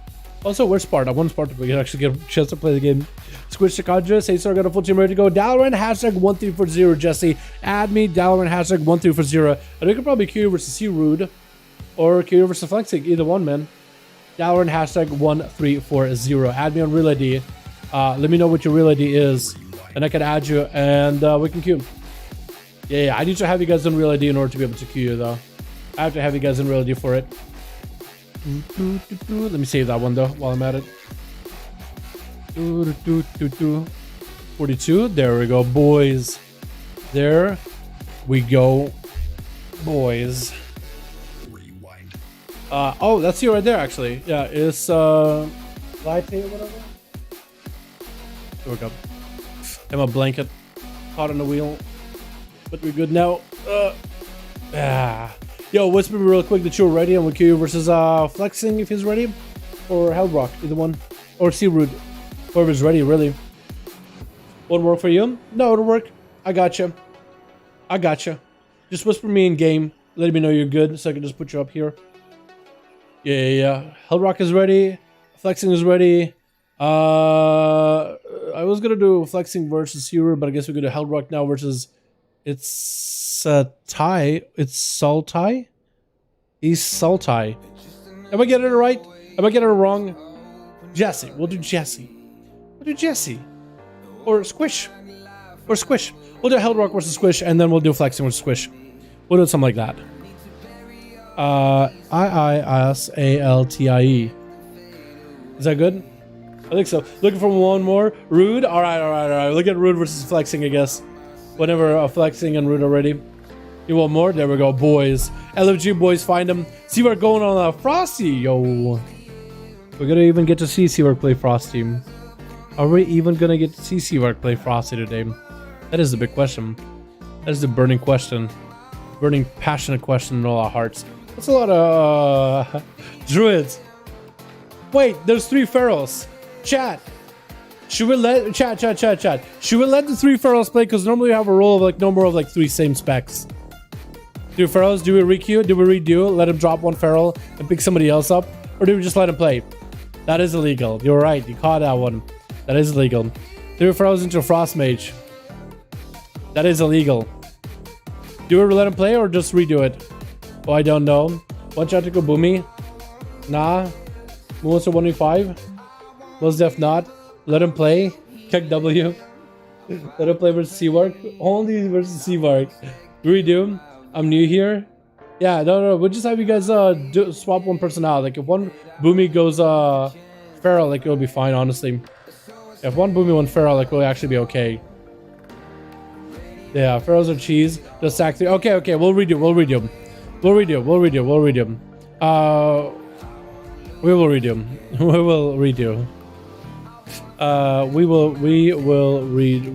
Also, where's Sparta? I want Sparta, we can actually get a chance to play the game. Squish the Conjure, Cesar got a full team ready to go. Dalaran, hashtag 1340, Jesse. Add me, Dalaran, hashtag 1340. And we could probably Q versus Searood. Or Q versus Flexing, either one, man. Dalaran, hashtag 1340. Add me on Real ID. Let me know what your Real ID is. And I can add you, and we can queue. Yeah, I need to have you guys on Real ID in order to be able to queue you, though. I have to have you guys in Real ID for it. Let me save that one, though, while I'm at it. 42. There we go, boys. There we go, boys. Oh, that's you right there, actually. Yeah, it's live tape or whatever. There we go. I'm a blanket caught on the wheel, but we're good now. Yo, whisper me real quick that you're ready, and we'll queue versus Flexing if he's ready, or Hellrock, either one, or Searood, whoever's ready, really. Won't work for you? No, it'll work. I gotcha. Just whisper me in game, let me know you're good, so I can just put you up here. Yeah. Hellrock is ready. Flexing is ready. I was gonna do Flexing versus Hero, but I guess we're gonna do Hellrock now versus it's Ty. It's Saltai. He's Saltai. Am I getting it right? Am I getting it wrong? Jesse. We'll do Jesse. Or Squish. We'll do Hellrock versus Squish, and then we'll do Flexing versus Squish. We'll do something like that. IISALTIE. Is that good? I think so. Looking for one more. Rude. All right. Look at Rude versus Flexing, I guess. Whenever Flexing and Rude are ready. You want more? There we go, boys. LFG boys, find them. Seavark going on a Frosty. Yo. We're gonna even get to see Seavark play Frosty. Are we even gonna get to see Seavark play Frosty today? That is the big question. That is the burning question. Burning, passionate question in all our hearts. That's a lot of druids. Wait, there's 3 ferals. Chat. Should we let chat? Should we let the 3 ferals play? Because normally we have a roll of like no more of like 3 same specs. Do Pharaohs, do we re-queue? Do we redo? Let him drop one Feral and pick somebody else up? Or do we just let him play? That is illegal. You're right. You caught that one. That is illegal. Do we Pharaohs into a Frost Mage? That is illegal. Do we let him play or just redo it? Oh, I don't know. One shot to go Boomy? Nah. Most of 1v5? Most def not. Let him play. Kick W. Let him play versus Seawark. Only versus Seawark. Redo. I'm new here. Yeah, no. We'll just have you guys swap one person out. Like if one Boomy goes Feral, like it'll be fine, honestly. If one Boomy, one Feral, like we'll actually be okay. Yeah, Pharaohs are cheese. Just sack 3. Okay, we'll redo. We will redo.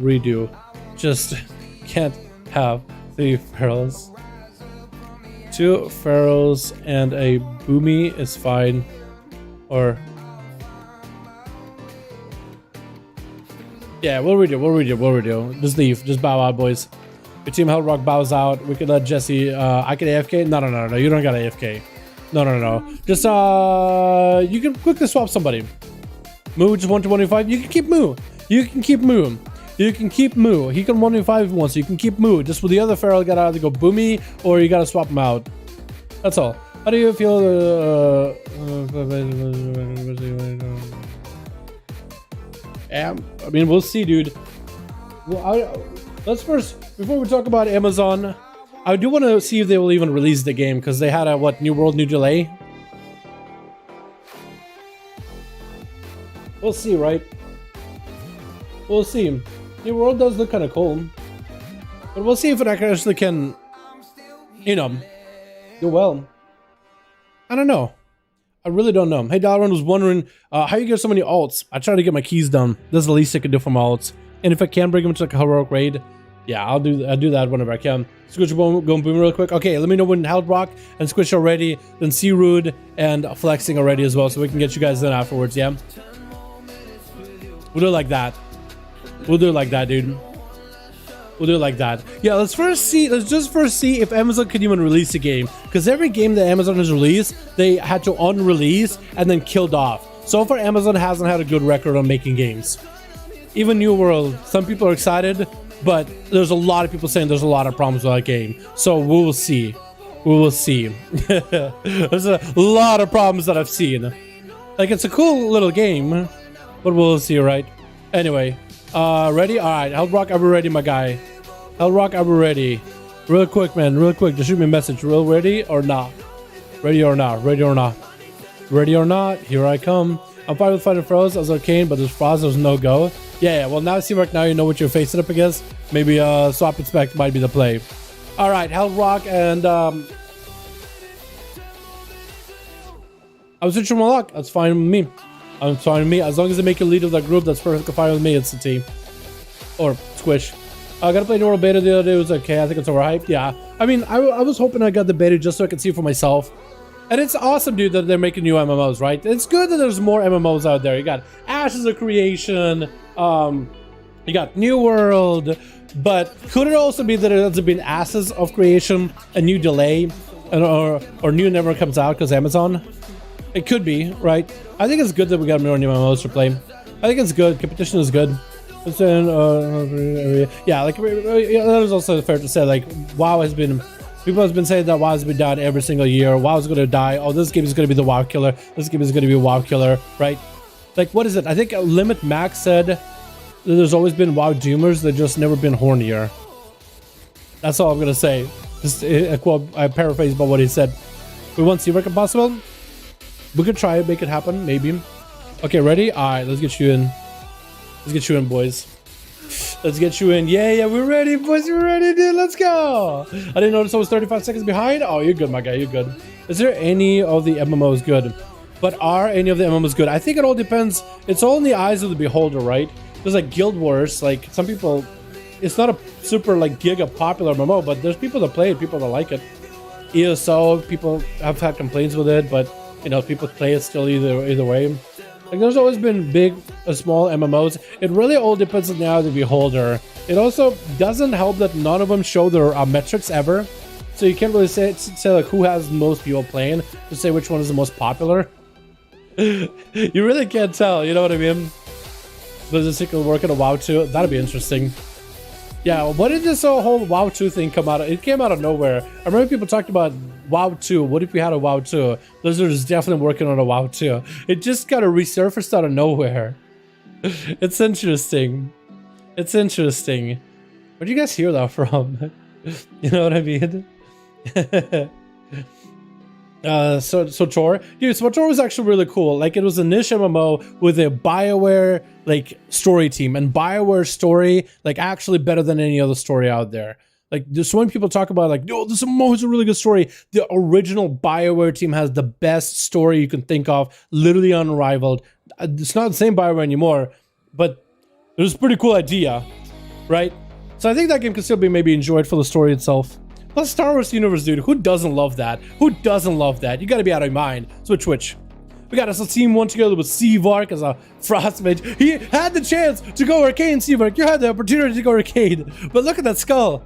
Redo. Just can't have 3 Pharaohs. 2 Pharaohs and a Boomy is fine. Or yeah, we'll redo. Just leave. Just bow out, boys. Your team Hellrock bows out. We could let Jesse. I can AFK. No. You don't got AFK. No. Just you can quickly swap somebody. Moo just 125. You can keep Moo. He can 1v5 if he wants. So you can keep Moo. Just with the other Feral, you gotta either go Boomy or you gotta swap him out. That's all. How do you feel? I mean, we'll see, dude. Well, let's first, before we talk about Amazon, I do want to see if they will even release the game, because they had a, what, New World, New Delay? We'll see, right? We'll see. New World does look kind of cool. But we'll see if it actually can, you know, do well. I don't know. I really don't know. Hey, Dalaran was wondering how you get so many alts. I try to get my keys done. That's the least I can do for my alts. And if I can bring them to like a heroic raid, yeah, I'll do that whenever I can. Squish Boom, going Boom real quick. Okay, let me know when Hellrock and Squish are ready. Then C-Rude and Flexing are ready as well, so we can get you guys in afterwards, yeah? We'll do it like that. We'll do it like that, dude. We'll do it like that. Yeah, let's just first see if Amazon can even release a game. Because every game that Amazon has released, they had to unrelease and then killed off. So far, Amazon hasn't had a good record on making games. Even New World, some people are excited, but there's a lot of people saying there's a lot of problems with that game. So we will see. We will see. There's a lot of problems that I've seen. Like, it's a cool little game, but we'll see, right? Anyway. Ready? Alright, Hellrock, are we ready, my guy? Hellrock, are we ready? Real quick, man, real quick. Just shoot me a message. Real ready or not? Ready or not? Ready or not? Ready or not? Here I come. I'm fine with fighting Froze as Arcane, but there's Frost, there's no go. Yeah, well, now see right now you know what you're facing up against. Maybe Swap Inspect might be the play. Alright, Hellrock and I was switching my luck. That's fine with me. I'm fine with me. As long as they make you lead of that group, that's perfectly fine with me. It's the team. Or Squish. I gotta play New World Beta the other day. It was okay. I think it's overhyped. Yeah. I mean, I was hoping I got the beta just so I could see for myself. And it's awesome, dude, that they're making new MMOs, right? It's good that there's more MMOs out there. You got Ashes of Creation. You got New World. But could it also be that it has been Ashes of Creation, a new delay, or new never comes out because Amazon? It could be, right? I think it's good that we got more new MMOs to play. I think it's good. Competition is good. Yeah, like that is also fair to say. Like WoW has been, people have been saying that WoW has been done every single year. WoW is going to die. Oh, this game is going to be the WoW killer. This game is going to be a WoW killer, right? Like what is it? I think Limit Max said that there's always been WoW doomers. They've just never been hornier. That's all I'm going to say. Just a quote. I paraphrase about what he said. We want Seawark impossible. We could try it, make it happen, maybe. Okay, ready? Alright, let's get you in. Let's get you in, boys. Let's get you in. Yeah, we're ready, boys. We're ready, dude. Let's go. I didn't notice I was 35 seconds behind. Oh, you're good, my guy. You're good. Is there any of the MMOs good? But are any of the MMOs good? I think it all depends. It's all in the eyes of the beholder, right? There's like Guild Wars. Like, some people... It's not a super, like, giga popular MMO, but there's people that play it, people that like it. ESO, people have had complaints with it, but... You know, people play it still either way. Like, there's always been big or small MMOs. It really all depends on the eye of the beholder. It also doesn't help that none of them show their metrics ever. so you can't really say like who has the most people playing to say which one is the most popular. You really can't tell, you know what I mean? Does this particular work at a WoW 2? That'd be interesting. Yeah, what did this whole WoW 2 thing come out of? It came out of nowhere. I remember people talked about WoW 2. What if we had a WoW 2? Blizzard is definitely working on a WoW 2. It just kind of resurfaced out of nowhere. It's interesting. It's interesting. Where'd you guys hear that from? You know what I mean? So Tor, dude, so Tor was actually really cool. Like, it was a niche MMO with a BioWare like story team, and BioWare story like actually better than any other story out there. Like, there's so many people talk about like, no, this MMO is a really good story. The original BioWare team has the best story you can think of, literally unrivaled. It's not the same BioWare anymore, but it was a pretty cool idea, right? So I think that game can still be maybe enjoyed for the story itself. Plus Star Wars universe, dude. Who doesn't love that? Who doesn't love that? You gotta be out of your mind. Switch. We got us a team one together with Seavark as a frost mage. He had the chance to go arcane, Seavark. You had the opportunity to go arcane. But look at that skull.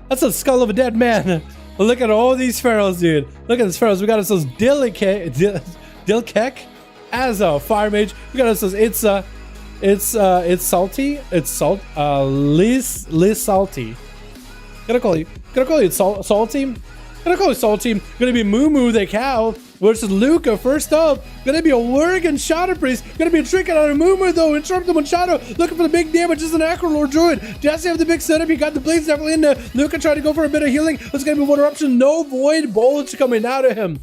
That's the skull of a dead man. But look at all these pharaohs, dude. Look at these pharaohs. We got ourselves Dilkek as a fire mage. We got ourselves it's salty. It's salt. Liz salty. Gonna call you salty. Gonna call you salty. Gonna be Moo the cow versus Luca. First up, gonna be a Worgen Shadow Priest. Gonna be a trick out of Moo though. Interrupt him on Shadow. Looking for the big damage. This is an Acrolord Druid. Jesse have the big setup. He got the blades definitely in there. Luca trying to go for a bit of healing. It's gonna be one eruption. No void bullets coming out of him.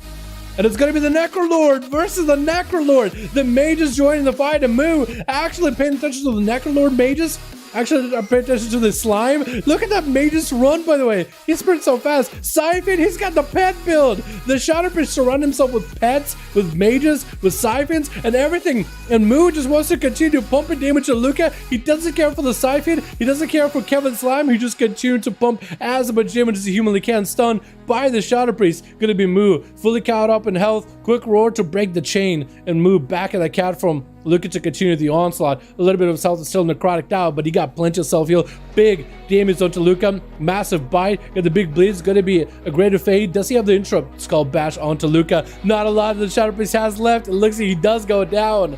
And it's gonna be the Necrolord versus the Necrolord. The mages joining the fight, and Moo actually paying attention to the Necrolord mages. Actually, pay attention to the slime. Look at that mage's run, by the way. He sprints so fast. Siphon, he's got the pet build. The Shadow Priest surround himself with pets, with mages, with siphons, and everything. And Moo just wants to continue pumping damage to Luca. He doesn't care for the siphon. He doesn't care for Kevin's slime. He just continues to pump as much damage as he humanly can. Stunned by the Shadow Priest. Gonna be Moo, fully caught up in health. Quick roar to break the chain. And Moo back in the cat form, looking to continue the onslaught. A little bit of health is still necrotic down, but he got plenty of self-heal. Big damage onto Luca. Massive bite. Got the big bleeds. Gonna be a greater fade. Does he have the interrupt? Skull bash onto Luca. Not a lot of the Shadow Priest has left. It looks like he does go down.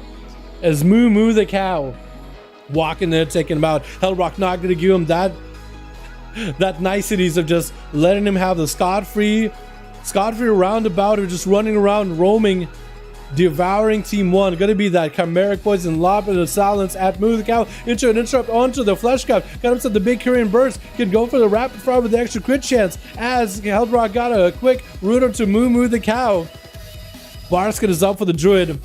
As Moo the cow walking there, taking him out. Hellrock not gonna give him that niceties of just letting him have the scot-free roundabout of just running around, roaming, devouring team one. Gonna be that chimeric poison lob into silence at Moo the cow. Into an interrupt onto the flesh cup. Got himself the big Korean burst. Can go for the rapid fire with the extra crit chance as Heldrock got a quick root onto Moo the cow. Barskin is up for the druid.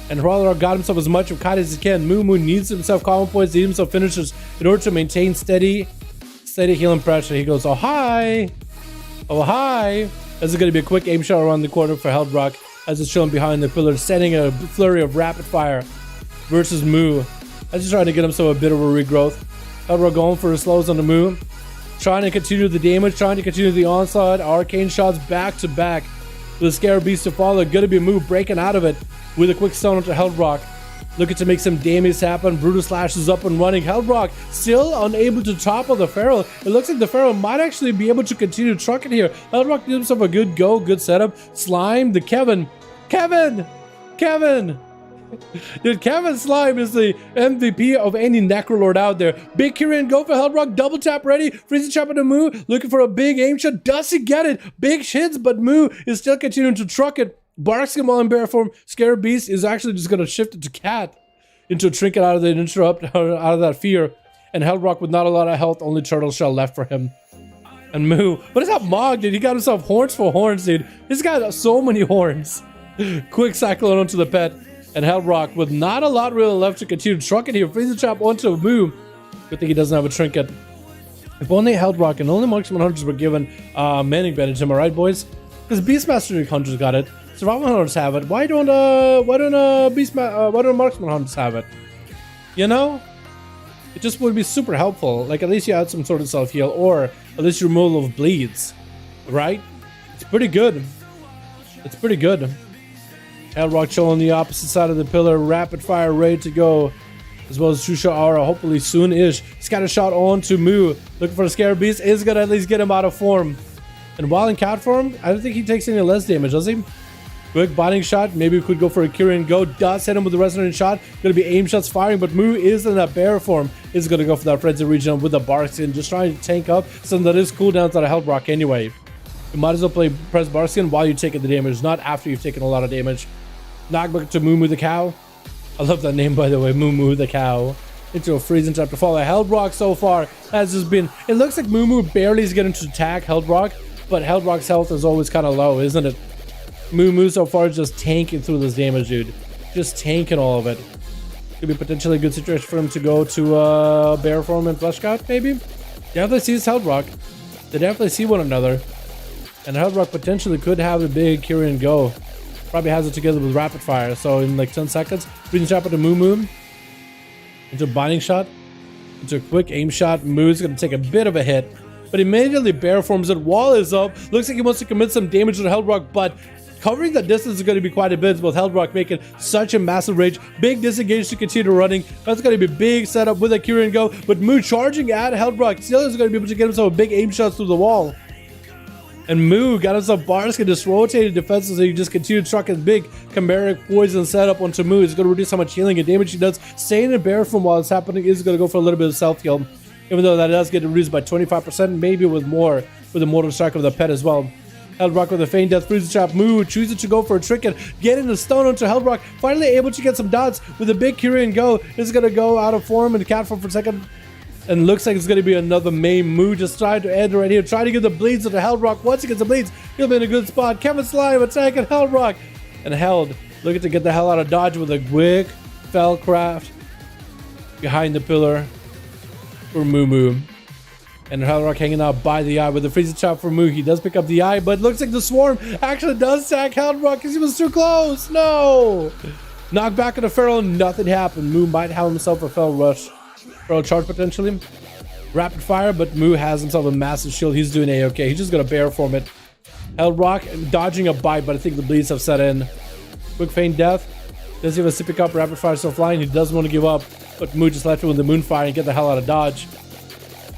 And Heldrock got himself as much of kite as he can. Moo needs himself common points, needs himself finishers in order to maintain steady healing pressure. He goes, oh hi. This is going to be a quick aim shot around the corner for Heldrock as it's shown behind the pillar, sending a flurry of rapid fire versus Moo. As he's trying to get himself a bit of a regrowth. Heldrock going for his slows on the Moo. Trying to continue the damage, trying to continue the onslaught. Arcane shots back to back. With a Scare Beast to follow. Gonna be Moo breaking out of it with a quick stun onto Heldrock. Looking to make some damage happen. Brutal Slash is up and running. Heldrock still unable to topple the Feral. It looks like the Feral might actually be able to continue trucking here. Heldrock gives himself a good go, good setup. Slime, the Kevin. Dude, Kevin Slime is the MVP of any Necrolord out there. Big Kyrian go for Heldrock. Double tap ready. Freezing trap into Moo. Looking for a big aim shot. Does he get it? Big hits, but Moo is still continuing to truck it. Barkskin while in bear form. Scare Beast is actually just going to shift it to Cat. Into a trinket out of the interrupt, out of that fear. And Heldrock with not a lot of health. Only Turtle Shell left for him. And Moo. What is that Mog, dude? He got himself horns for horns, dude. This guy got so many horns. Quick cyclone onto the pet. And Heldrock with not a lot really left to continue trucking here. Freezing trap onto Moo. Good thing he doesn't have a trinket. If only Heldrock and only Marksman Hunters were given manning bandage, am I right, boys? Because Beastmaster Hunters got it. Survival Hunters have it. Why don't Marksman Hunters have it? You know? It just would be super helpful. Like, at least you add some sort of self-heal, or at least removal of bleeds. Right? It's pretty good. Heldrock chill on the opposite side of the pillar. Rapid fire ready to go. As well as Shusha Aura, hopefully soon-ish. Scatter shot on to Moo. Looking for a Scare Beast. Is gonna at least get him out of form. And while in cat form, I don't think he takes any less damage, does he? Quick binding shot. Maybe we could go for a Kyrian go. Does hit him with the resonant shot. Going to be aim shots firing, but Moo is in that bear form. Is going to go for that frenzy region with the Barkskin, just trying to tank up something that is cooldown to the health rock anyway. You might as well press Barkskin while you're taking the damage, not after you've taken a lot of damage. Knockback to Moo the cow. I love that name, by the way, Moo the cow. Into a freezing trap to fall. A Held Rock so far has just been... It looks like Moo barely is getting to attack Held Rock, but Held Rock's health is always kind of low, isn't it? Moo so far is just tanking through this damage, dude. Just tanking all of it. Could be potentially a good situation for him to go to bear form and flesh cut, maybe? Definitely sees Held Rock. They definitely see one another. And Held Rock potentially could have a big Kyrian go. Probably has it together with rapid fire. So in like 10 seconds, breathing trap into Moo. Into a binding shot. Into a quick aim shot. Moo's going to take a bit of a hit. But immediately bear forms it. Wall is up. Looks like he wants to commit some damage to Held Rock, but covering that distance is going to be quite a bit with Held Rock making such a massive rage. Big disengage to continue running. That's going to be big setup with a Kyrian go. But Moo charging at Held Rock still is going to be able to get himself a big aim shot through the wall. And Moo got himself Barkskin, just rotated defenses, so he just continued trucking big chimeric poison setup onto Moo. He's going to reduce how much healing and damage he does. Staying in bear form while it's happening is going to go for a little bit of self heal. Even though that does get reduced by 25%, maybe with more with the Mortal Strike of the pet as well. Held Rock with a feign death, freezing trap. Moo chooses to go for a trick and getting the stone onto Held Rock. Finally able to get some dots with a big Kyrian go. This is going to go out of form and cat form for a second. And looks like it's going to be another main Moo just trying to end right here. Trying to get the bleeds into Held Rock. Once he gets the bleeds, he'll be in a good spot. Kevin Slime attacking Held Rock. And Held looking to get the hell out of dodge with a quick Fellcraft behind the pillar for Moo. And Held Rock hanging out by the eye with the freezing trap for Moo. He does pick up the eye, but looks like the swarm actually does attack Held Rock because he was too close. No! Knocked back into Feral, nothing happened. Moo might have himself a Feral Rush. Feral charge potentially. Rapid fire, but Moo has himself a massive shield. He's doing A-okay. He's just going to bear form it. Held Rock dodging a bite, but I think the bleeds have set in. Quick feign death. Does he have a sippy cup? Rapid fire still flying. He doesn't want to give up, but Moo just left him with the Moonfire and get the hell out of dodge.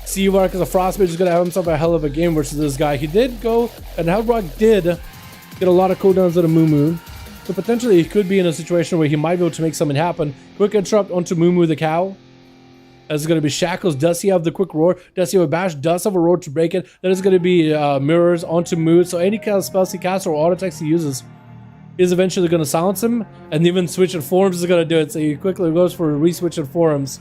Seavark as a Frostmage is going to have himself a hell of a game versus this guy. He did go, and Held Rock did get a lot of cooldowns out of Moo. So potentially he could be in a situation where he might be able to make something happen. Quick interrupt onto Moo the cow. That's going to be Shackles. Does he have the quick roar? Does he have a bash? Does have a roar to break it? That is going to be mirrors onto Moo. So any kind of spells he casts or auto attacks he uses is eventually going to silence him. And even switch in forms is going to do it. So he quickly goes for a re-switch in forms.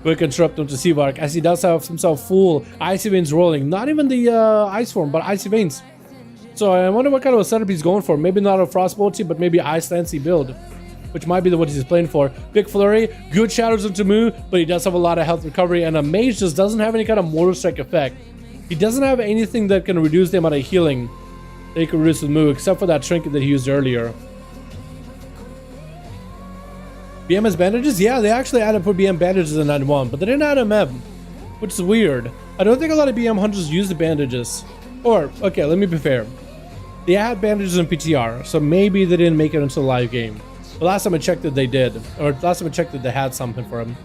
Quick interrupt onto Seavark as he does have himself full Icy Veins rolling. Not even the Ice form, but Icy Veins. So I wonder what kind of a setup he's going for. Maybe not a Frostbolty, but maybe Ice Lancy build, which might be what he's playing for. Big Flurry, good shadows into Moo, but he does have a lot of health recovery, and a Mage just doesn't have any kind of Mortal Strike effect. He doesn't have anything that can reduce the amount of healing that he can reduce with Moo, except for that Trinket that he used earlier. BMS bandages? Yeah, they actually added for BM bandages in 91, but they didn't add MM, which is weird. I don't think a lot of BM hunters use the bandages. Or, okay, let me be fair. They had bandages in PTR, so maybe they didn't make it into the live game. The last time I checked that they did, or last time I checked that they had something for him.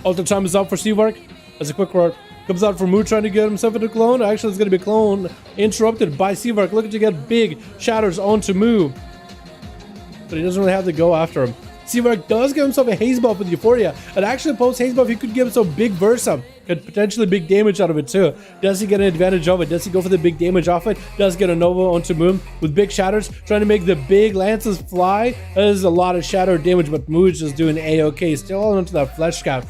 Ultra time is up for Seavark. As a quick roar comes out for Moo trying to get himself into clone. Actually, it's going to be clone interrupted by Seavark, looking to get big shatters onto Moo. But he doesn't really have to go after him. Seavark does give himself a haze buff with Euphoria, and actually post haze buff he could give himself big Versa, could potentially big damage out of it too. Does he get an advantage of it? Does he go for the big damage off it? Does get a Nova onto Moo with big shatters, trying to make the big lances fly. That is a lot of shatter damage, but Moo is just doing A-okay. Still on onto that flesh cap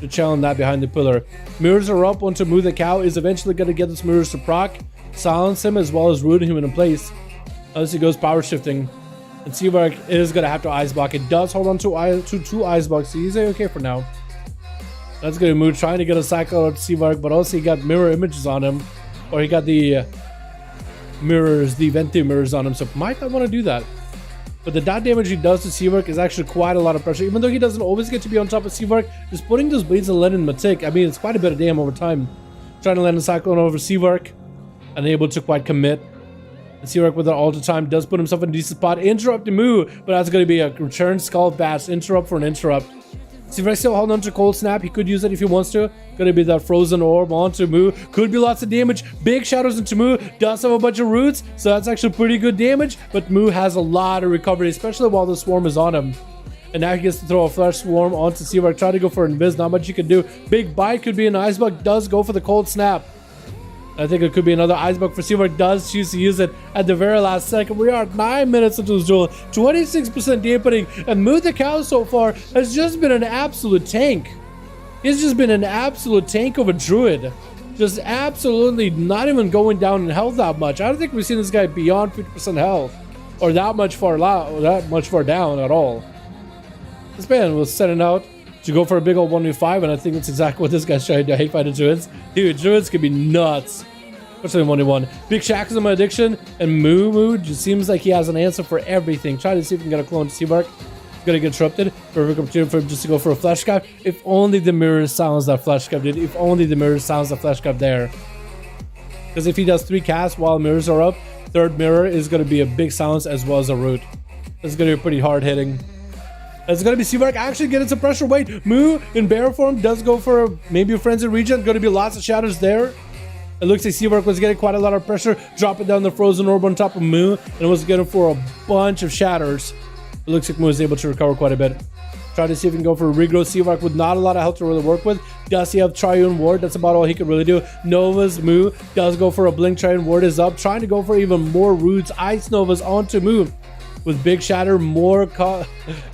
to challenge that behind the pillar. Mirrors are up onto Moo the cow, is eventually going to get this mirrors to proc, silence him as well as rooting him in place as he goes power shifting. And Seavark is going to have to ice block. It does hold on to two ice blocks, so he's okay for now. That's going to move, trying to get a cycle out of Seavark, but also he got mirror images on him. Or he got the mirrors, the Venti mirrors on him, so might not want to do that. But the dot damage he does to Seavark is actually quite a lot of pressure. Even though he doesn't always get to be on top of Seavark, just putting those bleeds and letting him tick, I mean, it's quite a bit of damage over time. Trying to land a cyclone over Seavark, unable to quite commit. And Seavark with an ultra time does put himself in a decent spot. Interrupt to Moo, but that's going to be a return skull bash interrupt for an interrupt. Seaverk still holding on to Cold Snap. He could use it if he wants to. Gonna be that Frozen Orb onto Moo. Could be lots of damage. Big shadows into Moo. Does have a bunch of roots, so that's actually pretty good damage. But Moo has a lot of recovery, especially while the Swarm is on him. And now he gets to throw a Flesh Swarm onto Seaverk. Try to go for Invis. Not much you can do. Big Bite could be an Ice Bug. Does go for the Cold Snap. I think it could be another Ice Bug for Seaverk. Does choose to use it at the very last second. We are 9 minutes into this duel. 26% dampening. And Moo the Cow so far has just been an absolute tank. He's just been an absolute tank of a Druid. Just absolutely not even going down in health that much. I don't think we've seen this guy beyond 50% health. Or that much far down at all. This man was setting out to go for a big old 1v5, and I think that's exactly what this guy's trying to do. Hate fighting Druids. Dude, Druids can be nuts. Especially in 1v1. Big Shackles on my addiction, and Moo just seems like he has an answer for everything. Try to see if we can get a clone to Seabark. Gonna get interrupted. Perfect opportunity for him just to go for a Flesh Cap. If only the mirror sounds that Flesh Cap did. If only the mirror sounds the Flesh Cap there. Because if he does 3 casts while mirrors are up, third mirror is gonna be a big silence as well as a root. It's gonna be pretty hard hitting. It's gonna be Seabark actually getting some pressure. Wait, Moo in bear form does go for maybe a frenzy regen. Gonna be lots of shadows there. It looks like Seabark was getting quite a lot of pressure, dropping down the Frozen Orb on top of Moo, and was getting for a bunch of shatters. It looks like Moo is able to recover quite a bit. Try to see if he can go for a regrowth. Seabark with not a lot of health to really work with. Does he have Triune Ward? That's about all he could really do. Nova's Moo does go for a Blink. Triune Ward is up, trying to go for even more roots. Ice Novas onto Moo. With Big Shatter, more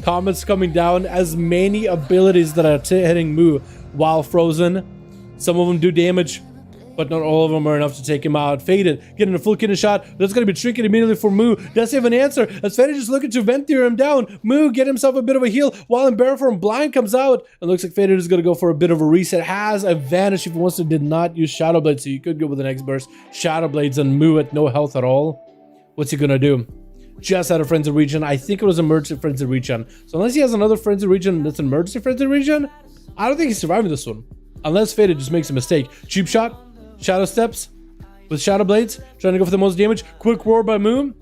comments coming down, as many abilities that are hitting Moo while frozen. Some of them do damage, but not all of them are enough to take him out. Faded, getting a full kidney shot. That's going to be trinket immediately for Moo. Does he have an answer? As Faded just looking to Venthyr him down. Moo get himself a bit of a heal while in bear form. Blind comes out. It looks like Faded is going to go for a bit of a reset. Has a vanish if he wants to. Did not use Shadow Blade, so you could go with the next burst. Shadow Blades and Moo at no health at all. What's he going to do? Just had a Frenzy Regen. I think it was emergency Frenzy Regen. So unless he has another Frenzy Regen that's an emergency Frenzy Regen, I don't think he's surviving this one. Unless Faded just makes a mistake. Cheap shot, Shadow Steps with Shadow Blades, trying to go for the most damage. Quick Roar by Moo.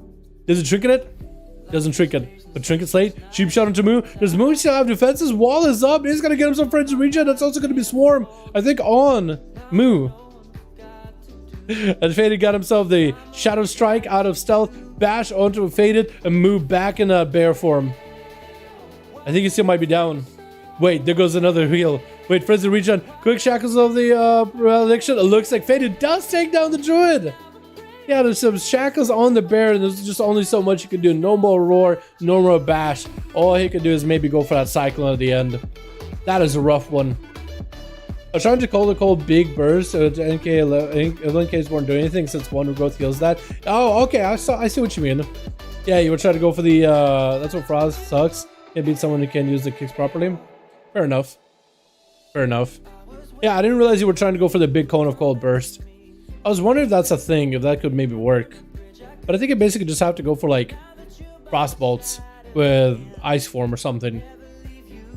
Does it trinket it? Doesn't trinket. But trinket's late. Cheap shot into Moo. Does Moo still have defenses? Wall is up. He's gonna get him some Frenzy Regen. That's also gonna be Swarm, I think, on Moo. And Faded got himself the Shadow Strike out of stealth, bash onto a Faded, and move back in bear form. I think he still might be down. Wait, there goes another heal. Wait, Frenzy Regen, quick shackles of the addiction. It looks like Faded does take down the Druid. Yeah, there's some shackles on the bear, and there's just only so much you can do. No more roar, no more bash. All he can do is maybe go for that cyclone at the end. That is a rough one. I was trying to call the cold big burst, so NKs weren't doing anything since one growth heals that. Oh, okay, I see what you mean. Yeah, you were trying to go for the, that's what Frost sucks. It beats someone who can use the kicks properly. Fair enough. Fair enough. Yeah, I didn't realize you were trying to go for the big cone of cold burst. I was wondering if that's a thing, if that could maybe work. But I think it basically just have to go for like frost bolts with ice form or something.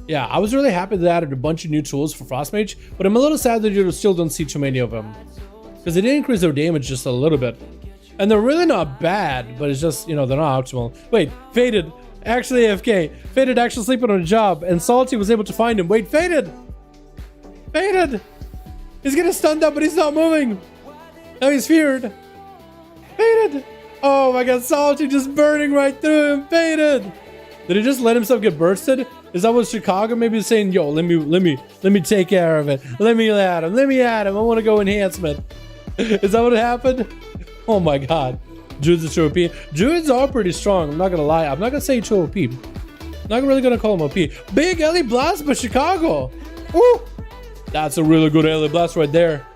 Yeah, I was really happy that they added a bunch of new tools for Frost Mage, but I'm a little sad that you still don't see too many of them. Because they did increase their damage just a little bit. And they're really not bad, but it's just, you know, they're not optimal. Wait, Faded, actually AFK. Faded actually sleeping on a job, and Salty was able to find him. Wait, Faded! Faded! He's getting stunned up, but he's not moving! Now he's feared! Faded! Oh my god, Salty just burning right through him! Faded! Did he just let himself get bursted? Is that what Chicago maybe is saying? Yo, let me take care of it. Let me at him. I want to go enhancement. Is that what happened? Oh my god. Druids are too OP. Druids are pretty strong. I'm not gonna lie. I'm not gonna say too OP. I'm not really gonna call him OP. Big Ellie Blast by Chicago. Woo! That's a really good Ellie Blast right there.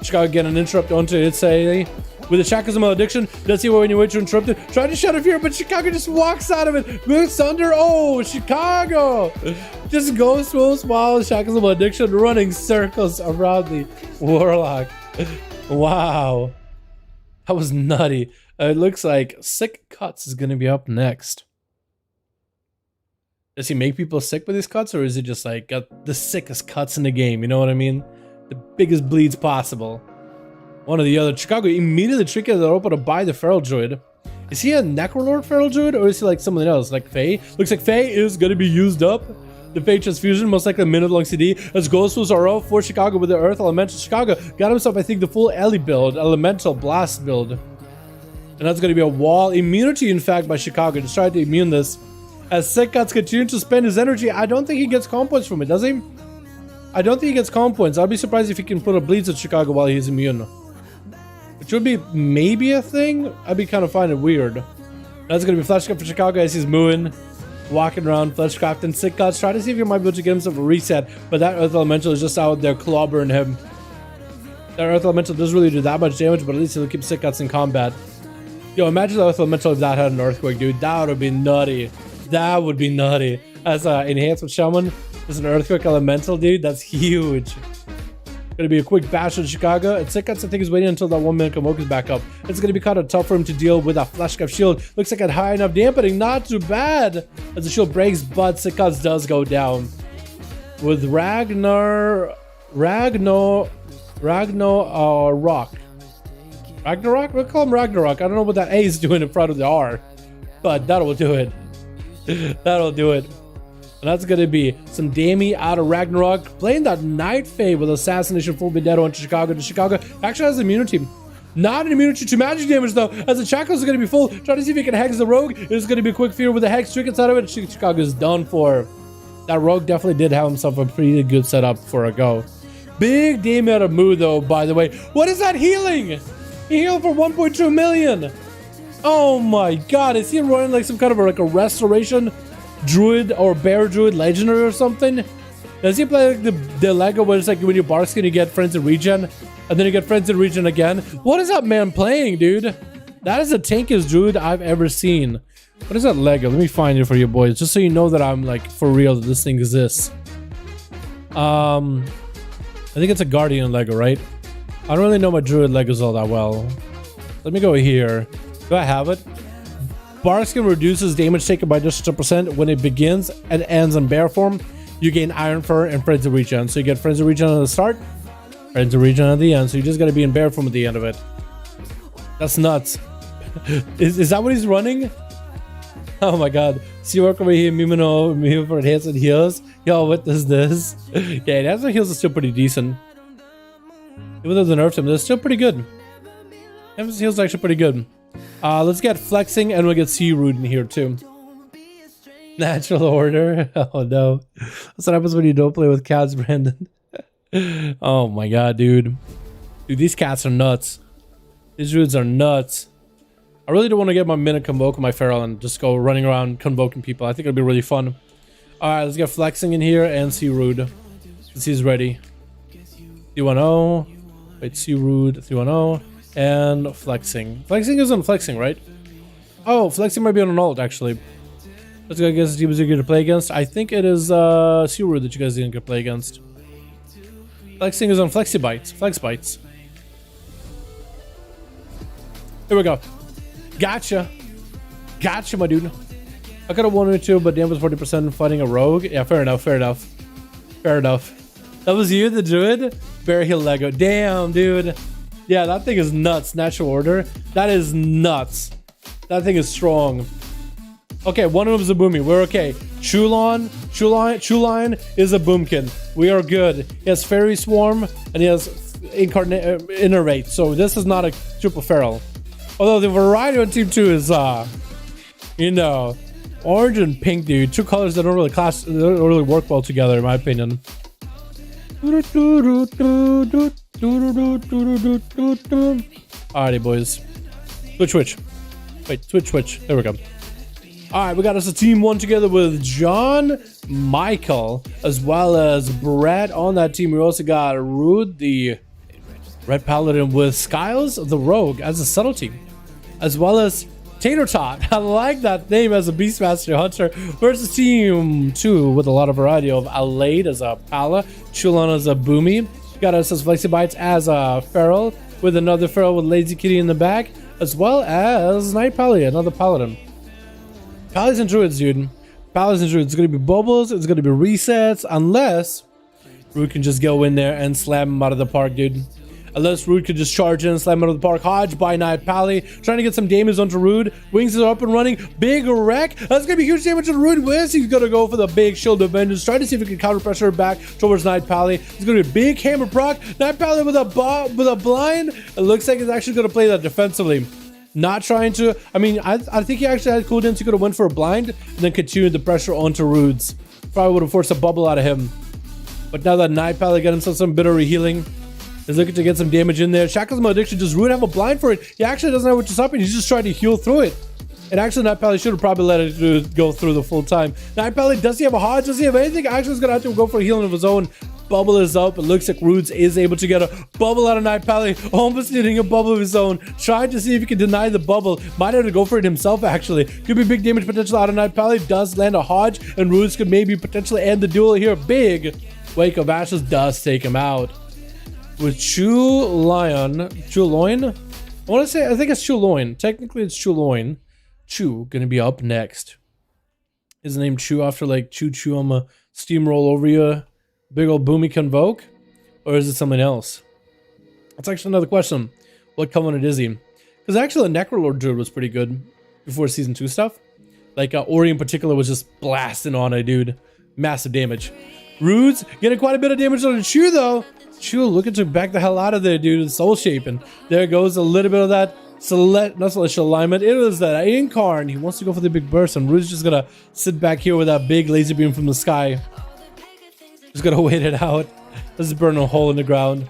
Chicago getting an interrupt onto its A. With the Shackles of Malediction, does see when you wait to interrupt it. Try to shut it here, but Chicago just walks out of it. Moves under. Oh, Chicago! Just goes through while Shackles of Malediction running circles around the Warlock. Wow. That was nutty. It looks like Sick Cuts is going to be up next. Does he make people sick with these cuts, or is he just like got the sickest cuts in the game? You know what I mean? The biggest bleeds possible. One or the other. Chicago immediately tricking the open to buy the Feral Druid. Is he a Necrolord Feral Druid, or is he like someone else, like Faye? Looks like Faye is going to be used up. The Fate Transfusion, most likely a minute-long CD. As Ghostful's RO for Chicago with the Earth Elemental. Chicago got himself, I think, the full Ellie build, Elemental Blast build. And that's going to be a wall immunity, in fact, by Chicago. Just try to immune this. As Sickguts continues to spend his energy, I don't think he gets comp points from it, does he? I don't think he gets comp points. I'd be surprised if he can put a Bleeds at Chicago while he's immune. Which would be maybe a thing. I'd be kind of find it weird. That's going to be Fleshcraft for Chicago as he's mooing, walking around Fleshcraft and Sickguts. Try to see if he might be able to get himself a reset. But that Earth Elemental is just out there clobbering him. That Earth Elemental doesn't really do that much damage, but at least it'll keep Sickguts in combat. Yo, imagine the Earth Elemental if that had an Earthquake, dude. That would be nutty. That would be nutty. As an Enhancement Shaman, there's an Earthquake Elemental, dude. That's huge. Gonna be a quick bash in Chicago. And Sickguts, I think, is waiting until that 1 minute Convoke is back up. It's gonna be kind of tough for him to deal with a Fleshcraft shield. Looks like a high enough dampening. Not too bad. As the shield breaks, but Sickguts does go down. With Ragnarok. Ragnarok? We'll call him Ragnarok. I don't know what that A is doing in front of the R, but that'll do it. That'll do it. And that's going to be some Damie out of Ragnarok playing that Night Fae with Assassination Full Vendetta into Chicago. To Chicago actually has immunity. Not an immunity to magic damage though, as the Chakras is going to be full. Try to see if he can hex the Rogue. It's going to be a quick fear with the Hex trick inside of it. Chicago is done for. That Rogue definitely did have himself a pretty good setup for a go. Big Damie out of Moo though, by the way. What is that healing? He healed for 1.2 million. Oh my god, is he running like some kind of a restoration druid or bear druid legendary or something? Does he play like the Lego where it's like when you bar skin you get friends in regen and then you get friends in regen again? What is that man playing, dude? That is the tankiest druid I've ever seen. What is that Lego? Let me find it for you boys, just so you know that I'm like for real that this thing exists. I think it's a Guardian Lego, right? I don't really know my druid Legos all that well. Let me go here. Do I have it? Barskin reduces damage taken by just a % when it begins and ends in bear form. You gain Iron Fur and Friends of Regen. So you get Friends of Regen at the start, Friends of Regen at the end. So you just gotta be in bear form at the end of it. That's nuts. Is that what he's running? Oh my god. See work over here, Mimino for enhanced heals. Yo, what is this? Yeah, enhanced heals is still pretty decent. Even though they nerfed him, they're still pretty good. Enhanced heals are actually pretty good. Let's get Flexing and we'll get C-Root in here too. Natural Order. Oh no. That's what happens when you don't play with cats, Brandon. Oh my god, dude. Dude, these cats are nuts. These druids are nuts. I really don't want to get my minute Convoke on my Feral and just go running around convoking people. I think it'll be really fun. Alright, let's get Flexing in here and C-Root. Since he's ready. 310. Wait, C-Root, 310. And Flexing. Flexing isn't Flexing, right? Oh, Flexing might be on an alt, actually. Let's go against the teams you're going to play against. I think it is C-Root that you guys didn't get to play against. Flexing is on Flexibites. Flexbites. Here we go. Gotcha. Gotcha, my dude. I could have wanted to, but damn was 40% fighting a rogue. Yeah, fair enough, fair enough. Fair enough. That was you, the druid? Bear Hill Lego. Damn, dude. Yeah, that thing is nuts. Natural Order. That is nuts. That thing is strong. Okay, one of them is a Boomy. We're okay. Chulion is a Boomkin. We are good. He has Fairy Swarm and he has Innervate. So this is not a triple feral. Although the variety on team 2 is you know, orange and pink, dude. Two colors that don't really work well together, in my opinion. Alrighty, boys. Switch. Wait, switch. There we go. Alright, we got us a team 1 together with John, Michael, as well as Brett on that team. We also got Rude, the Red Paladin, with Skiles, the Rogue, as a subtlety, as well as Tater Tot. I like that name as a Beastmaster Hunter. Versus team 2 with a lot of variety of Alade as a Pala, Chulon as a Boomy. Got us as Flexibites as a Feral, with another Feral with Lazy Kitty in the back, as well as Night Pally, another Paladin. Paladins and Druids, dude. Paladins and Druids. It's going to be bubbles. It's going to be resets. Unless Root can just go in there and slam him out of the park, dude. unless Rude could just charge in and slam out of the park. Hodge by Night Pally, trying to get some damage onto Rude. Wings are up and running. Big wreck. That's gonna be huge damage on Rude. Wiz, he's gonna go for the big shield of vengeance, trying to see if he can counter pressure back towards Night Pally. It's gonna be a big hammer proc. Night Pally with a blind. It looks like he's actually gonna play that defensively. Not trying to, I mean, I think he actually had cooldowns. He could have went for a blind and then continued the pressure onto Rude's. Probably would have forced a bubble out of him. But now that Night Pally got himself some bit of healing, he's looking to get some damage in there. Shackles Malediction, does Rude have a blind for it? He actually doesn't know what just happened. He's just trying to heal through it. And actually, Night Pally should have probably let it go through the full time. Night Pally, does he have a Hodge? Does he have anything? Actually, he's going to have to go for a healing of his own. Bubble is up. It looks like Rudes is able to get a bubble out of Night Pally. Almost needing a bubble of his own. Trying to see if he can deny the bubble. Might have to go for it himself, actually. Could be big damage potential out of Night Pally. Does land a Hodge. And Rudes could maybe potentially end the duel here. Big Wake of Ashes does take him out. With Chuloin. I think it's Chuloin. Technically, it's Chuloin. Chu gonna be up next. Is the name Chu after like Choo Choo, I'm a steamroll over you, big old boomy convoke? Or is it something else? That's actually another question. What covenant is he? Because actually the Necrolord dude was pretty good before season 2 stuff. Like Ori in particular was just blasting on a dude. Massive damage. Rudes getting quite a bit of damage on the Chu though. Chu looking to back the hell out of there, dude. Soul shaping. There goes a little bit of that not celestial alignment. It was that Incarn. He wants to go for the big burst, and Rude's just gonna sit back here with that big laser beam from the sky. Just gonna wait it out. This is burning a hole in the ground.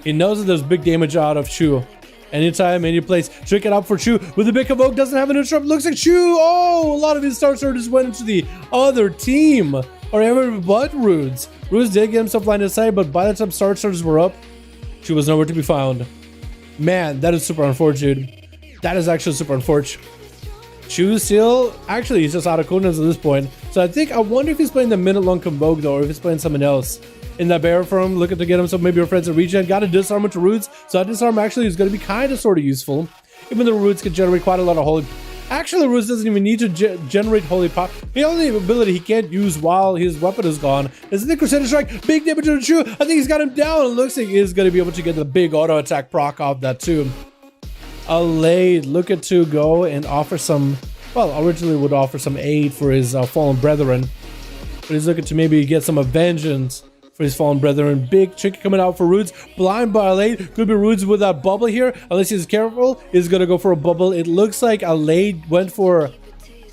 He knows that there's big damage out of Chu. Anytime, any place. Trick it up for Chu with the big convoke. Doesn't have an interrupt. Looks like Chu. Oh, a lot of his star just went into the other team. Or ever but Rude's. Rude's did get himself line of sight, but by the time star starters were up, Chu was nowhere to be found. Man, that is super unfortunate. That is actually super unfortunate. Chu still, actually, he's just out of cooldowns at this point. So I wonder if he's playing the minute-long convoke though, or if he's playing something else. In that bear form, looking to get himself maybe a friends of regen. Got a disarm to Roots, so that disarm actually is going to be kind of sort of useful. Even though Roots can generate quite a lot of holy. Actually, Roots doesn't even need to generate holy power. The only ability he can't use while his weapon is gone is the Crusader Strike. Big damage to the Chu. I think he's got him down. It looks like he's going to be able to get the big auto attack proc off that too. Alade looking to go and offer some, well, originally would offer some aid for his fallen brethren, but he's looking to maybe get some vengeance for his fallen brethren. Big trick coming out for Rudes. Blind by Alade. Could be Rudes with that bubble here. Unless he's careful, he's going to go for a bubble. It looks like Alade went for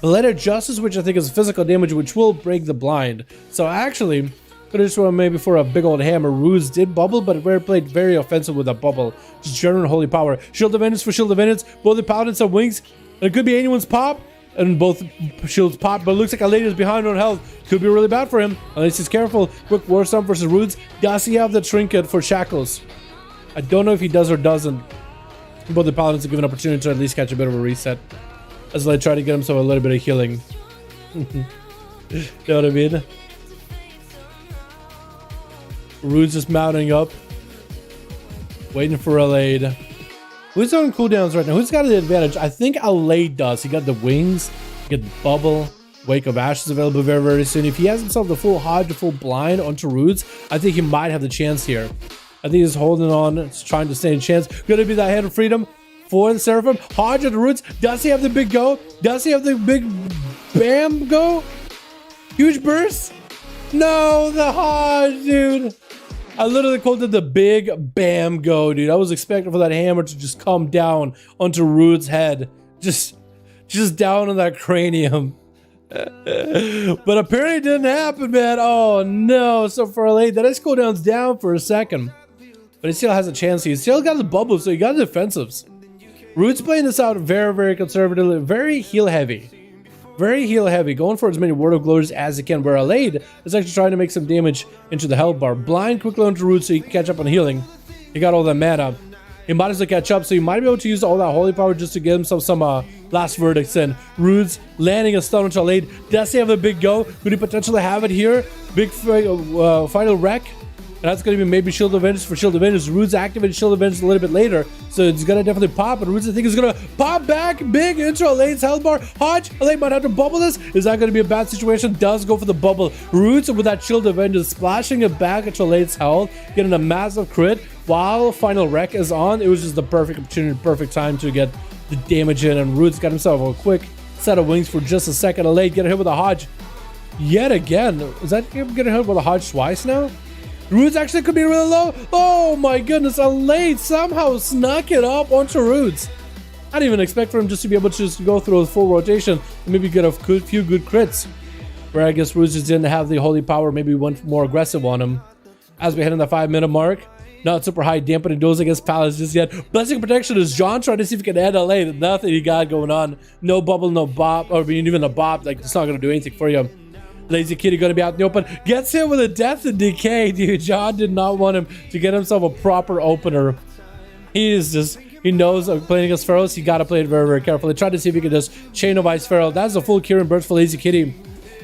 Letter Justice, which I think is physical damage, which will break the blind. So actually, could have just went maybe for a big old hammer. Rudes did bubble, but played very offensive with that bubble. Just general holy power. Shield of Vengeance for Shield of Vengeance. Both the Paladins have wings. And it could be anyone's pop. And both shields pop, but it looks like Alade is behind on health. Could be really bad for him, unless he's careful. Quick War Storm versus Rudes. Does he have the trinket for Shackles? I don't know if he does or doesn't. Both the Paladins are given an opportunity to at least catch a bit of a reset, as they try to get himself a little bit of healing. You know what I mean? Rudes just mounting up, waiting for Alade. Who's on cooldowns right now? Who's got the advantage? I think Alade does. He got the wings, he got the bubble. Wake of Ashes available very, very soon. If he has himself the full Hodge, the full blind onto Rudes, I think he might have the chance here. I think he's holding on, it's trying to stay in chance. Gonna be that Hand of Freedom for the Seraphim. Hodge onto Rudes. Does he have the big go? Does he have the big bam go? Huge burst? No, the Hodge, dude. I literally called it the big bam go, dude. I was expecting for that hammer to just come down onto Rude's head. Just down on that cranium. But apparently it didn't happen, man. Oh, no. So for Alade, that is cooldown's down for a second. But he still has a chance. He still got the bubble, so he got the defensives. Rude's playing this out very, very conservatively. Very heal heavy. Very heal heavy, going for as many Word of Glories as he can, where Alade is actually trying to make some damage into the health bar. Blind quickly onto Rude so he can catch up on healing. He got all that mana. He might as well catch up, so he might be able to use all that holy power just to get himself some last verdicts in. Rude's landing a stun onto Alade. Does he have a big go? Could he potentially have it here? Big final wreck. And that's going to be maybe Shield of Vengeance for Shield of Vengeance. Rude's activated Shield of Vengeance a little bit later, so it's going to definitely pop. And Rude's, I think, is going to pop back big into Alade's health bar. Hodge, Alade might have to bubble this. Is that going to be a bad situation? Does go for the bubble. Rude's with that Shield of Vengeance, splashing it back into Alade's health, getting a massive crit. while Final Wreck is on, it was just the perfect opportunity, perfect time to get the damage in. And Roots got himself a quick set of wings for just a second late, get hit with a Hodge yet again. Is that getting hit with a Hodge twice now? Roots actually could be really low. Oh my goodness, a late somehow snuck it up onto Roots. I didn't even expect for him just to be able to just go through a full rotation and maybe get a few good crits. Where I guess Roots just didn't have the holy power, maybe went more aggressive on him. As we head in the 5-minute mark, not super high dampening duels against Palace just yet. Blessing Protection is John trying to see if he can add a late. Nothing he got going on. No bubble, no bop, or even a bop. Like, it's not going to do anything for you. Lazy Kitty going to be out in the open. Gets hit with a Death and Decay, dude. John did not want him to get himself a proper opener. He knows playing against Pharaohs, he got to play it very, very carefully. Try to see if he can just chain of Ice Pharaoh. That's a full Kieran burst for Lazy Kitty.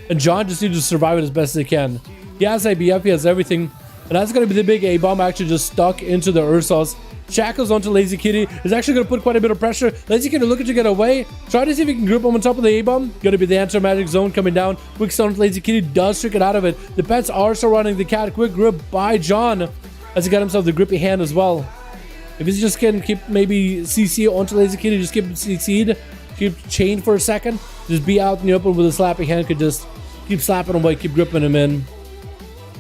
And John just needs to survive it as best as he can. He has IBF, he has everything. And that's going to be the big A-bomb actually just stuck into the Ursos. Shackles onto Lazy Kitty. Is actually going to put quite a bit of pressure. Lazy Kitty looking to get away. Try to see if he can group him on top of the A-bomb. Going to be the anti-magic zone coming down. Quick stun with Lazy Kitty does trick it out of it. The pets are surrounding the cat. Quick grip by John as he got himself the grippy hand as well. If he's just going to keep maybe CC onto Lazy Kitty, just keep him CC'd. Keep chained for a second. Just be out in the open with a slapping hand. Could just keep slapping him away, keep gripping him in.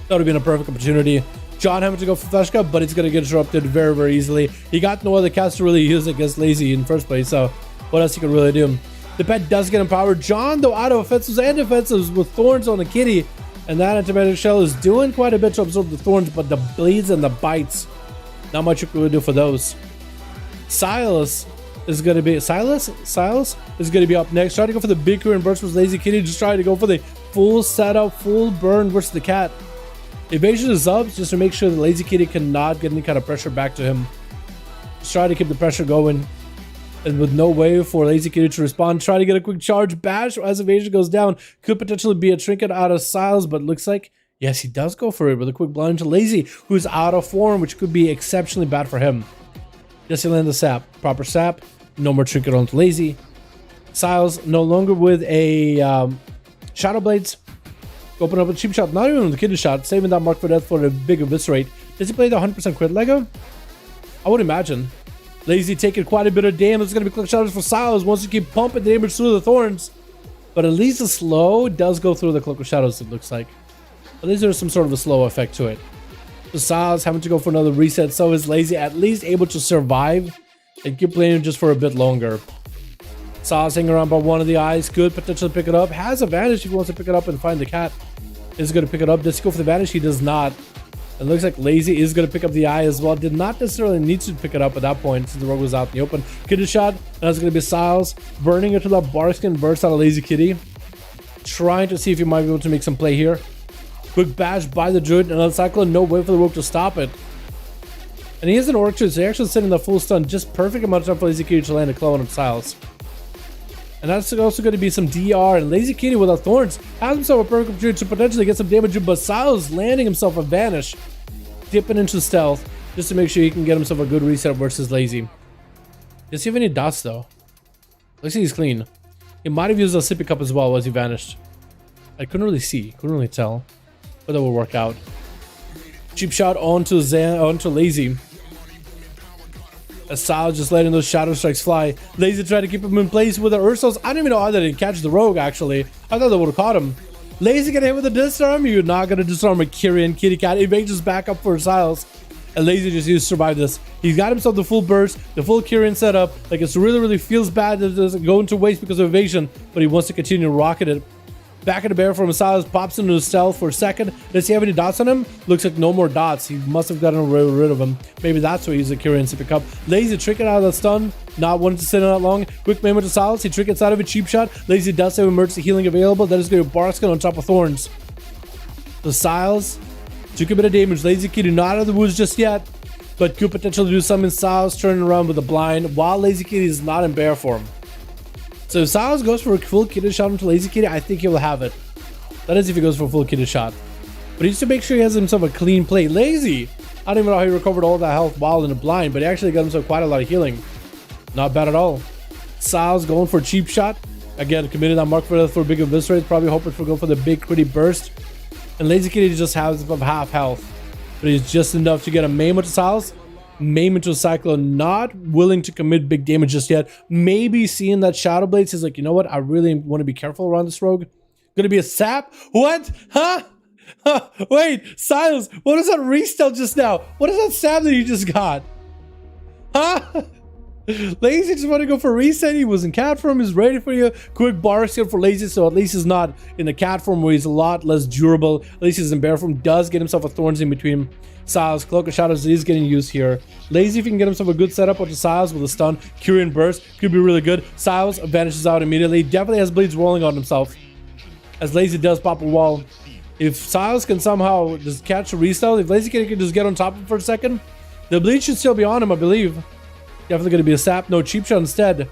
That would have been a perfect opportunity. John having to go for Fleshka, but it's going to get interrupted very, very easily. He got no other cast to really use against Lazy in first place, so what else he could really do? The pet does get empowered. John, though, out of offensives and defensives with thorns on the kitty, and that antimatter shell is doing quite a bit to absorb the thorns, but the bleeds and the bites, not much you can really do for those. Silas is going to be Silas is going to be up next. Trying to go for the big Korean burst with Lazy Kitty. Just trying to go for the full setup, full burn versus the cat. Evasion is up just to make sure the Lazy Kitty cannot get any kind of pressure back to him. Just try to keep the pressure going. And with no way for Lazy Kitty to respond, try to get a quick charge bash as evasion goes down. Could potentially be a trinket out of Silas, but looks like, yes, he does go for it with a quick blind to Lazy, who's out of form, which could be exceptionally bad for him. Yes, he landed the sap. Proper sap. No more trinket on to Lazy. Silas no longer with a Shadow Blades. Open up a cheap shot, not even with the kidney shot, saving that mark for death for a big eviscerate. Does he play the 100% crit Lego? I would imagine. Lazy taking quite a bit of damage. It's going to be click shadows for Silas once you keep pumping damage through the thorns. But at least the slow does go through the cloak of shadows, it looks like. At least there's some sort of a slow effect to it. So Silas having to go for another reset, so is Lazy at least able to survive and keep playing just for a bit longer. Silas hanging around by one of the eyes, could potentially pick it up. Has a vanish if he wants to pick it up and find the cat. Is going to pick it up. Does he go for the vanish? He does not. It looks like Lazy is going to pick up the eye as well. Did not necessarily need to pick it up at that point since the rogue was out in the open. Kitty shot. That's going to be Silas burning into that Barskin burst out of Lazy Kitty. Trying to see if he might be able to make some play here. Quick bash by the Druid. Another Cyclone. No way for the rogue to stop it. And he is an Orc too, so he actually sitting the full stun. Just perfect amount of time for Lazy Kitty to land a claw on Silas. And that's also going to be some DR, and Lazy Kitty without thorns has himself a perfect opportunity to potentially get some damage, but Silas landing himself a vanish, dipping into stealth just to make sure he can get himself a good reset versus Lazy. Does he have any dots though? Looks like he's clean. He might have used a sippy cup as well as he vanished. I couldn't really see, couldn't really tell, but that will work out. Cheap shot onto Lazy. As Silas just letting those shadow strikes fly. Lazy tried to keep him in place with the Ursos. I don't even know how they didn't catch the rogue, actually. I thought they would have caught him. Lazy getting hit with a disarm. You're not going to disarm a Kyrian kitty cat. Evasion's back up for Silas. And Lazy just used to survive this. He's got himself the full burst, the full Kyrian setup. Like, it's really feels bad that it doesn't go into waste because of evasion, but he wants to continue rocking it. Back in the bear from Silas, pops into stealth for a second. Does he have any dots on him? Looks like no more dots. He must have gotten rid of him. Maybe that's why he used the Kyrian to pick up. Lazy tricking out of the stun. Not wanting to sit in that long. Quick moment to Silas. He tricked inside of a cheap shot. Lazy does have emergency healing available. That is going to be Barskin on top of Thorns. So Silas took a bit of damage. Lazy Kitty not out of the woods just yet, but could potentially do something. Silas turning around with a blind while Lazy Kitty is not in bear form. So if Silas goes for a full kitty shot into Lazy Kitty, I think he will have it. That is if he goes for a full kitty shot. But he needs to make sure he has himself a clean play. Lazy! I don't even know how he recovered all that health while in the blind, but he actually got himself quite a lot of healing. Not bad at all. Silas going for a cheap shot. Again, committing that mark for a big eviscerate. Probably hoping to go for the big critty burst. And Lazy Kitty just has above half health. But he's just enough to get a maim with Silas. Maim into a Cyclone, not willing to commit big damage just yet. Maybe seeing that Shadow Blades, he's like, you know what? I really want to be careful around this rogue. Gonna be a sap? What? Huh? Wait, Silas, what is that restyle just now? What is that sap that you just got? Huh? Lazy just want to go for reset. He was in cat form. He's ready for you. Quick bar skill for Lazy, so at least he's not in the cat form where he's a lot less durable. At least he's in bear form. Does get himself a Thorns in between. Silas, Cloak of Shadows is getting used here. Lazy, if he can get himself a good setup with the Silas with a stun, Curian Burst could be really good. Silas vanishes out immediately. Definitely has bleeds rolling on himself, as Lazy does pop a wall. If Silas can somehow just catch a restyle, if Lazy can just get on top of him for a second, the bleed should still be on him, I believe. Definitely going to be a sap. No, cheap shot instead.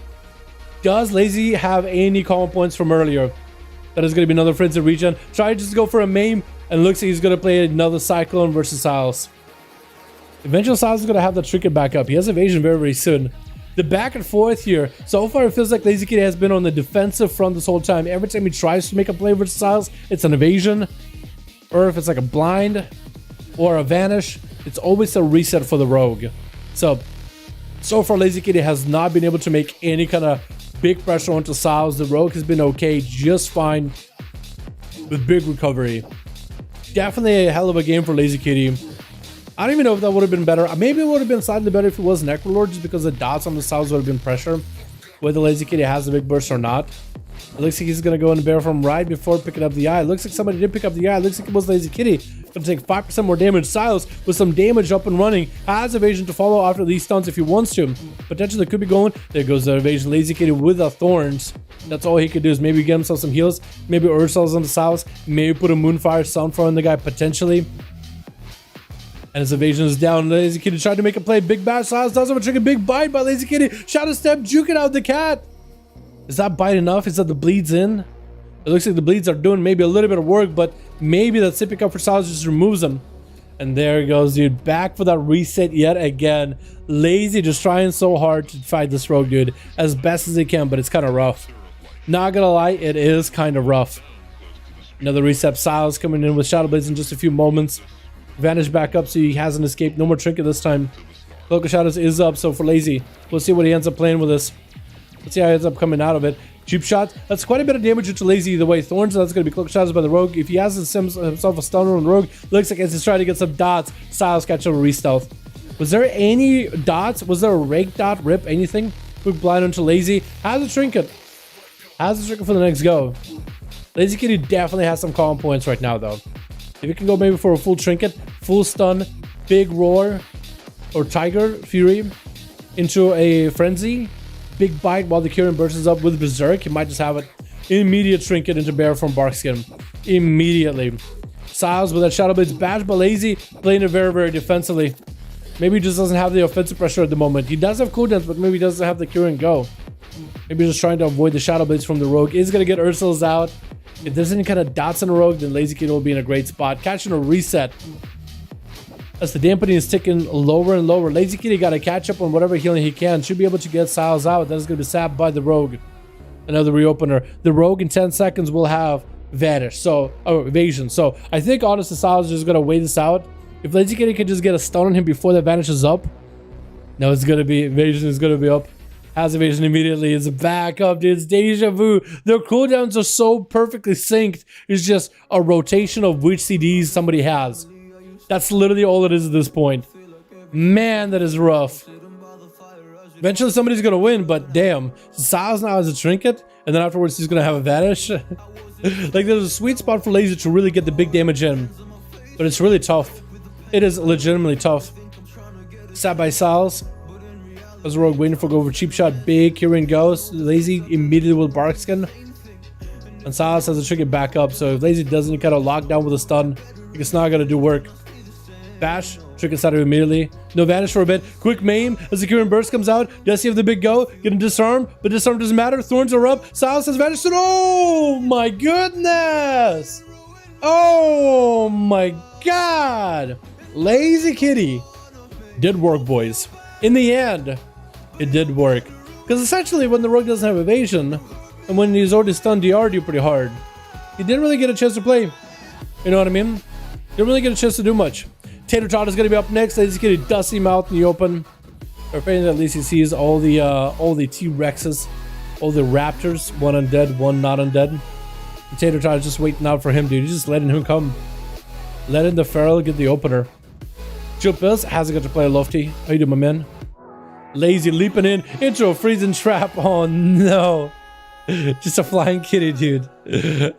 Does Lazy have any common points from earlier? That is going to be another frenzy regen. Try just to go for a maim, and looks like he's going to play another Cyclone versus Silas. Eventually, Silas is going to have that trinket back up. He has evasion very, very soon. The back and forth here. So far, it feels like Lazy Kitty has been on the defensive front this whole time. Every time he tries to make a play versus Silas, it's an evasion. Or if it's like a blind or a vanish, it's always a reset for the rogue. So far, Lazy Kitty has not been able to make any kind of big pressure onto Silas. The rogue has been okay, just fine with big recovery. Definitely a hell of a game for Lazy Kitty. I don't even know if that would have been better. Maybe it would have been slightly better if it was Necrolord, just because the dots on the Silas would have been pressure. Whether Lazy Kitty has a big burst or not. It looks like he's going to go in the bear from right before picking up the eye. It looks like somebody did pick up the eye. It looks like it was Lazy Kitty. Going to take 5% more damage. Silas with some damage up and running. Has evasion to follow after these stuns if he wants to. Potentially could be going. There goes the evasion. Lazy Kitty with the Thorns. That's all he could do is maybe get himself some heals. Maybe Ursul's on the Silas. Maybe put a Moonfire Sunfire on the guy potentially. And his evasion is down. Lazy Kitty tried to make a play. Big bash. Silas does have a trick. A big bite by Lazy Kitty. Shadow Step. Juking out the cat. Is that bite enough? Is that the bleeds in? It looks like the bleeds are doing maybe a little bit of work, but maybe that sipping up for Silas just removes them. And there he goes, dude. Back for that reset yet again. Lazy just trying so hard to fight this rogue, dude, as best as he can, but it's kind of rough. Not gonna lie, it is kind of rough. Another reset. Silas coming in with Shadow Blades in just a few moments. Vanish back up so he hasn't escaped. No more trinket this time. Cloak of Shadows is up, so for Lazy, we'll see what he ends up playing with this. Let's see how he ends up coming out of it. Cheap shot. That's quite a bit of damage to Lazy either way. Thorns, that's going to be Cloak of Shadows by the rogue. If he has himself a stunner on the rogue, looks like he's trying to get some dots. Silas catch a re-stealth. Was there any dots? Was there a rake dot, rip, anything? Quick blind onto Lazy. Has a trinket. Has a trinket for the next go. Lazy Kitty definitely has some common points right now, though. If you can go maybe for a full trinket, full stun, big roar, or Tiger Fury into a frenzy, big bite while the Curian bursts up with Berserk, he might just have it. Immediate trinket into bear from Barkskin. Immediately. Silas with that Shadow Blades bash, but Lazy playing it very, very defensively. Maybe he just doesn't have the offensive pressure at the moment. He does have cooldowns, but maybe he doesn't have the Curian go. Maybe just trying to avoid the Shadow Blades from the rogue. Is going to get Ursul's out. If there's any kind of dots in the rogue, then Lazy Kitty will be in a great spot. Catching a reset. As the dampening is ticking lower and lower. Lazy Kitty got to catch up on whatever healing he can. Should be able to get Silas out. That is going to be sapped by the rogue. Another reopener. The rogue in 10 seconds will have vanish. Evasion. So I think honestly Silas is just going to wait this out. If Lazy Kitty can just get a stun on him before that vanishes up. No, it's going to be evasion is going to be up. Has evasion immediately. It's back up, dude. It's deja vu. Their cooldowns are so perfectly synced. It's just a rotation of which CDs somebody has. That's literally all it is at this point. Man, that is rough. Eventually somebody's gonna win, but damn. Silas now has a trinket, and then afterwards he's gonna have a vanish. Like, there's a sweet spot for Lazy to really get the big damage in. But it's really tough. It is legitimately tough. Sat by Silas. As Rogue waiting for go over cheap shot, big Curian goes. Lazy immediately with Barkskin. And Silas has a trinket back up, so if Lazy doesn't kind of lock down with a stun, it's not gonna do work. Bash, trinket started immediately. No vanish for a bit. Quick maim as the Curian burst comes out. Does he have the big go? Getting disarmed, but disarm doesn't matter. Thorns are up. Silas has vanished. Oh my goodness! Oh my god! Lazy Kitty did work, boys. In the end, it did work. Because essentially, when the rogue doesn't have evasion, and when he's already stunned, DR'd you pretty hard, he didn't really get a chance to play. You know what I mean? Didn't really get a chance to do much. Tater Tot is going to be up next. He's getting dusty mouth in the open. Or at least he sees all the T-Rexes, all the Raptors, one undead, one not undead. And Tater Tot is just waiting out for him, dude. He's just letting him come. Letting the Feral get the opener. Joe Bills hasn't got to play Lofty. How you doing, my man? Lazy leaping in into a freezing trap. Oh no. Just a flying kitty, dude.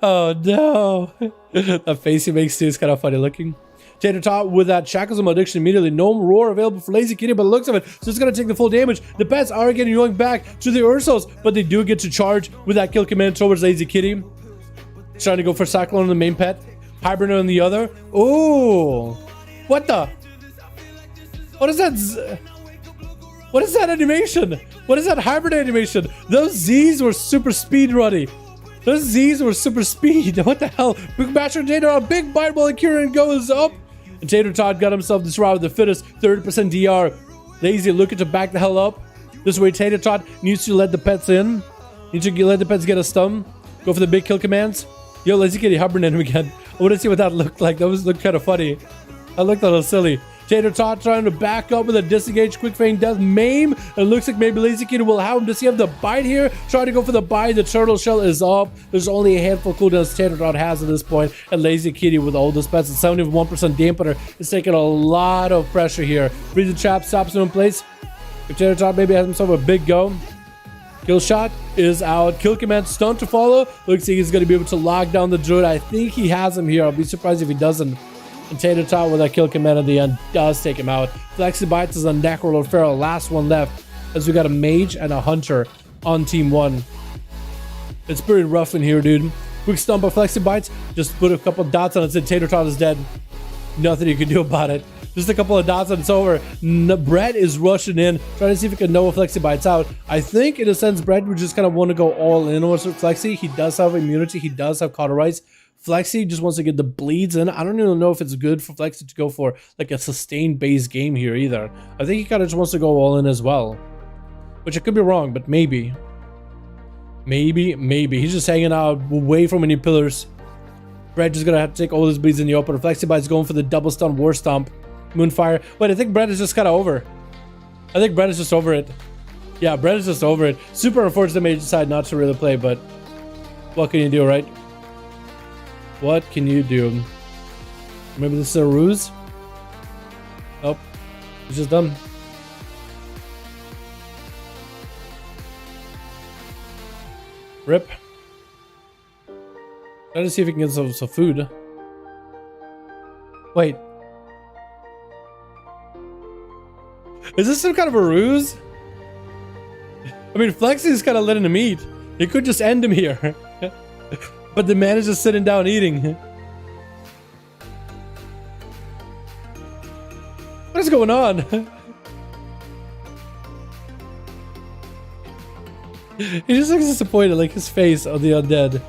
Oh no. That face he makes too is kind of funny looking. Tater Tot with that Shackles of Malediction immediately. No roar available for Lazy Kitty, but the looks of it, so it's going to take the full damage. The pets are getting going back to the Ursos, but they do get to charge with that kill command towards Lazy Kitty. Trying to go for Cyclone on the main pet. Hibernate on the other. Oh, what the? What is that? What is that animation? What is that Hibernate animation? Those Z's were super speed running. Those Z's were super speed. What the hell? Big Basher Tater, a big bite while the Kieran goes up. And Tater Tot got himself this route of the fittest, 30% DR. Lazy looking to back the hell up. This way Tater Tot needs to let the pets in. Needs to let the pets get a stun. Go for the big kill commands. Yo, Lazy Kitty hibernate him again. I want to see what that looked like. That looked kind of funny. That looked a little silly. Tater Tot trying to back up with a disengage, quick feign death, maim. It looks like maybe Lazy Kitty will allow him to see have the bite here. Trying to go for the bite. The turtle shell is up. There's only a handful of cooldowns Tater Tot has at this point. And Lazy Kitty with all the spets at 71% dampener is taking a lot of pressure here. Freezing trap stops him in place. If Tater Tot maybe has himself a big go. Kill shot is out. Kill command stun to follow. Looks like he's going to be able to lock down the druid. I think he has him here. I'll be surprised if he doesn't. And Tater Tot with that kill command at the end does take him out. Flexi Bites is a Necrolord Feral. Last one left. As we got a Mage and a Hunter on team 1. It's pretty rough in here, dude. Quick stump of Flexi Bites. Just put a couple dots on it. Said Tater Tot is dead. Nothing you can do about it. Just a couple of dots and it's over. Brett is rushing in, trying to see if he can know a Flexi Bites out. I think in a sense, Brett would just kind of want to go all in with Flexi. He does have immunity. He does have Cauterize. Flexi just wants to get the bleeds in. I don't even know if it's good for Flexi to go for like a sustained base game here either. I think he kind of just wants to go all in as well. Which I could be wrong, but maybe. Maybe. He's just hanging out away from any pillars. Brett just gonna have to take all his bleeds in the open. Flexi Bites going for the double stun war stomp. Moonfire. Wait, I think Brett is just kind of over. I think Brett is just over it. Yeah, Brett is just over it. Super unfortunate they decide not to really play, but what can you do, right? What can you do? Maybe this is a ruse? Oh, he's just done. Rip. Try to see if he can get some food. Wait. Is this some kind of a ruse? I mean, Flexi is kind of letting him eat. He could just end him here. But the man is just sitting down eating. What is going on? He just looks disappointed, like his face of the undead.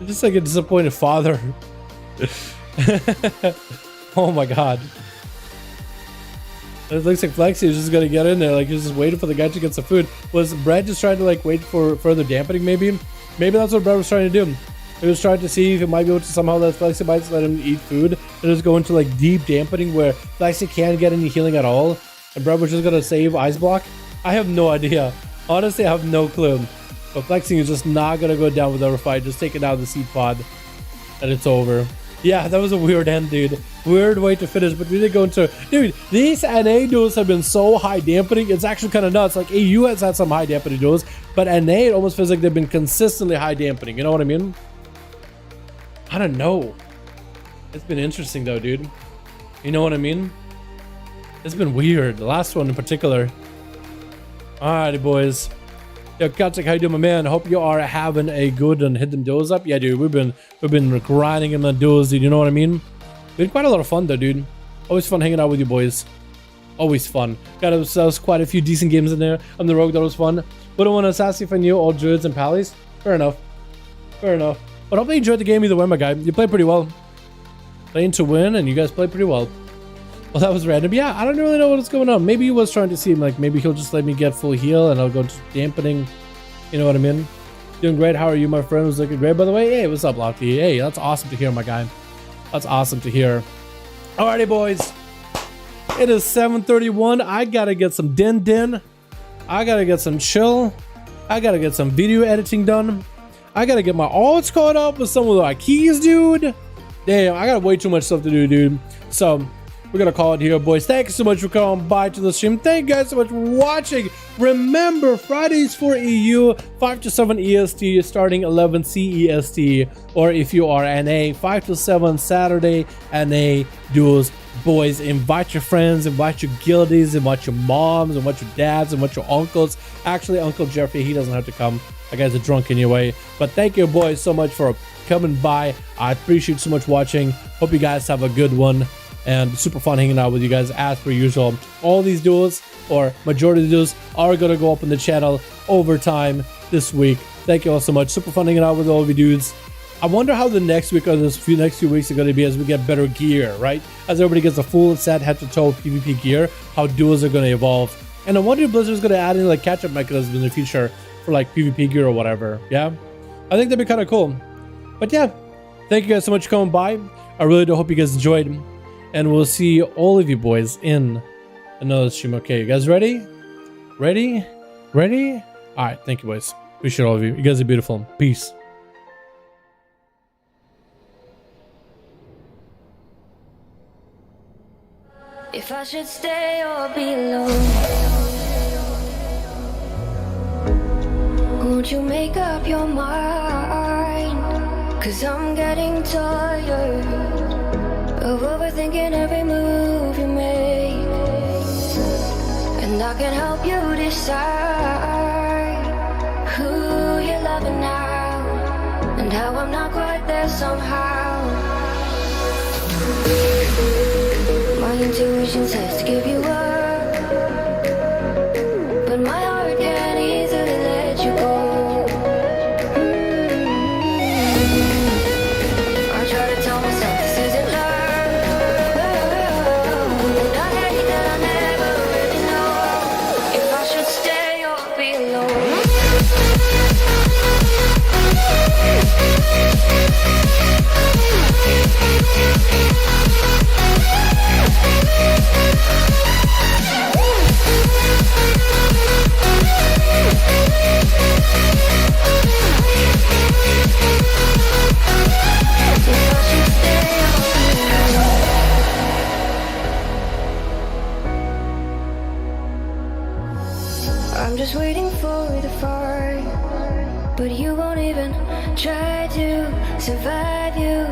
He's just like a disappointed father. Oh my god. It looks like Flexi is just gonna get in there, like he's just waiting for the guy to get some food. Was Brett just trying to like wait for further dampening maybe? Maybe that's what Brett was trying to do. He was trying to see if he might be able to somehow let Flexi Bites let him eat food and just go into like deep dampening where Flexi can't get any healing at all. And Brett was just gonna save Ice Block. I have no idea. Honestly, I have no clue. But Flexi is just not gonna go down without a fight. Just take it out of the seed pod. And it's over. Yeah, that was a weird end, dude. Weird way to finish, but we did go into... Dude, these NA duels have been so high dampening. It's actually kind of nuts. Like, AU has had some high dampening duels, but NA, it almost feels like they've been consistently high dampening. You know what I mean? I don't know. It's been interesting, though, dude. You know what I mean? It's been weird. The last one in particular. Alrighty, boys. Yo, Katsik, how you doing, my man? Hope you are having a good and hit them duels up. Yeah, dude, we've been grinding in the duels, dude. You know what I mean? Been quite a lot of fun, though, dude. Always fun hanging out with you boys. Always fun. Got ourselves quite a few decent games in there. On the rogue, that was fun. Wouldn't want to assassinate for you, all druids and pallies. Fair enough. Fair enough. But hope you enjoyed the game either way, my guy. You played pretty well. Playing to win, and you guys played pretty well. Well, that was random. Yeah, I don't really know what's going on. Maybe he was trying to see, like, maybe he'll just let me get full heal, and I'll go to dampening. You know what I mean? Doing great. How are you, my friend? Was looking great, by the way. Hey, what's up, Lockie? Hey, that's awesome to hear, my guy. That's awesome to hear. Alrighty, boys. It is 7:31. I gotta get some din. I gotta get some chill. I gotta get some video editing done. I gotta get my alts caught up with some of my keys, dude. Damn, I got way too much stuff to do, dude. So we're gonna call it here, boys. Thank you so much for coming by to the stream. Thank you guys so much for watching. Remember, Fridays for EU, 5 to 7 EST, starting 11 CEST, or if you are NA, 5 to 7 Saturday NA duels. Boys, invite your friends, invite your guildies, invite your moms, invite your dads, invite your uncles. Actually, Uncle Jeffrey, he doesn't have to come. That guy's a drunk anyway. But thank you, boys, so much for coming by. I appreciate so much watching. Hope you guys have a good one. And super fun hanging out with you guys as per usual. All these duels, or majority of the duels, are going to go up on the channel over time this week. Thank you all so much. Super fun hanging out with all of you dudes. I wonder how the next week or next few weeks are going to be as we get better gear, right? As everybody gets a full set head-to-toe PvP gear, how duels are going to evolve. And I wonder if Blizzard's going to add in like catch-up mechanisms in the future for like PvP gear or whatever. Yeah, I think that'd be kind of cool. But yeah, thank you guys so much for coming by. I really do hope you guys enjoyed. And we'll see all of you boys in another stream. Okay, you guys ready? Ready? Ready? All right, thank you, boys. Appreciate all of you. You guys are beautiful. Peace. If I should stay or be alone, won't you make up your mind? 'Cause I'm getting tired of overthinking every move you make, and I can help you decide who you're loving now, and how I'm not quite there somehow. My intuition says to give you up, but my heart can't easily let you go. I try to tell myself this isn't love, but I hate that I never really know if I should stay or be alone. I'm just waiting for the fire, but you won't even try to survive. You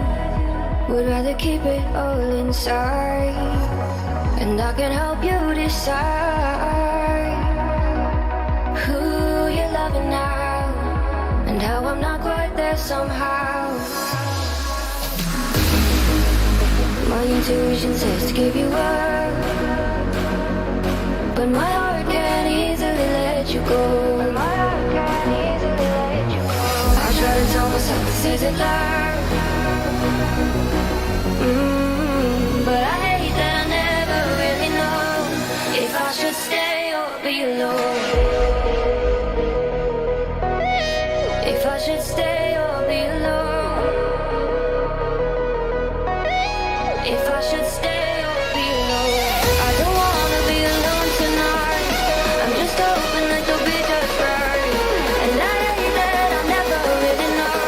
would rather keep it all inside, and I can help you decide who you're loving now, and how I'm not quite there somehow. My intuition says to give you up, but my heart can't easily let you go. My heart can't easily let you go. I try to tell myself this isn't love, but I hate that I never really know if I should stay or be alone. If I should stay or be alone. If I should stay or be alone. I don't wanna be alone tonight. I'm just hoping that you'll be just right. And I hate that I never really know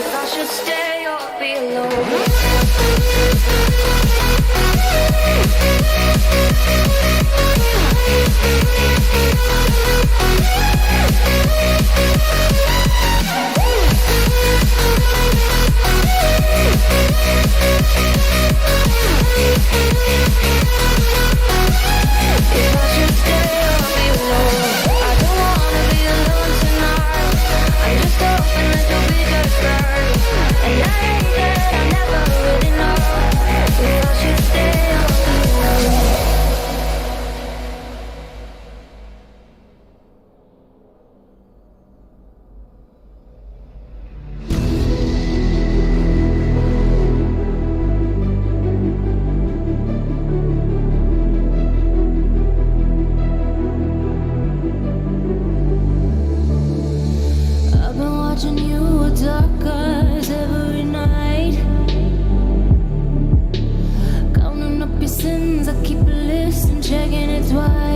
if I should stay or be alone. If I should stay or be alone. I don't wanna be alone tonight. I'm just hoping that you'll be just right. And I hate that I never really know if I should stay or be alone. checking it twice.